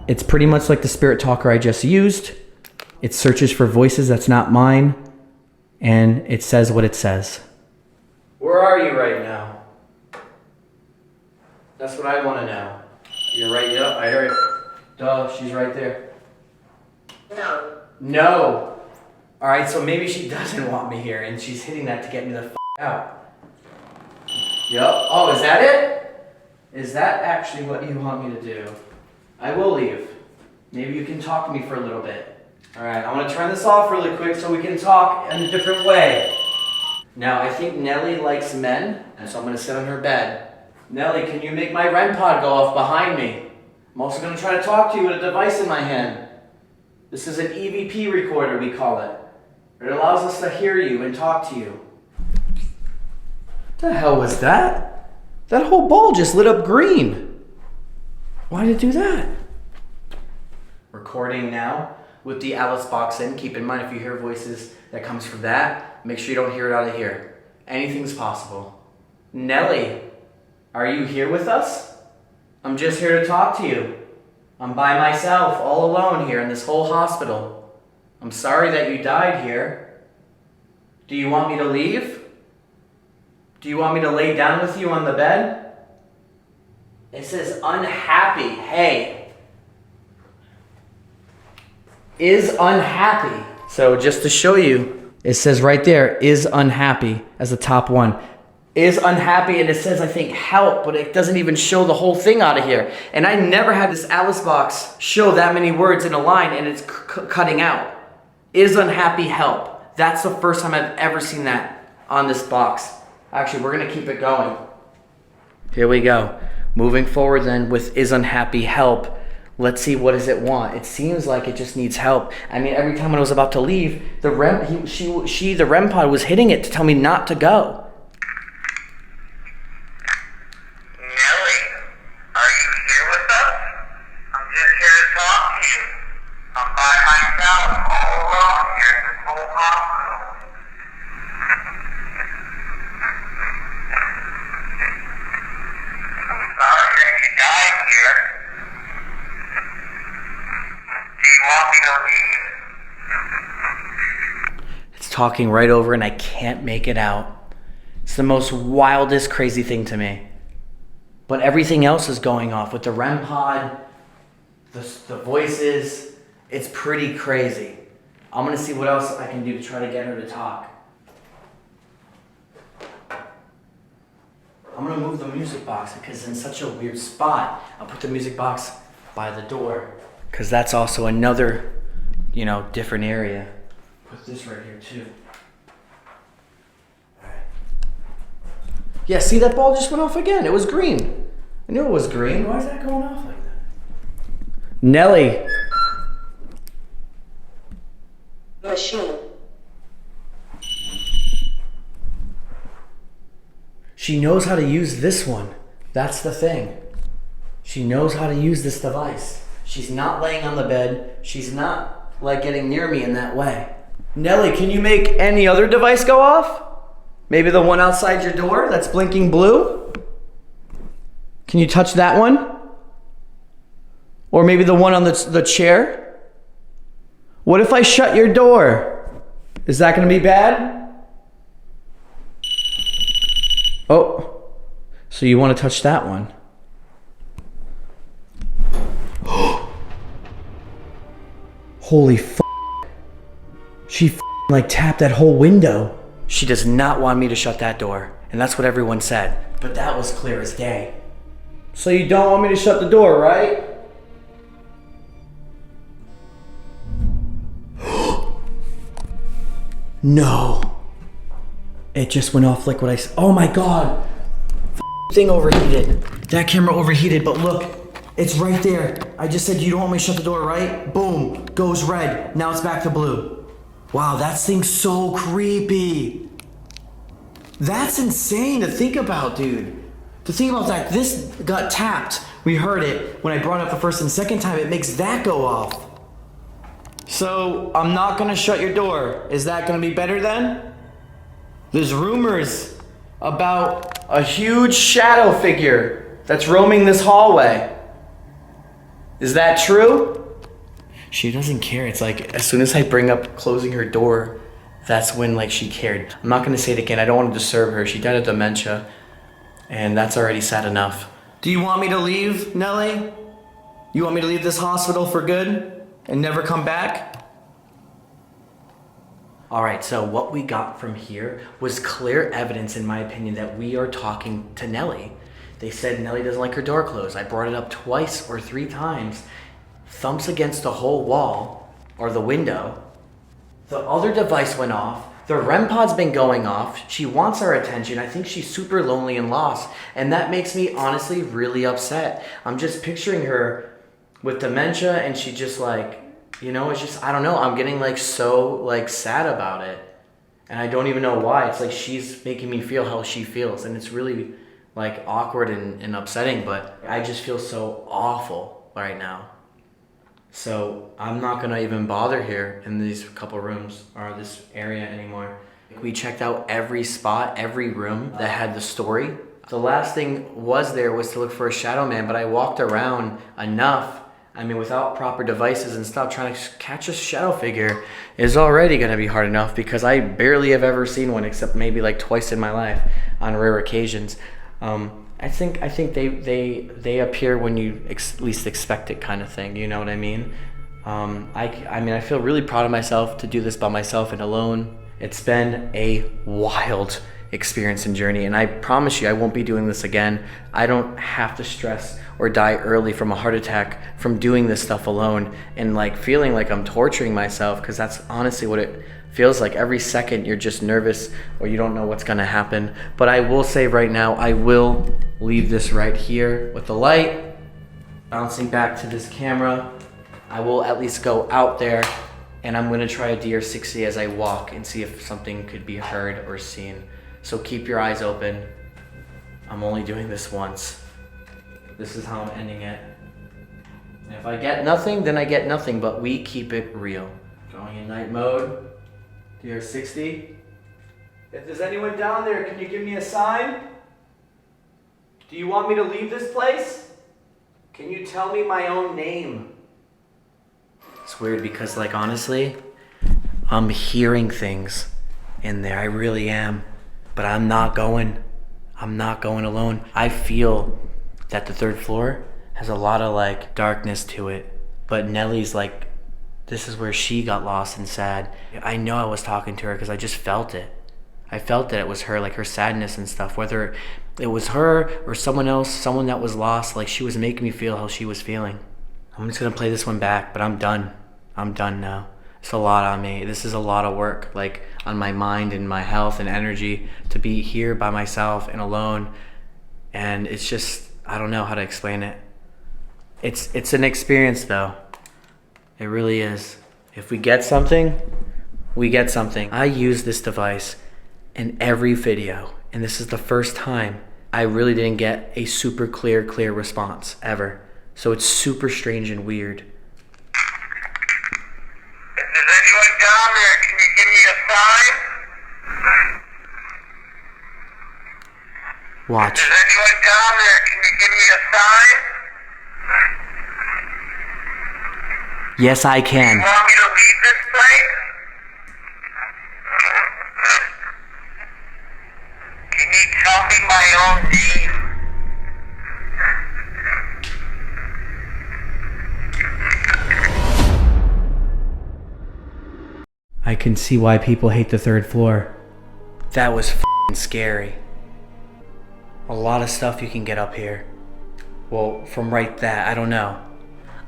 It's pretty much like the spirit talker I just used. It searches for voices that's not mine, and it says what it says. Where are you right now? That's what I want to know. You're right, yep, I heard it. Duh, she's right there. No. No. All right, so maybe she doesn't want me here, and she's hitting that to get me the out. Yep. Oh, is that it? Is that actually what you want me to do? I will leave. Maybe you can talk to me for a little bit. All right, I want to turn this off really quick so we can talk in a different way. Now, I think Nellie likes men, and so I'm going to sit on her bed. Nellie, can you make my REM pod go off behind me? I'm also going to try to talk to you with a device in my hand. This is an EVP recorder, we call it. It allows us to hear you and talk to you. What the hell was that? That whole ball just lit up green. Why did it do that? Recording now with the Alice box in. Keep in mind, if you hear voices that comes from that, make sure you don't hear it out of here. Anything's possible. Nellie, are you here with us? I'm just here to talk to you. I'm by myself, all alone here in this whole hospital. I'm sorry that you died here. Do you want me to leave? Do you want me to lay down with you on the bed? It says unhappy. Hey. Is unhappy. So just to show you, it says right there, is unhappy as the top one. Is unhappy, and it says, I think, help, but it doesn't even show the whole thing out of here. And I never had this Alice box show that many words in a line, and it's cutting out. Is unhappy, help. That's the first time I've ever seen that on this box. Actually, we're gonna keep it going. Here we go. Moving forward then with is unhappy, help. Let's see, what does it want? It seems like it just needs help. I mean, every time when I was about to leave, the REM pod was hitting it to tell me not to go. Talking right over and I can't make it out. It's the most wildest, crazy thing to me. But everything else is going off with the REM pod, the voices. It's pretty crazy. I'm gonna see what else I can do to try to get her to talk. I'm gonna move the music box because it's in such a weird spot. I'll put the music box by the door because that's also another, different area. Put this right here too. All right. Yeah, see, that ball just went off again. It was green. I knew it was green. Why is that going off like that? Nellie. Machine. She knows how to use this one. That's the thing. She knows how to use this device. She's not laying on the bed. She's not getting near me in that way. Nellie, can you make any other device go off? Maybe the one outside your door that's blinking blue? Can you touch that one? Or maybe the one on the chair? What if I shut your door? Is that gonna be bad? Oh, so you wanna touch that one? Holy f***. She tapped that whole window. She does not want me to shut that door. And that's what everyone said. But that was clear as day. So you don't want me to shut the door, right? No. It just went off like what I. Oh my god. Thing overheated. That camera overheated, but look, it's right there. I just said you don't want me to shut the door, right? Boom, goes red. Now it's back to blue. Wow, that thing's so creepy. That's insane to think about, dude. To think about that, this got tapped. We heard it when I brought it up the first and second time. It makes that go off. So I'm not gonna shut your door. Is that gonna be better then? There's rumors about a huge shadow figure that's roaming this hallway. Is that true? She doesn't care. It's like as soon as I bring up closing her door, that's when like she cared. I'm not gonna say it again. I don't want to disturb her. She died of dementia, and that's already sad enough. Do you want me to leave, Nellie? You want me to leave this hospital for good and never come back? All right, so what we got from here was clear evidence, in my opinion, that we are talking to Nellie. They said Nellie doesn't like her door closed. I brought it up twice or 3 times. Thumps against the whole wall or the window. The other device went off. The REM pod's been going off. She wants our attention. I think she's super lonely and lost. And that makes me honestly really upset. I'm just picturing her with dementia and she just like, you know, it's just, I don't know. I'm getting like so like sad about it. And I don't even know why. It's like she's making me feel how she feels. And it's really like awkward and upsetting, but I just feel so awful right now. So I'm not gonna even bother here in these couple rooms or this area anymore. We checked out every spot, every room that had the story. The last thing was to look for a shadow man, but I walked around enough. I mean, without proper devices and stuff, trying to catch a shadow figure is already gonna be hard enough because I barely have ever seen one except maybe like twice in my life on rare occasions. I think they appear when you least expect it, kind of thing. You know what I mean? I mean, I feel really proud of myself to do this by myself and alone. It's been a wild experience and journey, and I promise you I won't be doing this again. I don't have to stress or die early from a heart attack from doing this stuff alone and like feeling like I'm torturing myself, because that's honestly what it feels like. Every second you're just nervous or you don't know what's gonna happen. But I will say right now, I will leave this right here with the light bouncing back to this camera. I will at least go out there and I'm gonna try a DR60 as I walk and see if something could be heard or seen. So keep your eyes open. I'm only doing this once. This is how I'm ending it. And if I get nothing, then I get nothing, but we keep it real. Going in night mode, DR60. If there's anyone down there, can you give me a sign? Do you want me to leave this place? Can you tell me my own name? It's weird because like honestly, I'm hearing things in there. I really am. But I'm not going alone. I feel that the 3rd floor has a lot of like darkness to it. But Nellie's like, this is where she got lost and sad. I know I was talking to her because I just felt it. I felt that it was her, like her sadness and stuff. Whether it was her or someone else, someone that was lost, like she was making me feel how she was feeling. I'm just gonna play this one back, but I'm done. I'm done now. It's a lot on me. This is a lot of work, like on my mind and my health and energy to be here by myself and alone. And it's just, I don't know how to explain it. It's an experience though. It really is. If we get something, we get something. I use this device in every video, and this is the first time I really didn't get a super clear response ever. So it's super strange and weird. Watch. Is anyone down there? Can you give me a sign? Yes, I can. You want me to leave this place? Can you tell me my own name? I can see why people hate the 3rd floor. That was f***ing scary. A lot of stuff you can get up here. Well, from right that, I don't know.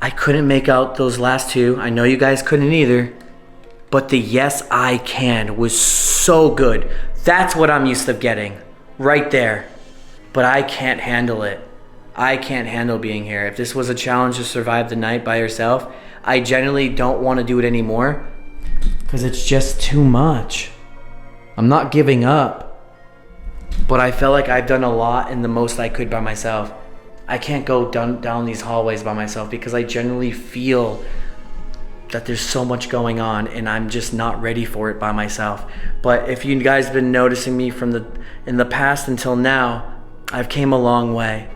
I couldn't make out those last 2. I know you guys couldn't either. but the yes I can was so good. That's what I'm used to getting, right there. But I can't handle it. I can't handle being here. If this was a challenge to survive the night by yourself, I genuinely don't want to do it anymore because it's just too much. I'm not giving up, but I feel like I've done a lot and the most I could by myself. I can't go down these hallways by myself because I generally feel that there's so much going on and I'm just not ready for it by myself. But if you guys have been noticing me in the past until now, I've came a long way.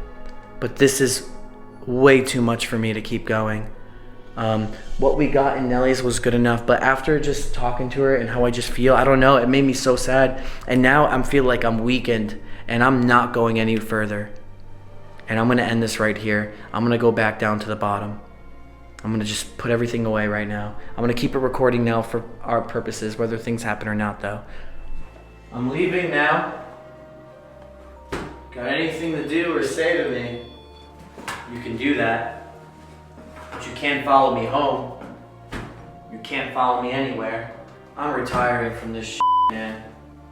But this is way too much for me to keep going. What we got in Nellie's was good enough, but after just talking to her and how I just feel, I don't know, it made me so sad. And now I feel like I'm weakened and I'm not going any further. And I'm gonna end this right here. I'm gonna go back down to the bottom. I'm gonna just put everything away right now. I'm gonna keep it recording now for our purposes, whether things happen or not though. I'm leaving now. Got anything to do or say to me, you can do that. But you can't follow me home. You can't follow me anywhere. I'm retiring from this shit, man.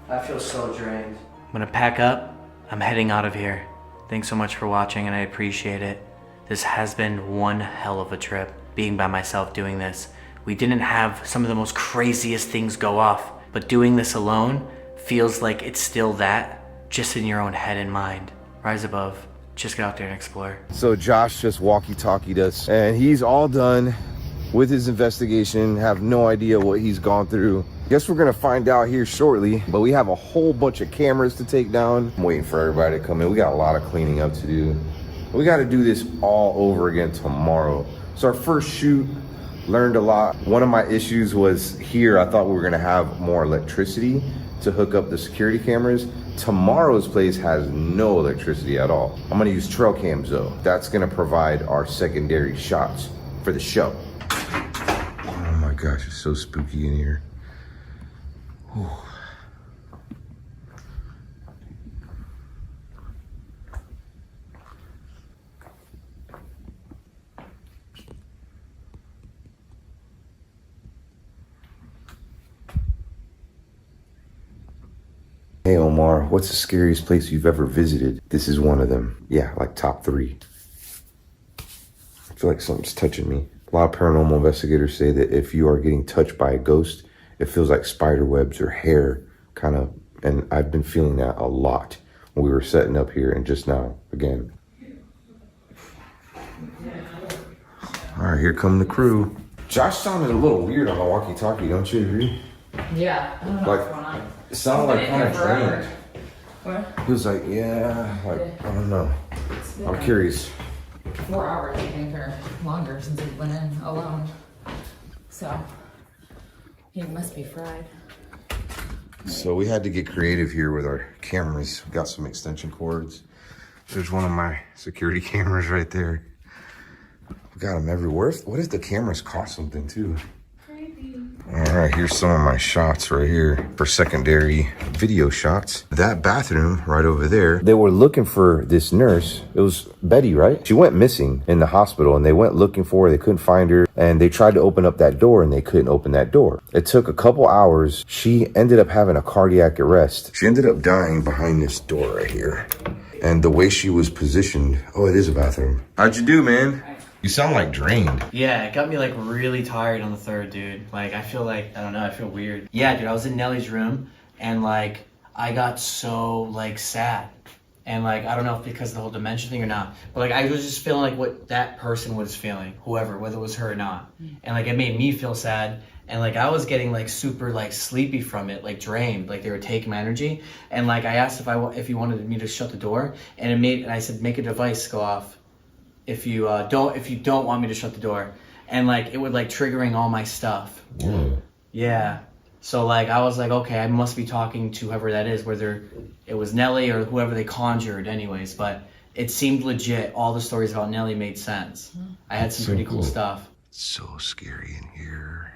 I feel so drained. I'm gonna pack up. I'm heading out of here. Thanks so much for watching and I appreciate it. This has been one hell of a trip, being by myself doing this. We didn't have some of the most craziest things go off, but doing this alone feels like it's still that, just in your own head and mind. Rise above, just get out there and explore. So Josh just walkie-talkied us and he's all done with his investigation. Have no idea what he's gone through. Guess we're gonna find out here shortly, but we have a whole bunch of cameras to take down. I'm waiting for everybody to come in. We got a lot of cleaning up to do. We got to do this all over again tomorrow. So our first shoot, learned a lot. One of my issues was here, I thought we were gonna have more electricity to hook up the security cameras. Tomorrow's place has no electricity at all. I'm gonna use trail cams though. That's gonna provide our secondary shots for the show. Oh my gosh, it's so spooky in here. Whew. Hey Omar, what's the scariest place you've ever visited? This is one of them. Yeah, like top 3. I feel like something's touching me. A lot of paranormal investigators say that if you are getting touched by a ghost, it feels like spider webs or hair, kind of, and I've been feeling that a lot when we were setting up here and just now, again. All right, here come the crew. Josh sounded a little weird on the walkie-talkie, don't you agree? Yeah, I don't know what's going on. It sounded like kind of drained. What? He was like, yeah, like, I don't know. I'm curious. 4 hours, I think, or longer since he went in alone. So, he must be fried. So we had to get creative here with our cameras. We got some extension cords. There's one of my security cameras right there. We got them everywhere. What if the cameras cost something too? All right, here's some of my shots right here for secondary video shots. That bathroom right over there, they were looking for this nurse. It was Betty, right? She went missing in the hospital and they went looking for her. They couldn't find her and they tried to open up that door and they couldn't open that door. It took a couple hours. She ended up having a cardiac arrest. She ended up dying behind this door right here. And the way she was positioned, oh, it is a bathroom. How'd you do, man? You sound like drained. Yeah, it got me like really tired on the 3rd, dude. Like I feel like, I don't know, I feel weird. Yeah, dude, I was in Nellie's room and like I got so like sad. And like, I don't know if because of the whole dementia thing or not, but like I was just feeling like what that person was feeling, whoever, whether it was her or not. And like it made me feel sad. And like I was getting like super like sleepy from it, like drained, like they were taking my energy. And like I asked if he wanted me to shut the door and I said, make a device go off. If you don't want me to shut the door, and like it would like triggering all my stuff. Yeah. So like I was like, okay, I must be talking to whoever that is, whether it was Nellie or whoever they conjured, anyways. But it seemed legit. All the stories about Nellie made sense. I had some pretty cool stuff. So scary in here.